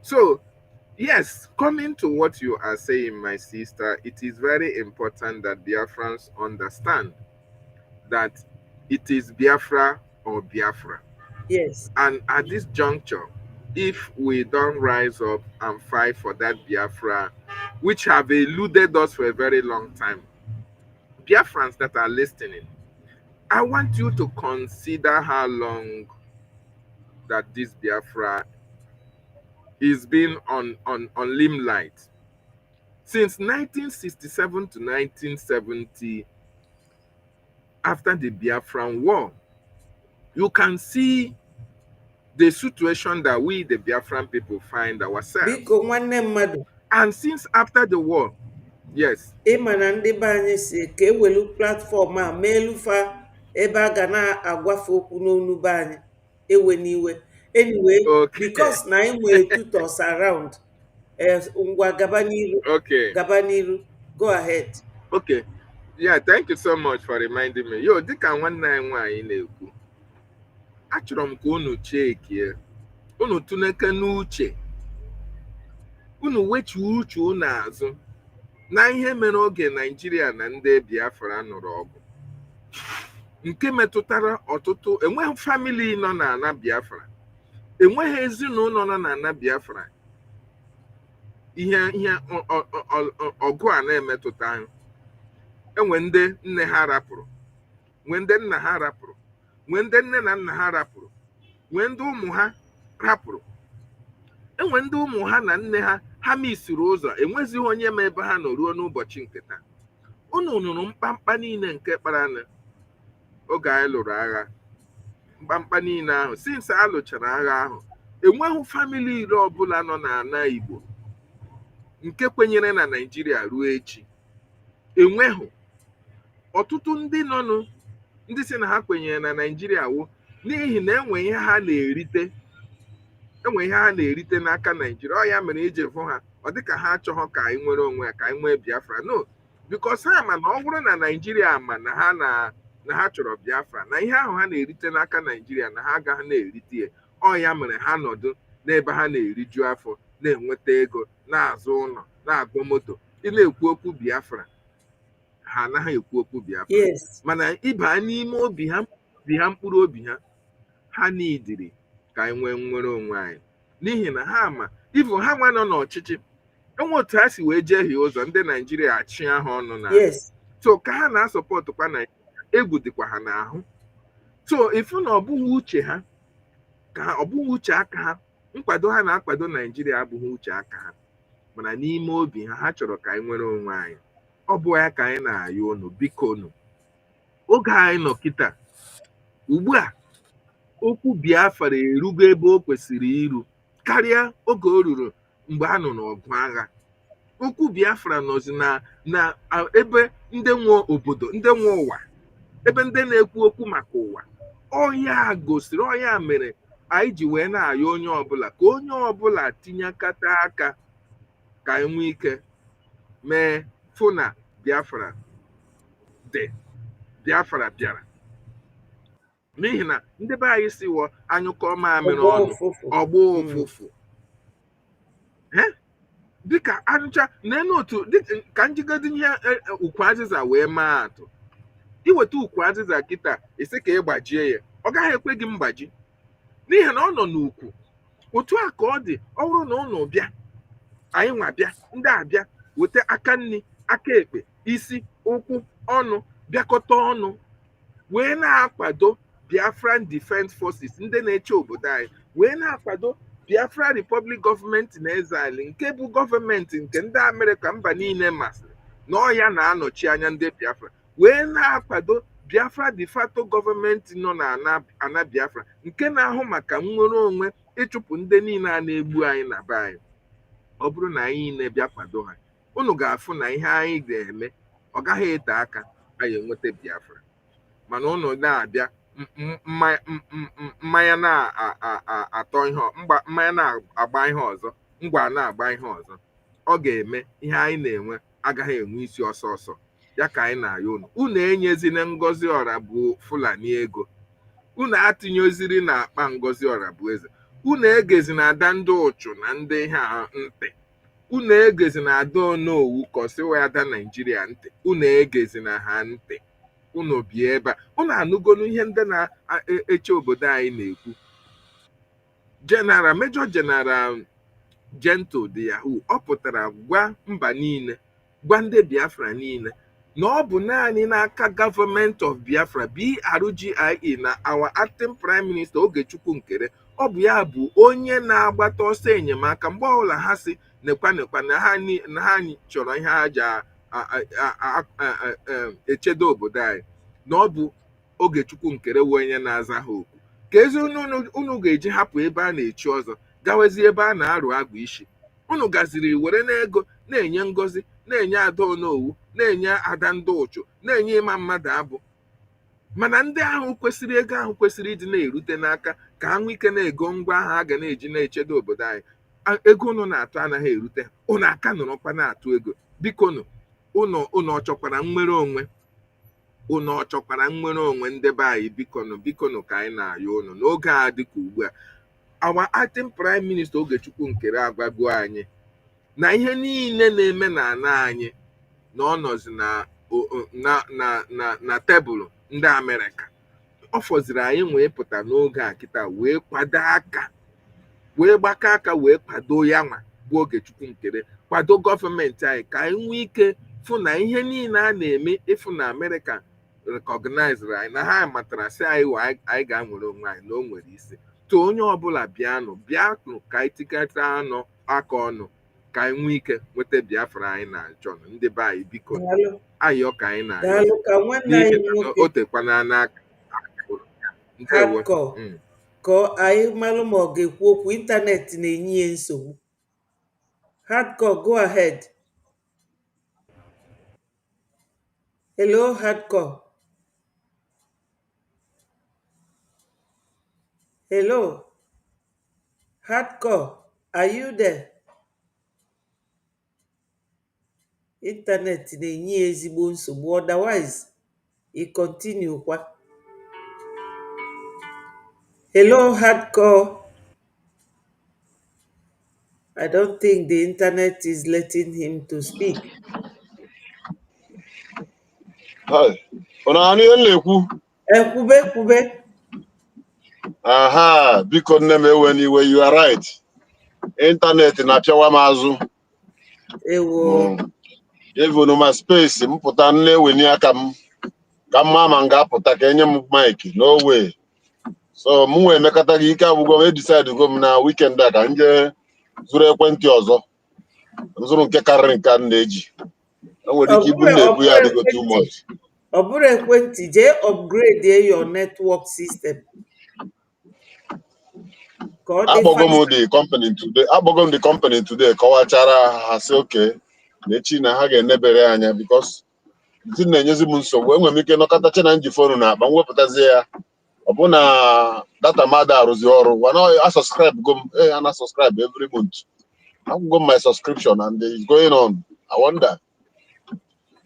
So, yes, coming to what you are saying, my sister, it is very important that Biafrans understand that it is Biafra or Biafra. Yes. And at this juncture, if we don't rise up and fight for that Biafra, which have eluded us for a very long time, Biafrans that are listening, I want you to consider how long that this Biafra is being on limelight. Since 1967 to 1970, after the Biafran War, you can see the situation that we, the Biafran people, find ourselves. Biko nwanne mmadụ. And since after the war, yes. Ịma na ndị be anyị si ka ewelu platfọm a ma elufa ebe a ga na-agwafe okwu n'onu be anyị ewe n'iwe. Anyway, Okay. because na anyị nwere tutors around, ngwa gaba n'iru. Okay. Gaba n'iru. Go ahead. Okay. Yeah, thank you so much for reminding me. Yo, dịka nwanne anyị nwaanyị na-ekwu, achọrọ m ka unu chekie, unu tụneke n'uche, unu wetuo uche unu azụ na ihe mere oge Naijiria na ndị Biafra nụrụ ọgụ, nke metụtara ọtụtụ, enweghị famili nọ na ana Biafra, enweghị ezinụlọ nọ na ana Biafra ihe ọgụ a na-emetụta ahụ. Enwe ndị nne ha rapụrụ, nwee ndị nna ha rapụrụ, nwee ndị nne na nna ha rapụrụ, nwee ndị ụmụ ha rapụrụ, enwe ndị ụmụ ha na nne ha misiri ụzọ, enwezighị onye ma ebe ha nọ ruo n'ụbọchị nke taa. Unu nụrụ mkpamkpa niile nke kpara oge anyị lụrụ agha. Mkpamkpa niile ahụ, since a lụchara agha ahụ, enweghị famili iri ọbụla nọ n'ala Igbo nke kwenyere na Naijiria ruo echi. Enweghị. Ọtụtụ ndị nọnụ, ndị si na ha kwenyere na Naijiria wụ n'ihi na enwe ihe ha na-erite n'aka Naijiria. Ọ ya mere eji fụ ha, ọ dịka ha achọghọ ka anyị nwere onwe ya, ka anyị nwee Biafra. No, because ha ma na ọ bụrụ na Naijiria ma na ha chọrọ Biafra, na ihe ahụ ha na-erite n'aka Naijiria na ha agaghị na-erite ya. Ọ ya mere ha nọdụ n'ebe ha na-eriju afọ, na-enweta ego, na-azụ ụlọ, na-agụ moto. Ị na-ekwu okwu Biafra, ha anaghị ekwu okwu Biafra. Yes. Mana ịba n'ime obi ha mkpụrụ obi ha n'idiri ka anyị nwee nnwere onwe anyị, n'ihi na ha ma ivu ha nwa nọ n'ọchịchị, enwe otu ha si wee jehie ụzọ ndị Naijiria achịa ha ọnụ na. Yes. So ka ha na-asọpọtụkwa na egwu dịkwa ha n'ahụ. So ifu na ọ bụghị uche ha, ka ọ bụghị uche aka ha, nkwado ha na-akwado Naijiria abụghị uche aka ha, mana n'ime obi ha chọrọ ka anyị nwere onwe anyị. Ọ bụ ya ka anyị na-ayọ unu, biko unu, oge anyị nọ kịta ugbu a, okwu Biafra erugo ebe o kwesịrị iru karịa oge o ruru mgbe a nọ n'ọgụ agha. Okwu Biafra nọzi na ebe ndị nwe obodo, ndị nwe ụwa, ebe ndị na-ekwu okwu maka ụwa. Ọya gosiri, ọya mere anyị ji wee na-ayọ onye ọbụla ka onye ọbụla tinyekata aka ka enwe ike mee fụ na Biafra dị, Biafra bịara. N'ihi na ndị be anyị si wọ anyụkọ mamịrị ọnụ ọgbọ ụfụfụ dịka anụcha n'elu otu ka njigodi ihe ukwu azịza wee maa atụ. Iweta ukwu azịza kịta esi ka ị gbajie ya, ọ gaghị ekwe gị mgbaji n'ihi na ọ nọ n'ukwu. Otu a ka ọ dị ọ bụrụ na ụnụ bịa, anyị nwa bịa, ndị a bịa weta aka nri, aka ekpe, isi, ụkwụ, ọnụ bịakọta ọnụ wee na-akwado Biafran Defense Forces, ndị na-eche obodo anyị, wee na-akwado Biafra Republic gọọmenti na Exile, nke bụ gọọmenti nke ndị Amerịka mba niile masịrị na ọ ya na-anọchi anya ndị Biafra, wee na-akwado Biafra de facto gọọmenti nọ na ana Biafra nke na-ahụ maka nnwere onwe, ịchụpụ ndị niile a na-egbu anyị na be anyị. Ọ bụrụ na anyị na-ebịa kwado ha, unu ga-afụ na ihe anyị ga-eme ọ gaghị ete aka anyị enweta Biafra. Mana unu na-abịa mmanya na-atọ ihe, mmanya na-agba ihe ọzọ, ngwa na-agba ihe ọzọ, ọ ga-eme ihe anyị na-enwe agaghị enwe isi ọsọ ọsọ. Ya ka anyị na-ayọ unu enyezina Ngozi Ọra bụ Fulani ego, unu atinyeziri na akpa Ngozi Ọra bụ eze, unu egezina ada ndị ụchụ na ndị ha ntị, unu egezina ada Onowu kọsiwa ada Naijiria ntị, unu egezina ha ntị. Unu bie ebe a, unu anụgonu ihe ndị na-eche obodo anyị na-ekwu. General Major General Gentle dị Yahoo, ọ pụtara gwa mba niile, gwa ndị Biafra niile na ọ bụ naanị n'aka Government of Biafra BRGIE na our acting Prime Minister Ogechukwu Nkere, ọ bụ ya bụ onye na-agbata ọsọ enyemaka mgbe ọbụla ha si nekwa na ha chọrọ ihe ha ji echedo obodo anyị, na ọ bụ Ogechukwu Nkere wee onye na-aza ha okwu. Ka ezi unu ga-eji hapụ ebe a na-echi ọzọ gawezi ebe a na-arụ agụ isi? Unu gaziri were n'ego na-enye Ngozi, na-enye ada Onowu, na-enye ada ndị ụchụ, na-enye ịma mmadụ abụ. Mana ndị ahụ kwesịrị ego ahụ kwesịrị ịdị na-erute n'aka ka ha nwee ike na-ego ngwa ahụ a ga na-eji na-echedo obodo anyị. Ego unu na-atụ anaghị erute, unu aka nọrọkwa na-atụ ego. Biko unu ọ chọkwara nnwere onwe, unu ọ chọkwara nnwere onwe ndị be anyị? Bikonu ka anyị na-ayọ unu n'oge a dịka ugbu a. Our acting Prime Minister Ogechukwu Nkere agwago anyị na ihe niile na-eme n'ala anyị na ọ nọzi na tebụl ndị Amerịka. Ọ fọziri anyị wee pụta n'oge a kịta wee kwado aka, wee gbakọ aka, wee kwado ya nwa bụ Ogechukwu Nkere, kwado gọọmenti anyị ka anyị nwee ike fụ na ihe niile a na-eme ịfụ na Amerịka recognizere anyị, na ha matara sị anyị ga-anwere onwe anyị na o nwere isi. Tụ onye ọbụla bịanụ ka anyị tikata aka ọnụ ka anyị nwee ike nweta Biafra anyị na-achọ. Ndị be anyị biko ayọ ka anyị na-ayọ, n'ihi na o tekwana n'aka ka anyị malụ ma ọ ga-ekwu okwu. Ịntanetị na-enye ya nsogbu. Hardcore, go ahead. Hello, Hardcore. Hello, Hardcore, are you there? Ịntanetị na-enye ya ezigbo nsogbu, otherwise ị continue kwa. Hello, Hardcore. I don't think the internet is letting him to speak. Hi. Kwube. Aha, biko nne m ewe n'iwe, you are right. Internet na-apịawa m azụ. Ewo. Even my space, m pụta nne-eweni aka m ka mma ma m ga-apụta ka enye m mic. No way. So m wee mekọta gị ike agwụgwọ m decide go m na weekend a ka nje zụrụ ekwentị ọzọ. M zụrụ nke karịrị nke a na-eji. Enwere ike ibu na-ebu ya adịgo too much. Ọ bụrụ ekwentị, jee upgrade your network system. Agbọgom the company today kọwachara ha sị okay n'echi na ha ga-enebere anya because ndị na-enyezi m nsogbu. Enwere m ike nọkọtacha na nji fonu na akpa m wepụtazie ya Obuna data mada Rosioro. When I subscribe, go and I subscribe every month. I go my subscription and it's going on. I wonder.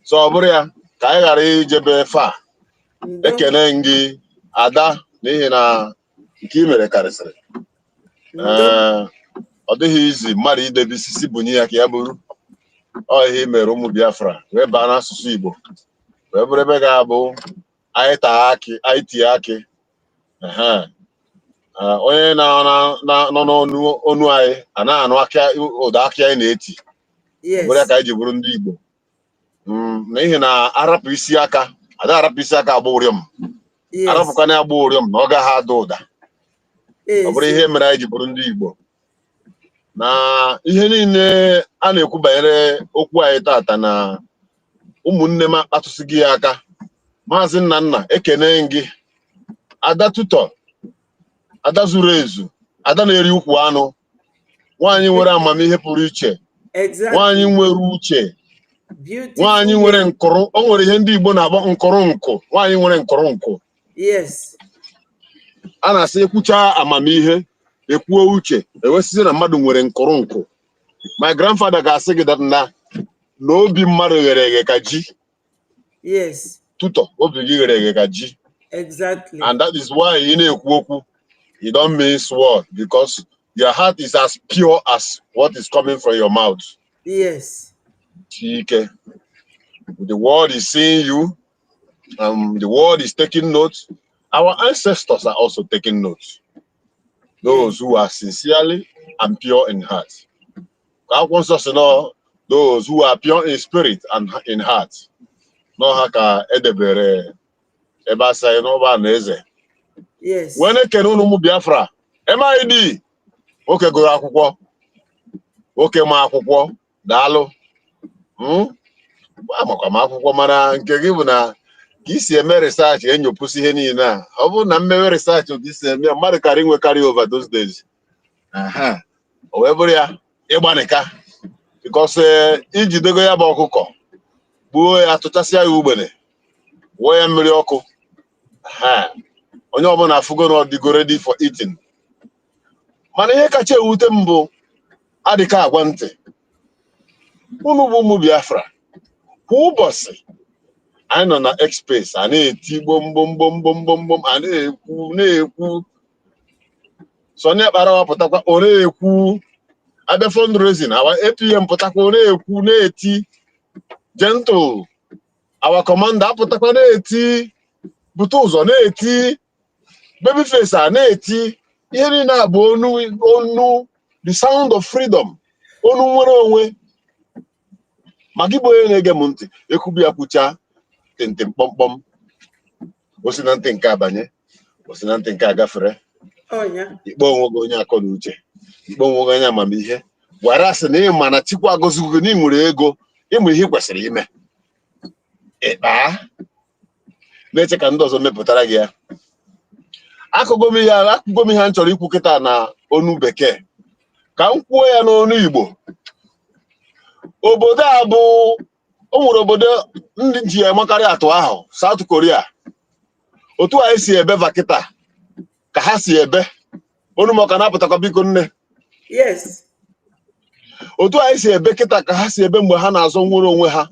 So Oburia, Kaigari Jebe Fa. Ndo. Ekene gị Ada n'ihi na nke i mere karịsịrị. Ndo. Ọ dịghị izi mmadụ idebe isisi bunye ya ka ya bụrụ. Ọ ihe mere ụmụ Biafra wee baa n'asụsụ Igbo wee bụrụ ebe ga-abụ anyị taa akị anyị tie akị. Onye nọ n'onu anyị a na-anụ ụda akị anyị na-eti. Ọ bụrụ ya ka anyị ji bụrụ ndị Igbo. N'ihi na arapụ isi aka ada arapụ isi aka agba ụrịọm. Arapụkwana ya agba ụrịọm na ọ gaghị ada ụda. Ọ bụrụ ihe mere anyị ji bụrụ ndị Igbo. Na ihe niile a na-ekwu banyere okwu anyị tata na ụmụnne m akpatụsịghị ya aka. Maazị Nnanna ekene gị. Ada Tutọ, Ada zuru ezu, Ada na-eri ukwu anụ, nwaanyị nwere amamihe pụrụ iche, nwaanyị nwere uche, nwaanyị nwere nkụrụ. O nwere ihe ndị Igbo na-akpọ nkụrụ nkụ. Nwaanyị nwere nkụrụ nkụ. A na-asị ekwucha amamihe ekwuo uche ewesizi na mmadụ nwere nkụrụ nkụ. My grandfather ga-asị gị na obi mmadụ ghere eghe ka ji. Tutọ obi gị ghere eghe ka ji. Exactly. And that is why you na-ekwu okwu you don't miss word because your heart is as pure as what is coming from your mouth. Chike. The world is seeing you. The world is taking notes. Our ancestors are also taking notes. Those who are sincerely and pure in heart. God wants us to know those who are pure in spirit and in heart. No haka edebere ebasa enoba neze. When ekene unu Biafra, MID. Oke gụrụ akwụkwọ. Oke ma akwụkwọ. Daalụ. Amakwa m akwụkwọ mana nke gị bụ na ka isi eme research enyopụsị ihe niile a. Ọ bụrụ na mmewe research otu isi eme mmadụ karị nwe carry over those days. O wee bụrụ ya ịgbanika because ijidego ya bụ ọkụkọ gbuo ya tụchasịa ya ugbene wụọ ya mmiri ọkụ. Onye ọbụla afụgo na ọ dịgo ready for eating. Mana ihe kacha ewute m bụ adịka agwa ntị. Unu bụ ụmụ Biafra. Kwa ụbọchị anyị nọ na X-Space a na-eti gbom a na-ekwu Sonia Kpara wapụtakwa ọ na-ekwu abịa fundraising awa APM pụtakwa ọ na-ekwu na-eti Gentle our commander apụtakwa na-eti bute ụzọ na-eti Babyface a na-eti ihe niile a bụ onu the sound of freedom onu nwere onwe. Maka Igbo onye na-ege m ntị ekwubi ya kwucha tịntịm kpọmkpọm osi na ntị nke abanye osi na ntị nke agafere. Ikpe onwe gị onye akọ na uche, ikpe onwe gị onye amamihe, gwara asị na ịma na Chukwu agọzigo gị na ị nwere ego ịmụ ihe ị kwesịrị ime. Ịkpa na-eche ka ndị ọzọ mepụtara gị ya. Akụgo m ihe a chọrọ ikwu kịta na onu bekee ka m kwuo ya n'onu Igbo. Obodo a bụ o nwere obodo ndị ji emakarị atụ ahụ South Korea. Otu anyị si ebe vakịta ka ha si ebe onu maka na-apụtakwa biko nne. Otu anyị si ebe kịta ka ha si ebe mgbe ha na-azọ nwere onwe ha.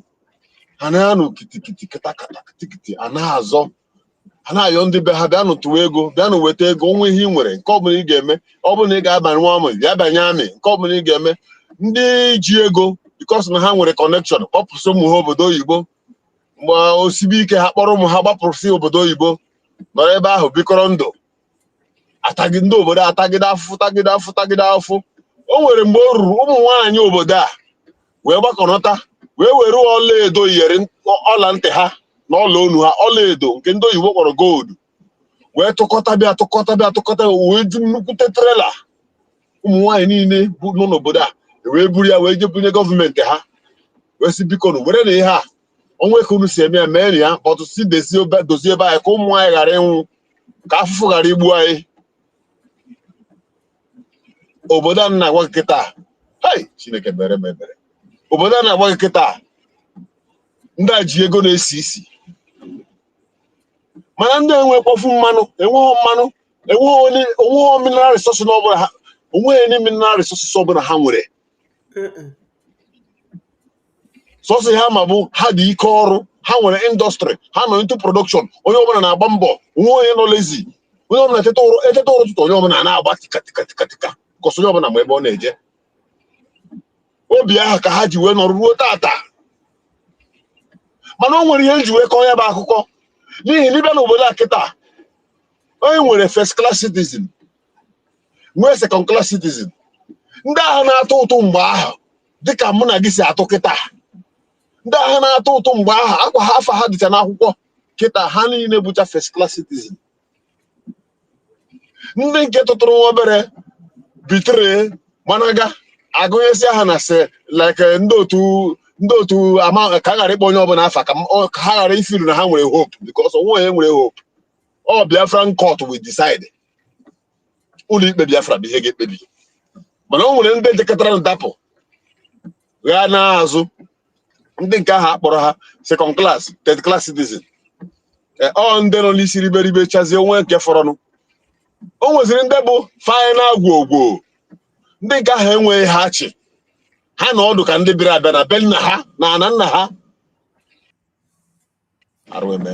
Ha na-anụ kitikiti kịtakata kitikiti a na-azọ ha na-ayọ ndị be ha bịanụ tụwa ego bịanụ weta ego onwe ihe ị nwere nke ọbụla ị ga-eme ọ bụrụ na ị ga-abanye nwa amị bịa banye amị nke ọbụla ị ga-eme ndị ji ego because na ha nwere connection kpọpụsị ụmụ ha obodo oyibo mgbe osibe ike ha kpọrọ ụmụ ha gbapụrụsị obodo oyibo nọrọ ebe ahụ bikọrọ ndụ atagị ndị obodo atagide afụ. O nwere mgbe o ruru ụmụ nwaanyị obodo a wee gbakọnọta wee were ọla edo iyeri ọla ntị ha na ọla onu ha ọla edo nke ndị oyibo kpọrọ gold wee tụkọta wee ju nnukwute trela ụmụ nwaanyị niile nọ n'obodo a wee buru ya wee jebunye gọọmenti ha wee si biko na were na ihe a onwe ka unu si eme ya mee ya kpọtụ si dozie ebe anyị ka ụmụ nwaanyị ghara ịnwụ ka afụfụ ghara igbu anyị. Obodo a na-agwa gị kịta Chineke mere m ebere. Obodo a na-agwa gị kịta ndị a ji ego na-esi isi mana ndị enwekwafu mmanụ enweghị mineral resources ọbụla ha onweghị any mineral resources ọbụla ha nwere sọsọ ha ma bụ ha dị ike ọrụ ha nwere indọstrị ha nọ into production onye ọbụla na-agba mbọ onwe onye nọ lazy onye ọbụla eteta ụrụ ụtụtụ onye ọbụla na-agba tikatika kọsọ onye ọbụla ma ebe ọ na-eje obi ahụ ka ha ji wee nọrọ ruo tata mana o nwere ihe nji wee kọọ ya bụ akụkọ n'ihi na ịbịa n'obodo a kịta onye nwere first class citizen nwee second class citizen ndị agha na-atụ ụtụ mgbe ahụ dịka mụ na gị si atụ kịta ndị agha na-atụ ụtụ mgbe ahụ akwa ha afa ha dịcha n'akwụkwọ kịta ha niile bụcha first class citizen ndị nke tụtụrụ nwa obere bitere gbanaga agụnyesi aha na se like ndị otu ama ka a ghara ịkpọ onye ọbụla afa ka ha ghara ifiru na ha nwere hope because onwe onye nwere hope ọ Biafran court will decide ụlọ ikpe Biafra bụ ihe ga-ekpebi mana o nwere ndị jekọtara ndapụ gaa n'azụ ndị nke ahụ akpọrọ ha second class third class citizen ọ ndị nọ n'isi riberibe chazie onwe nke fọrọnụ o nweziri ndị bụ final gwogwo ndị nke ahụ enweghị ha chi ha na ọdụ ka ndị bịara abịa na be nna ha na ana nna ha arụ eme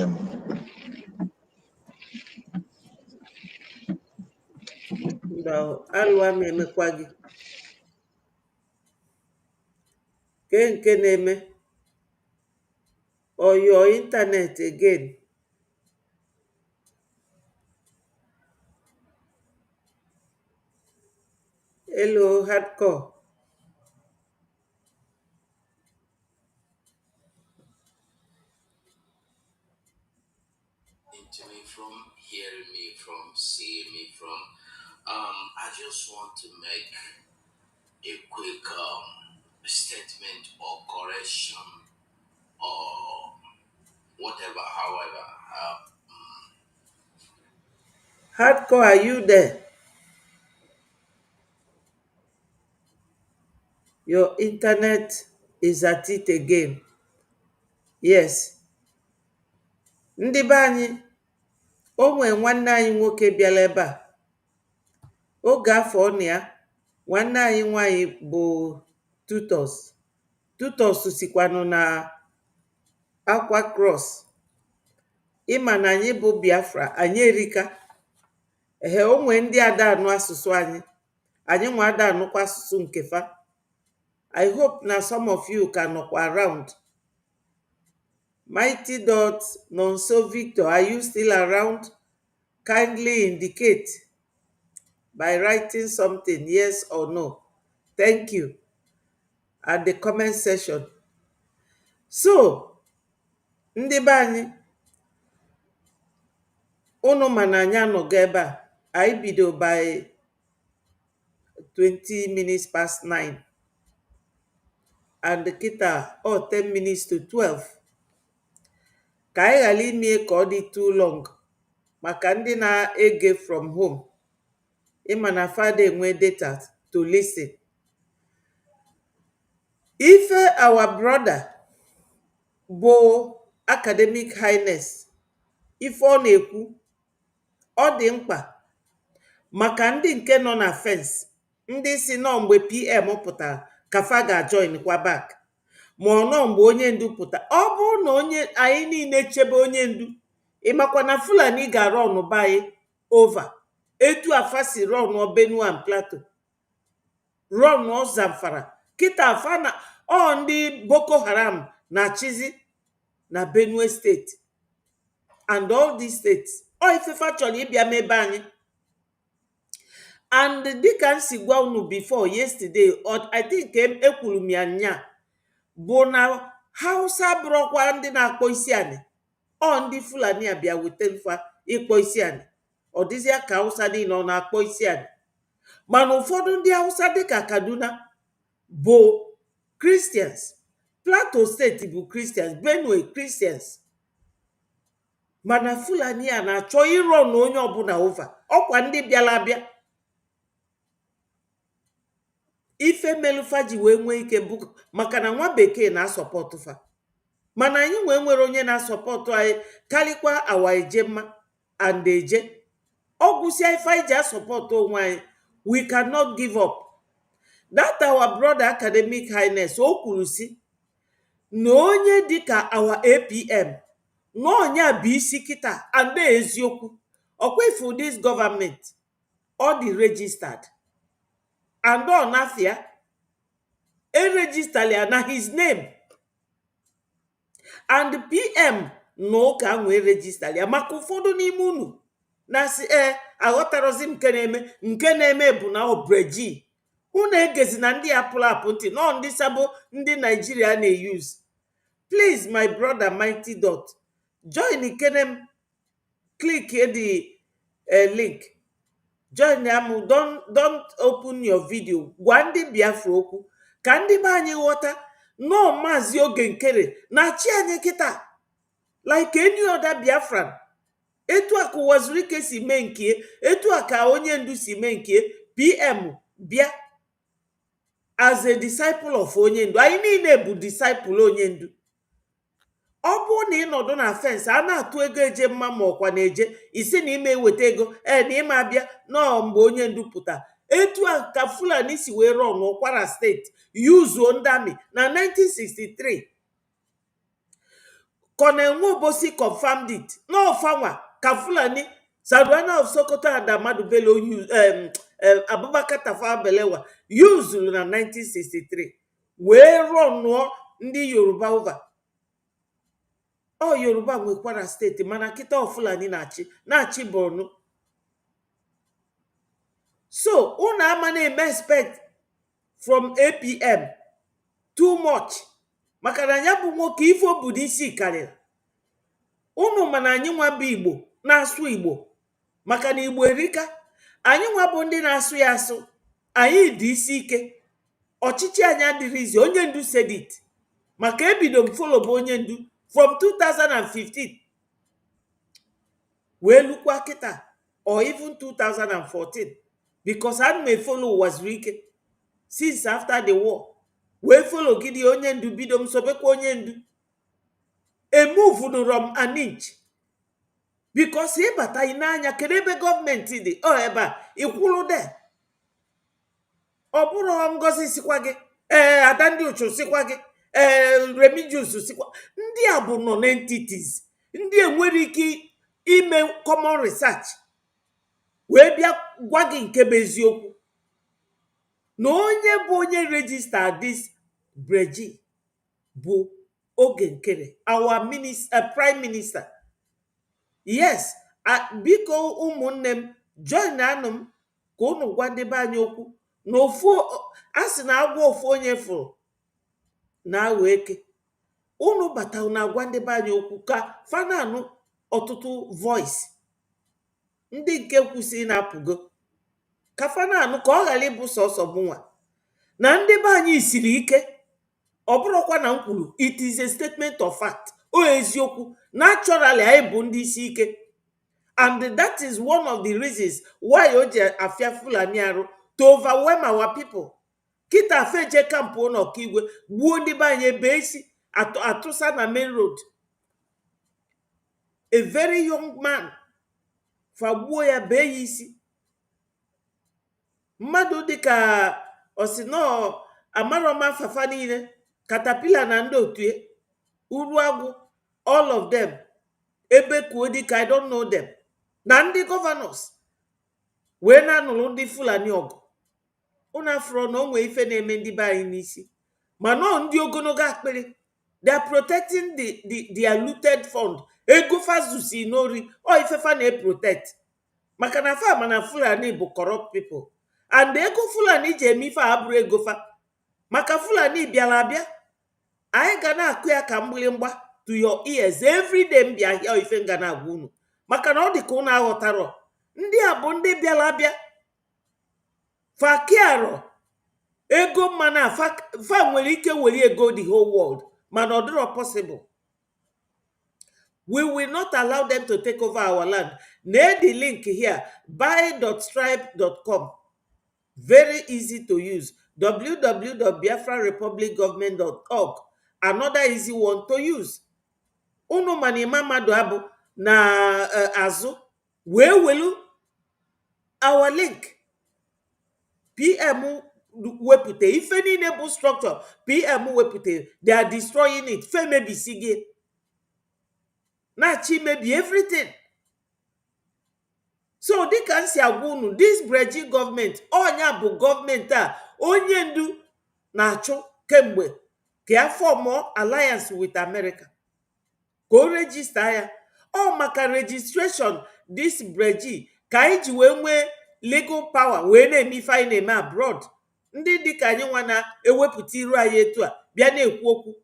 alụwa m emekwa gị nke na-eme or your internet again. Hello, hardcore. Me from hearing me, from seeing me, from I just want to make a quick statement or correction or whatever, however. Hardcore, are you there? Your internet is at it again. Yes. Ndị be anyị, o nwee nwanne anyị nwoke bịara ebe a. Oge afọ ọ ya, nwanne anyị nwanyị bụ Tutos. Tutos sikwanụ na Akwa Cross. Ịma na anyị bụ Biafra, anyị erika. O nwee ndị ada anụ asụsụ anyị. Anyị nwa ada anụkwa asụsụ nke fa. I hope na some of you can knock around. Mighty Dot, Nonso Victor, are you still around? Kindly indicate by writing something, yes or no. Thank you. At the comment section. So, ndị be anyị, unu mana anyị anọgo ebe a, anyị bido by 20 minutes past 9. And kita 10 minutes to 12. Ka anyị ghara ime ka ọ dị too long maka ndị na-ege from home. Ịma na fada enwe data to listen. Ife our brother bụ academic highness, ife ọ na-ekwu ọ dị mkpa maka ndị nke nọ na fence, ndị si nọ mgbe PM pụtara ka fa ga-join kwa back, ma ọ nọ mgbe onye ndu pụta. Ọ bụrụ na anyị niile chebe onye ndu, ịmakwa na Fulani ga-run by over etu afa si run Benue and Plateau, run Zamfara. Kita afa na ndị Boko Haram na chizi na Benue State and all these states. Ifefa chọrọ ịbịa mebe anyị. And dịka nsi gwa unu before yesterday, I think ekwuru m ya nya, bụ na Hausa bụrụkwa ndị na-akpọ isi anị. Ndị Fulani abịa weta mfa ịkpọ isi anị. Ọ dịzịa ka Hausa niile ọ na-akpọ isi anị. Mana ụfọdụ ndị Hausa dịka Kaduna bụ Christians. Plateau State bụ Christians. Benue Christians. Mana Fulani a na-achọ ịrọ na onye ọbụla over. Ọkwa ndị bịara abịa. Ife melufa ji wee nwee ike bụ maka na nwa bekee na-asọpọtụ fa. mana anyị nwere onye na-asọpọtụ anyị karịkwa awa ejemma and eje ọgwụsịa ife anyị ji asọpọtụ onwe anyị. We cannot give up. That our brother academic highness o kwuru si na onye dịka our APM na onye bụ isi kịta and eziokwu ọkwa ifu this government ọ dị registered and ọ nafia eregister ya na his name and PM na ụka nwee register ya maka ụfọdụ n'ime unu na-asị aghọtarozi nke na-eme bụ na obreji unu egezi na ndị apụrụ apụ ntị nọ ndị sabo ndị Nigeria na-use. Please my brother Mighty Dot, join kenem, click the link, join am. Don't open your video. Gwa ndị Biafra okwu ka ndị be anyị ghọta no Maazị Oge Nkere na chi anyị kịta like any other Biafran. Etu a ka Ụwazurike si mee nke, etu a ka onye ndu si mee nke. PM bịa as a disciple of onye ndu. Anyị niile bụ disciple onye ndu. Ọ bụrụ na ịnọdụ na fence a na-atụ ego eje mma ma ọkwa na-eje isi na ime eweta ego na ime abịa nọọ mgbe onye ndu pụta. Etu a ka Fulani si wee rụọ n'Ụkwara steeti yuzuo ndị amị na 1963. Colonel Nwobosi confirmed it. No fanwa ka Fulani Sardauna of Sokoto and Ahmadu Bello Abubakar Tafawa Balewa yuzuru na 1963 wee rụọ ndị Yoruba over. Ọ Yoruba nwekwara steeti mana kịta ọ Fulani na-achị Borno. So unu ama na-eme expect from APM too much maka na ya bụ nwoke ife obu n'isi karịrị. Unu mana anyị nwa bụ Igbo na-asụ Igbo maka na Igbo erika. Anyị nwa bụ ndị na-asụ ya asụ. Anyị dị isi ike. Ọchịchị anyị adịrịzi. Onye ndu said it. Maka ebido m follow bụ onye ndu from 2015 wee lukwa kịta or even 2014 because I may follow Ụwazurike since after the war. Wee follow gidi onye ndu bido m sobekwa onye ndu. A move from an inch because ịbata ịnanya kedu ebe gọọmenti dị ebe a ikwulu de. Ọ bụrụ Ngozi sikwa gị Ada ndị Uchu sikwa gị Remigius sikwa. Ndị a bụ non-entities. Ndị enwere ike ime common research wee bịa gwa gị nke bụ eziokwu na onye bụ onye register this breji bụ Oge Nkere, our prime minister. Yes, biko ụmụnne m join anụ m ka unu gwa ndị be anyị okwu na ofu asị na agwa ofu onye fụrụ na aghọ eke. Unu bata na agwa ndị be anyị okwu ka fananụ ọtụtụ voice ndị nke kwụsị na-apụgo ka fananụ ka ọ ghara ịbụ sọsọ mụnwa na ndị be anyị siri ike. Ọ bụrụkwa na m kwuru it is a statement of fact. O eziokwu naturally anyị bụ ndị isi ike and that is one of the reasons why o ji afịa Fulani arụ to overwhelm our people. Kita feje kampụ n'Okigwe gbuo ndị be anyị ebe isi atụsa na main road. A very young man fagbuo ya bee ya isi. Mmadụ dịka Osino Amaroma Fafa niile Katapila na ndị otu Uruagwu all of them ebe kuo dịka I don't know them na ndị governors wee na-anụrụ ndị Fulani ọgụ. Unu afro na onwe ife na-eme ndị be anyị n'isi mana ndị ogologo akpịrị. They are protecting their looted fund. Ego fazusi n'ori o ifefa na-protect maka na fa mana Fulani bụ corrupt people and ego Fulani ji eme ife abụrụ ego fa maka Fulani bịara abịa. Anyị ga na-akụ ya ka mgbịrịmgba to your ears every day. Mbịa ahịa ife nga na-agwa unu maka na ọ dị ka unu aghọtarọ. Ndị a bụ ndị bịara abịa fakiarọ ego mana fa nwere ike were ego the whole world mana ọ dịrọ possible. We will not allow them to take over our land. Need the link here buy.stripe.com. Very easy to use. www.biafrarepublicgovernment.org. another easy one to use. Unu mani mamadu abu na azu wee welu our link PM wepute ife niile bụ structure PM wepute, they are destroying it. Fe mebisige na chi mebi everything. So dịka nsi agwa unu, this Breji government onya bụ government a onye ndu na-achụ kemgbe ka ya form alliance with America ka o register ya. Ọ maka registration this Breji ka anyị ji wee nwee legal power wee na-eme ife anyị na-eme abroad. Ndị dịka anyị nwa na-ewepụta iru anyị etu a bịa na-ekwu okwu.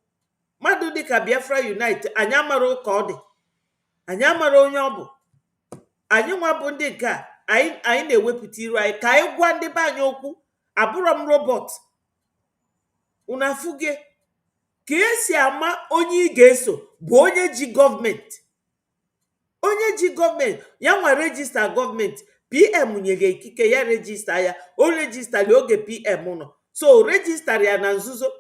Mmadụ dịka Biafra Unite, anyị amara ụka ọ dị, anyị amara onye ọ bụ. Anyị nwa bụ ndị nke a anyị na-ewepụta iru anyị ka anyị gwa ndị be anyị okwu. Abụrọ m robot. Unu afụge ka esi ama onye ị ga-eso bụ onye ji gọọmenti. Onye ji gọọmenti ya nwa regista gọọmenti. PM nyere ikike ya regista ya. O registara oge PM nọ, so registara ya na nzuzo.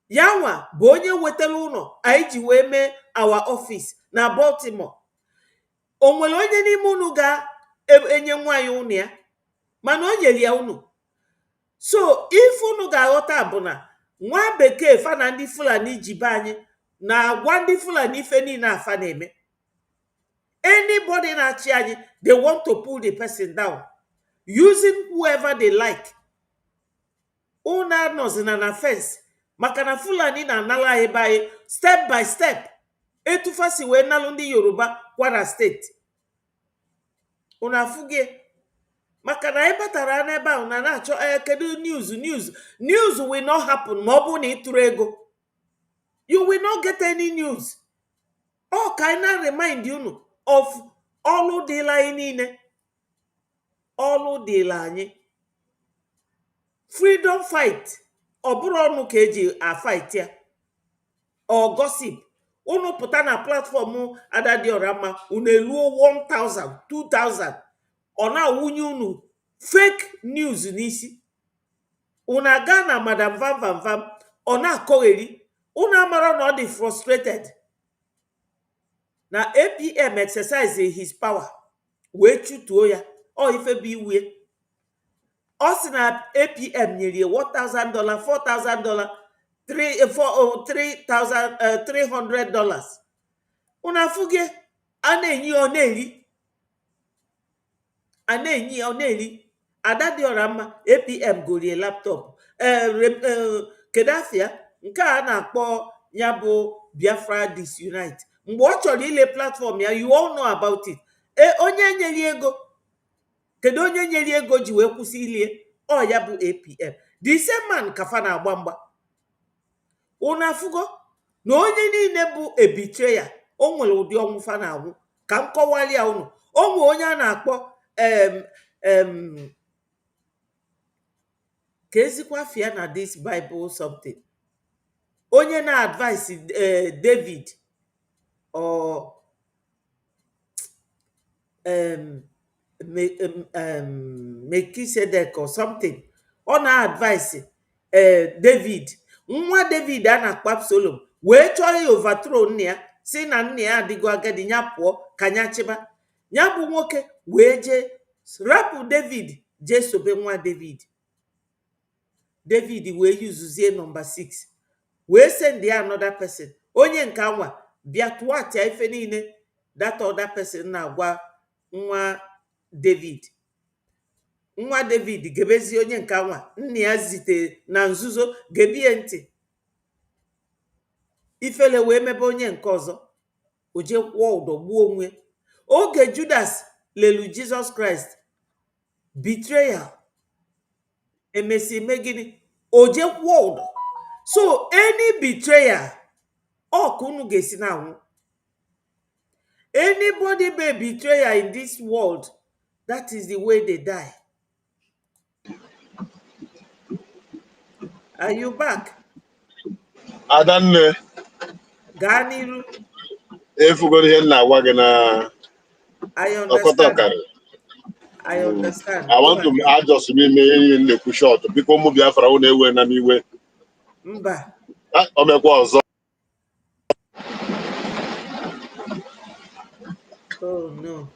Ya nwa bụ onye wetara ụlọ anyị ji wee mee our office na Baltimore. O nwere onye n'ime unu ga-enye nwaanyị unu ya, mana o nyere ya unu. So if unu ga-aghọta bụ na nwa bekee fa na ndị Fulani ji be anyị na-agwa ndị Fulani ife niile afa na-eme. Anybody na-achị anyị, they want to pull the person down using whoever they like. Una nọzina na fence maka na Fulani na-anala anyị be anyị step by step. Etufa si wee nalụ ndị Yoruba Kwara steeti. Unu afụgie maka na anyị batara n'ebe ahụ na-achọ kedu news will not happen ma ọ bụ na ịtụrụ ego. You will not get any news. Ọ ka anyị na-remind unu of ọlụ dịla anyị niile. Ọlụ dịla anyị. Freedom fight ọ bụrụ ọnụ ka eji fight ya or gossip. Unu pụta na platform Adadiorama unu eluo 1000 2000 ọ na-awụnye unu fake news n'isi. Unu aga na Madam Vam ọ na-akọgheri. Unu amara na ọ dị frustrated na APM exercise his power wee chutuo ya. Ọ ife bụ iwe. Ọ sị na APM nyere ya $1,000 $4,000 $300. Unu afụgie a na-enye ọ na-eri. A na-enye ọ na-eri. Adadiorama APM gorie laptop. Kedafia nke a na-akpọ ya bụ Biafra Disunite. Mgbe ọ chọrọ ile platform ya, you all know about it. Onye nyere ego, kedu onye nyere ego ji wee kwụsị ilie? Ọ ya bụ APM. The same man kafa na-agba mgba. Unu afụgo na onye niile bụ ebetrayer o nwere ụdị ọnwụ fa na-anwụ. Ka m kọwara ya unu. O nwere onye a na-akpọ ka ezikwa fia na this Bible something. Onye na-advise David or Melchizedek or something. Ọ na-advise David. Nwa David a na-akpọ Absalom wee chọọ ya overthrow nne ya, si na nne ya adịgo agadi ya pụọ ka ya chịba. Ya bụ nwoke wee jee rapụ David jee sobe nwa David. David wee yuzuzie number 6 wee send ya another person. Onye nke anwa bịa tụatia ife niile that other person na-agwa nwa David. Nwa David gebezi onye nke anwa nne ya zite na nzuzo gebie ntị. Ifele wee mebe onye nke ọzọ. O jee kwụọ ụdọ gbuo onwe. Oge Judas lelu Jesus Christ, betrayal, emesi megini, o jee kwụọ ụdọ. So any betrayal ọ ka unu ga-esi na anwụ. Anybody be betrayer in this world, that is the way they die. Are you back? Adanne. Gaa n'iru. Efugoro ihe na-agwa gị na I understand. I understand. I want to adjust me in the short because ụmụ Biafra unu ewe na iwe. Mba. O mekwa ọzọ. Oh no.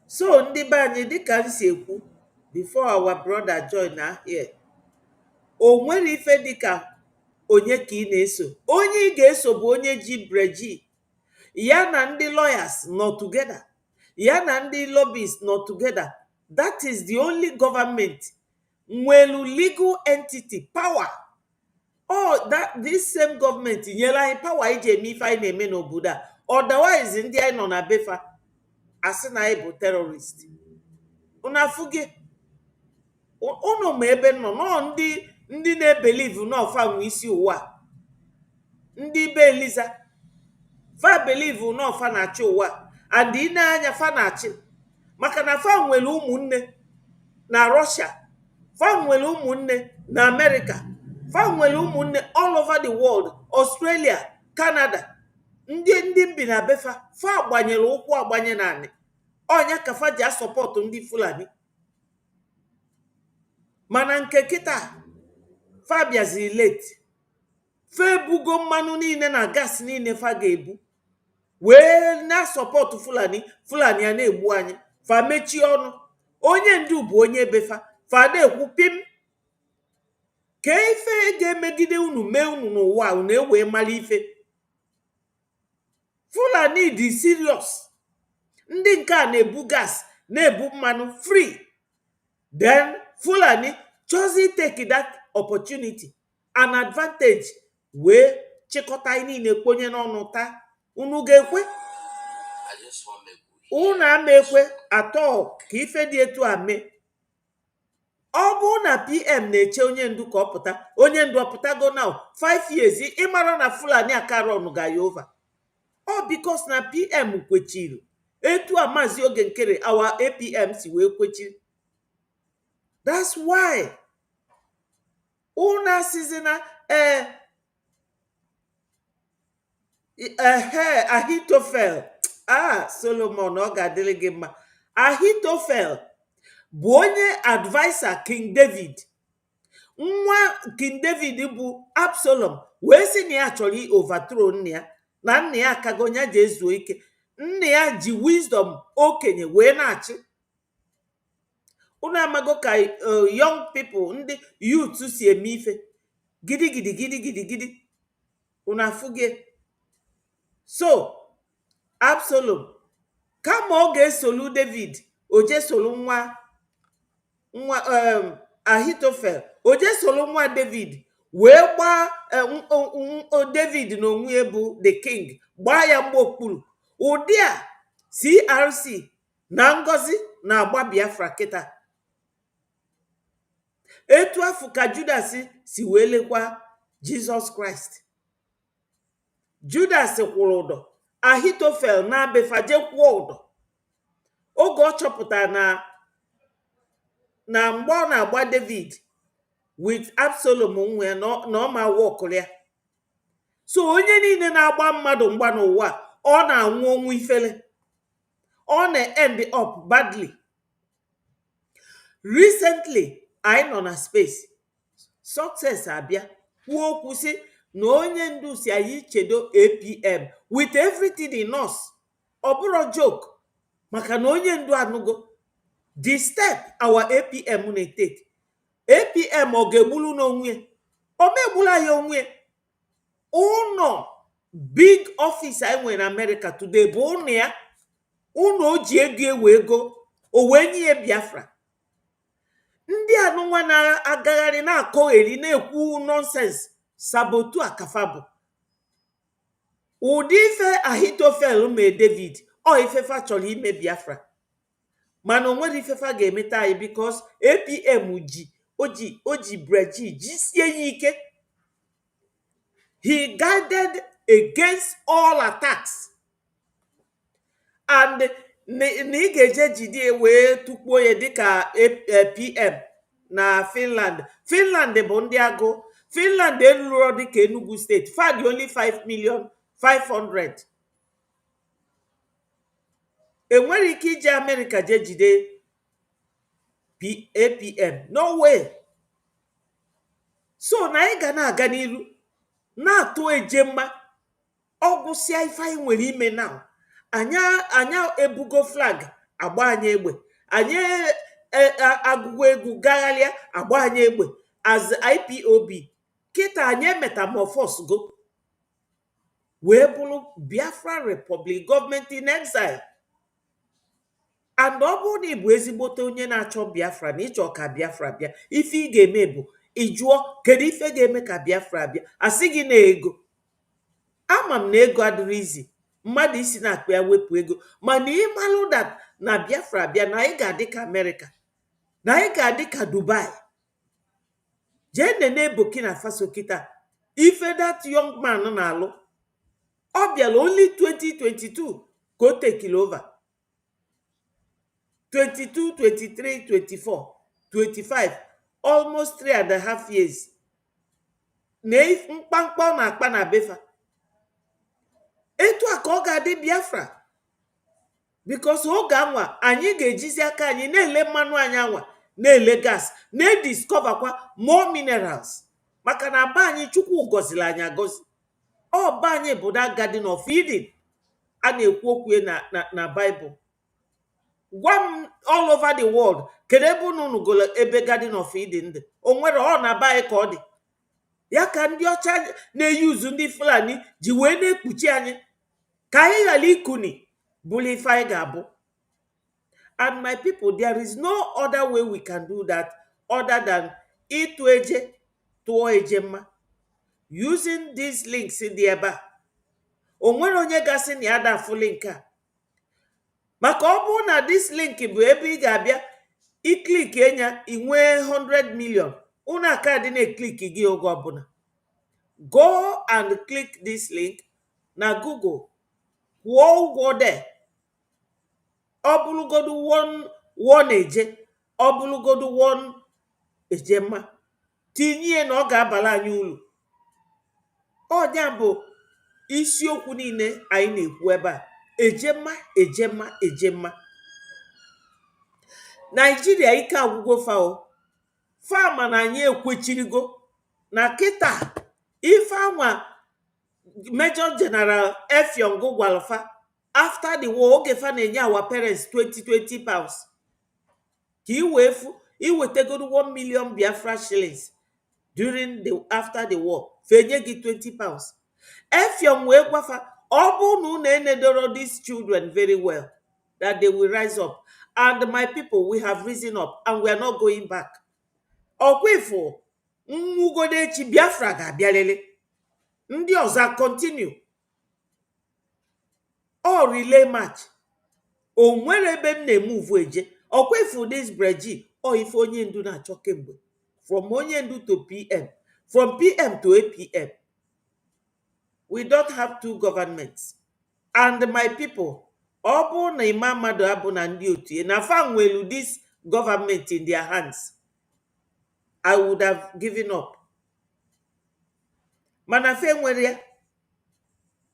So ndị be anyị dịka m si ekwu before our brother join here, o nwere ife dịka onye ka ị na-eso. Onye ị ga-eso bụ onye ji breji ya na ndị lawyers nọ together, ya na ndị lobbyist nọ together. That is the only government nwelu legal entity power. Oh, that this same government nyere anyị power iji eme ife anyị na-eme n'obodo a. Otherwise ndị anyị nọ na befa asị na anyị bụ terrorist. Unu afụghị unu ma ebe nọ nọ ndị na-ebelive n'ọfa nwe isi ụwa, ndị be Eliza fa believe n'ọfa na-achị ụwa, and ị na-anya fa na-achị maka na fa nwere ụmụnne na Russia, fa nwere ụmụnne na America, fa nwere ụmụnne all over the world, Australia, Canada. Ndị mbi na befa fa agbanyere ụkwụ agbanye naanị ọnya ka fa ji asọpọtụ ndị Fulani. Mana nke kịta fa bịaziri late, fa ebugo mmanụ niile na gas niile fa ga-ebu wee na-asọpọtụ Fulani. Fulani ya na-egbu anyị, fa mechie ọnụ. Onye ndu bụ onye befa, fa na-ekwu pim ka ife ga-emegide unu mee unu n'ụwa unu ewee mara ife. Fulani dị serious. Ndị nke a na-ebu gas na-ebu mmanụ free, then Fulani choose take that opportunity an advantage wee chịkọta anyị niile kponye n'ọnụ taa. Unu ga-ekwe? Unu ama ekwe atọ ka ife dị etu a mee. Ọ bụ na PM na-eche onye ndu ka ọ pụta, onye ndu ọpụtago now 5 years, ịmara na Fulani akaron ga ya over. Ọ because na PM kwechiri etu a Maazị Oge Nkere our APM si wee kwechiri. That's why una sizina Ahitofel. Solomon ọ ga-adịrị gị mma. Ahitofel bụ onye advisor King David. Nwa King David bụ Absalom wee sị na ya chọrọ i overthrow nna ya, na nna ya akago ya ji ezuo ike. Nna ya ji wisdom okenye wee na-achị. Unu amago ka young people, ndị youth si eme ife gidigidi gidigidi gidi. Unu afụghị? So Absalom kama ọ ga-esolu David, o je solu nwa Ahitofel, o je solu nwa David wee gbaa David na onwe bụ the king, gbaa ya mgbe okpuru. Ụdị a CRC na Ngozi na-agba Biafra kịta. Etu afụ ka Judas si wee lekwa Jesus Christ. Judas kwụrụ ụdọ, Ahitofel na-abefaje kwụọ ụdọ. Oge ọ chọpụtara na mgbe ọ na-agba David with Absalom nwe na ọ ma wọkụrụ ya. So onye niile na-agba mmadụ mgba n'ụwa ọ na-anwụ ọnwụ ifele, ọ na-end up badly. Recently anyị nọ na space Success abịa kwuo okwu sị na onye ndu si anyị chedo APM with everything in us. Ọ bụrụ joke, maka na onye ndu anụgo the step our APM na-etake. APM ọ ga-egbulu n'onwe, ọ megbula ya onwe. Ụnọ big office anyị nwere na America today bụ ụnọ ya. Ụnọ o ji ego ewe ego o wee nye Biafra. Ndị anụnwa na-agagharị na-akọgheri na-ekwu nonsense sabotu akafabụ. Ụdị ife Ahitofel mee David ọ ifefa chọrọ ime Biafra, mana o nwere ifefa ga-emeta anyị because APM o ji breji jisie ya ike. He guided against all attacks, and na ị ga-eje jide wee tukpuo ya dịka PM na Finland. Finland bụ ndị agụ. Finland eluro dịka Enugu steeti. Fad only 5,500,000. Enwere ike ije America je jide APM. No way. So na anyị ga na-aga n'iru na-atụ ejemma ọgwụsịa ife anyị nwere ime now. Anya ebugo flag agba anyị egbe. Anyị agụgụ egwu gagharịa agba anyị egbe as IPOB. Kịta anyị metamorphose go wee bụrụ Biafra Republic, government in exile. And ọ bụrụ na ị bụ ezigbote onye na-achọ Biafra na ịchọ ka Biafra bịa, ife ị ga-eme bụ ịjụọ kedu ife ga-eme ka Biafra bịa. Asị gị na ego. Ama m na ego adịrị izi mmadụ isi na-akpa ya wepụ ego, mana ịmalụ that na Biafra bịa na anyị ga-adị ka Amerịka, na anyị ga-adị ka Dubai. Jee nene Burkina Faso kịta ife that young man na-alụ. Ọ bịara only 2022 ka o tekili over. 22, 23, 24, 25, almost 3.5 years. Na mkpamkpa ọ na-akpa na befa. Etu a ka ọ ga-adị Biafra. Because oge anwa anyị ga-ejizi aka anyị na-ele mmanụ anyị anwa, na-ele gas, na-ediscover kwa more minerals. Maka na ba anyị Chukwu gọziri anyị agọzi. Ọ ba anyị bụ that Garden of Eden a na-ekwu okwu na Bible. Gwa m all over the world kedu ebe unu golo ebe Garden of Eden dị? O nwere, ọ na ba anyị ka ọ dị. Ya ka ndị ọcha na-eyuzu ndị Fulani ji wee na-ekpuchi anyị ka anyị ghara ikuni bụrụ ife anyị ga-abụ. And my people, there is no other way we can do that other than ịtụ eje tụọ ejemma using these links dị ebe a. O nwere onye gasị na ya da-afụ link a. Maka ọ bụrụ na this link bụ ebe ị ga-abịa iklik enya inwee 100 million, unu aka dị na-eklik gị oge ọbụla. Go and click this link na Google, kwụọ ụgwọ there. Ọ bụrụgodu one eje, ọ bụrụgodu one ejemma, tinye na ọ ga-abala anyị uru. Ọnya bụ isiokwu niile anyị na-ekwu ebe a. Ejemma, ejemma, ejemma. Nigeria ike agwụgo fama na anyị ekwechirigo na kịta ife anwa Major General Effiong gwalfa after the war, oge fa na-enye our parents 20 pounds ka iwetegoro 1 million Biafra shillings after the war, fenye gị 20 pounds. Effiong wee gwafa ọ bụ na unu enedoro these children very well, that they will rise up. And my people, we have risen up and we are not going back. Ọkwefo nwugodechi Biafra ga-abịalele. Ndị ọzọ continue. All relay match. O nwere ebe m na-emove eje. Ọkwefo this breji o ife onye ndu na-achọ kemgbe. From onye ndu to PM. From PM to APM. We don't have two governments. And my people, ọ bụ na Ima mmadụ abụ na ndị otu na fa nwelu this government in their hands, I would have given up. Mana fe nwere ya.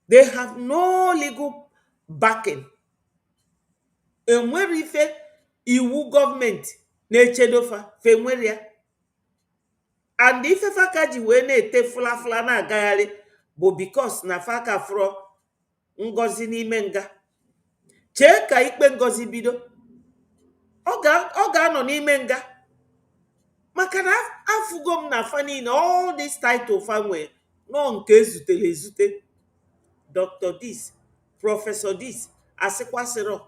They have no legal backing. Enwere ife iwu gọọmenti na-echedofa fe nwere ya. And ife faka ji wee na-ete fulafula na-agagharị bụ because na faka fụrụ ngozi n'ime nga. Chee ka ikpe ngozi bido, ọ ga-anọ n'ime nga. Maka na afụgo m na fa niile all this title fa nwee nọ nke ezutere ezute. Dr. This, Professor This, asịkwasịrọ.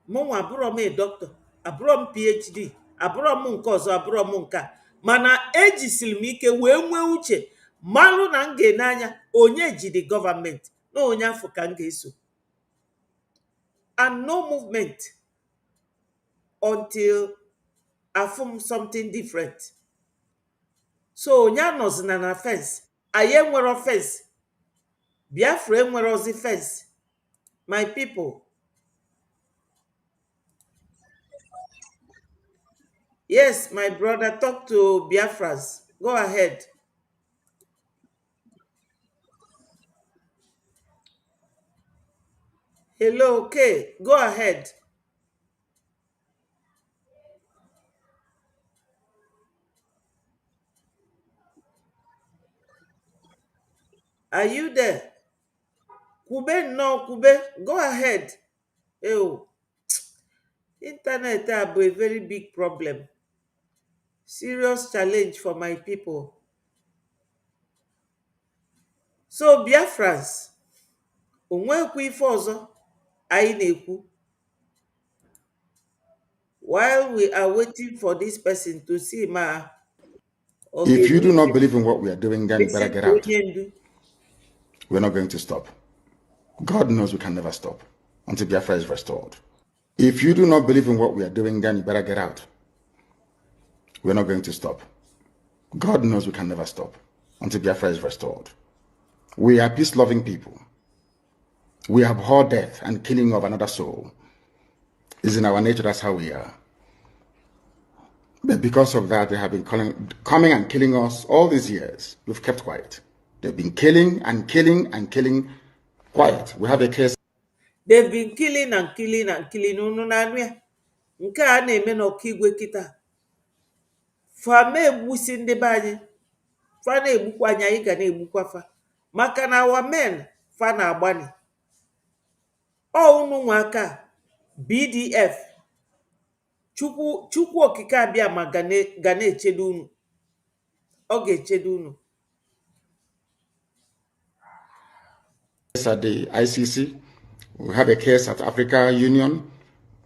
Mụnwa abụrọ m doctor, abụrọ m PhD, abụrọ m nke ọzọ, abụrọ m nke a. Mana ejisiri m ike wee nwee uche malụ na m ga-ene anya onye jide gọọmenti na onye afọ ka m ga-eso. And no movement until I form something different. So onye anọzina na fence, anyị enwero fence. Biafra enwero ozi fence. My people. Yes, my brother, talk to Biafras. Go ahead. Hello, okay, go ahead. Are you there? Kwube no, Kwube, go ahead. Ew. Internet have a very big problem. Serious challenge for my people. So Biafrans, onwekwa ife ọzọ anyị na-ekwu. While we are waiting for this person to see ma If you do not okay, believe in what we are doing, then you better listen get to out. onye ndu. We're not going to stop. God knows we can never stop until Biafra is restored. If you do not believe in what we are doing, then you better get out. We're not going to stop. God knows we can never stop until Biafra is restored. We are peace-loving people. We abhor death and killing of another soul. It's in our nature, that's how we are. But because of that, they have been coming and killing us all these years. We've kept quiet. They've been killing and killing and killing quiet. We have a case. They've been killing and killing and killing. Unu na-anụ ya? Nke a na-eme n'Okigwe kịta. Fa ma egbusi ndị be anyị. Fa na-egbukwa anyị, anyị ga na-egbukwa fa. Maka na our men fa na-agbani. Ọ unu nwaka BDF. Chukwu okike abịa ma ga na-echedo unu. Ọ ga-echedo unu. At the ICC. We have a case at Africa Union.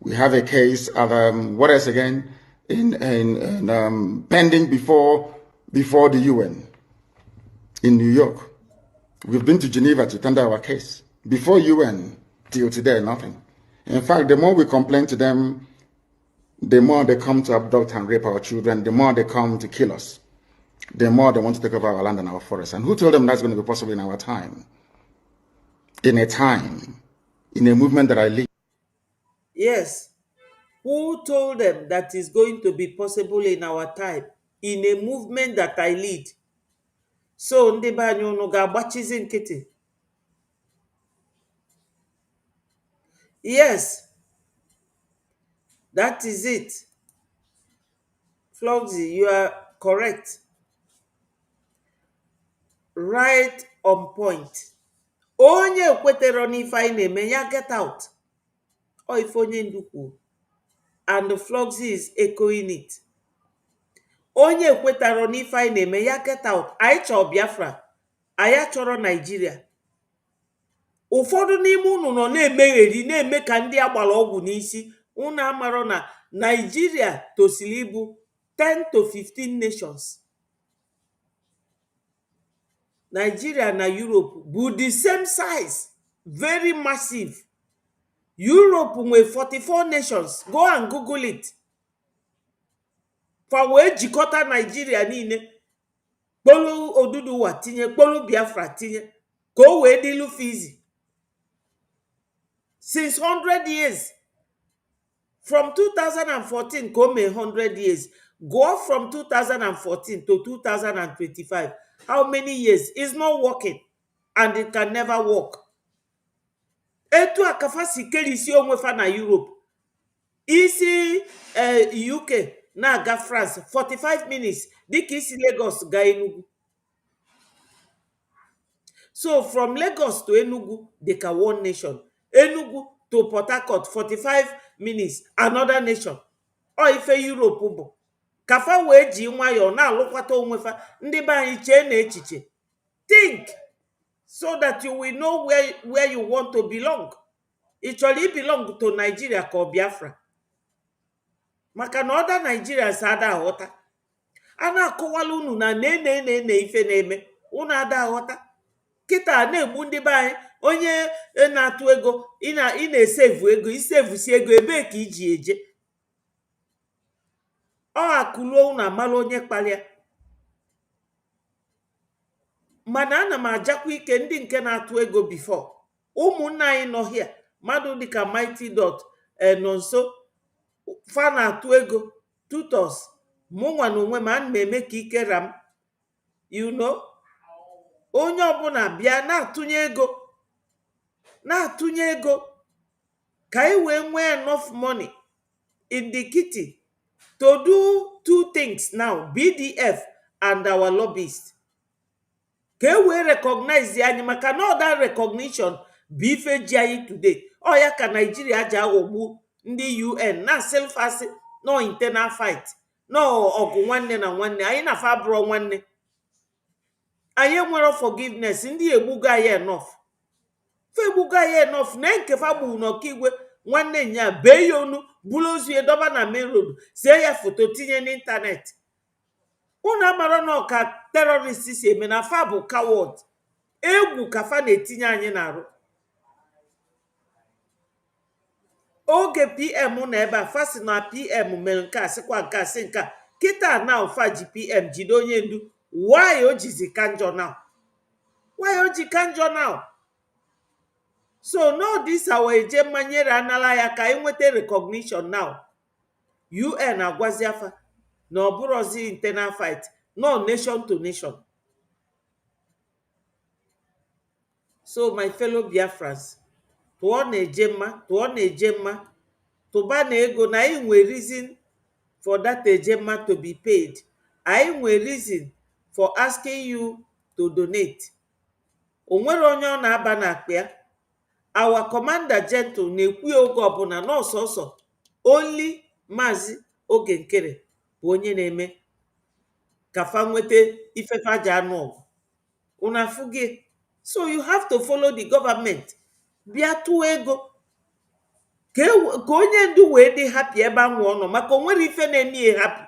We have a case at what else again? Pending before the UN in New York. We've been to Geneva to tender our case. Before UN, till today, nothing. In fact, the more we complain to them, the more they come to abduct and rape our children, the more they come to kill us, the more they want to take over our land and our forests. And who told them that's going to be possible in our time? In a movement that I lead. Yes. Who told them that is going to be possible in our time? In a movement that I lead. So ndị be anyị unu ga-agbachizi nkịtị. Yes. That is it. Flogsy, you are correct. Right on point. Onye kwetero n'ife anyị na-eme ya get out. Ọ ife onye ndu kwuo. And the Flogsy is echoing it. Onye kwetaro n'ife anyị na-eme ya get out. Anyị chọrọ Biafra. Anyị achọrọ Nigeria. Ụfọdụ n'ime unu nọ na-emegheri na-eme ka ndị agbara ọgwụ n'isi. Unu amarọ na Nigeria tosiri ibu 10 to 15 nations. Nigeria na Europe bụ the same size, very massive. Europe nwe 44 nations. Go and Google it. Fa wee jikọta Nigeria niile. Kpolu Oduduwa tinye, kpolu Biafra tinye. Ka o wee dịlụ fizi. Since 100 years. From 2014 ka o mee 100 years. Go from 2014 to 2025. How many years? It's not working. And it can never work. Etu akafa si kerisi onwe fa na Europe. Isi UK na-aga France 45 minutes. Dịka isi Lagos ga Enugu. So from Lagos to Enugu, they can one nation. Enugu to Port Harcourt 45 minutes. Another nation. Ọ ife Europe bụ. Kafa wee ji nwayọọ na-alụkwata onwe fa. Ndị be anyị chee na echiche. Think. So that you will know where you want to belong. It only belong to Nigeria ka Biafra. Maka na other Nigerians ada aghọta. A na-akọwala unu na na ife na-eme. Unu ada aghọta. Kịta na-egbu ndị be anyị. Onye na-atụ ego. Ị na-esevu ego. Isevusi ego ebee ka iji eje. Ọ akụluo unu amala onye kpalia. Mana ana m ajakwa ike ndị nke na-atụ ego before. Ụmụnna anyị nọ here. Mmadụ dịka Mighty Dot nọ nso. Fa na-atụ ego. Tutors. Mụnwa na onwe m ana m eme ka ike ram. You know. Onye ọbụla bịa na-atụnye ego. Na-atụnye ego. Ka anyị wee nwee enough money in the kitty to do two things now. BDF and our lobbyists. ka e wee recognize anyị maka na ọda recognition bụ ife ji anyị today. Ọ ya ka Naijiria ji aghọgbu ndị UN na asịlfasị no internal fight no ọgụ nwanne na nwanne. Anyị na fa bụrụ nwanne, anyị nwere forgiveness. Ndị egbugo anyị enough, fa egbugo anyị enough. Na nkefa gburu na Okigwe nwanne nya bee ya onu, buru ozu ya dọba na main road, see ya foto tinye n'ịntanetị. Unu amara na ọka terrorist si eme na fa bụ coward. Egwu ka fa na-etinye anyị n'arụ. Oge PM na ebe a fa si na PM mere nke a sịkwa nke a sị nke a. Kịta na ụfa ji PM jide onye ndu. Why o jizi ka njọ now? Why o ji ka njọ now? So no, this our eje manyere anala ya ka enweta recognition now. UN agwazi afa na ọ bụrụzi internal fight, no nation to nation. So my fellow Biafrans, tụọ na-eje mma, tụọ na-eje mma, tụba na ego na anyị nwere reason for that eje mma to be paid. Anyị nwere reason for asking you to donate. O nwere onye ọ na-aba na akpa ya. Our commander gentle na-ekwu oge ọbụla n'ọsọsọ only Maazị Oge Nkere bụ onye na-eme ka fa nweta ifefa ji anụ ọgụ. Unu afụ gị? So you have to follow the government. Bịa tụọ ego ka onye ndu wee dị happy ebe ahụ ọ nọ, maka o nwere ife na-eme ya happy.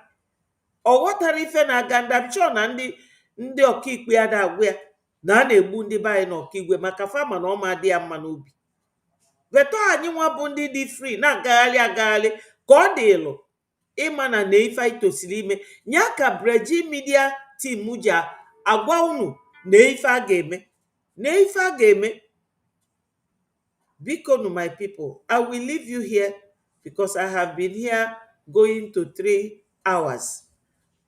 Ọ ghọtara ife na-aga ndamchọ na ndị ọkaikpe ya da-agwụ ya na a na-egbu ndị be anyị na Okigwe maka fama na ọma dị ya mma n'obi. Beto anyị nwa bụ ndị dị free na-agagharị agagharị ka ọ dị ịlụ ịma na ife anyị tosiri ime. Nya ka Breji Media team ji agwa unu na ife a ga-eme, na ife a ga-eme. Bikonu my people, I will leave you here because I have been here going to 3 hours.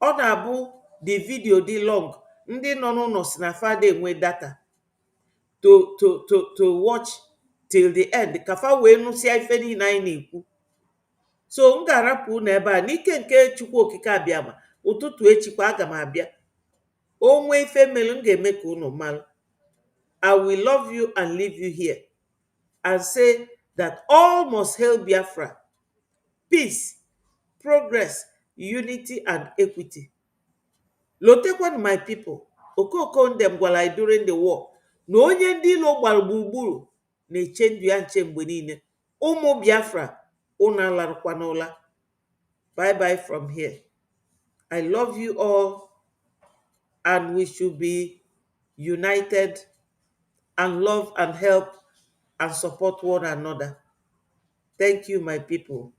Ọ na-abụ the video dị long, ndị nọ n'ụlọ si na fa enwe data to watch till the end ka fa wee nụsịa ife niile anyị na-ekwu. So m ga-arapụ na ebe a n'ike nke Chukwu Okike abịama. Ụtụtụ echikwa aga m abịa. O nwee ife mere m ga-eme ka unu mara. I will love you and leave you here and say that all must hail Biafra. Peace, progress, unity and equity. Lotekwan my people. Okoko ndem gwara during the war na onye ndị ilo gbara gburugburu na-eche ndụ ya nche mgbe niile. Ụmụ Biafra, unu alarụkwa n'ụla. Bye bye from here. I love you all and we should be united and love and help and support one another. Thank you, my people.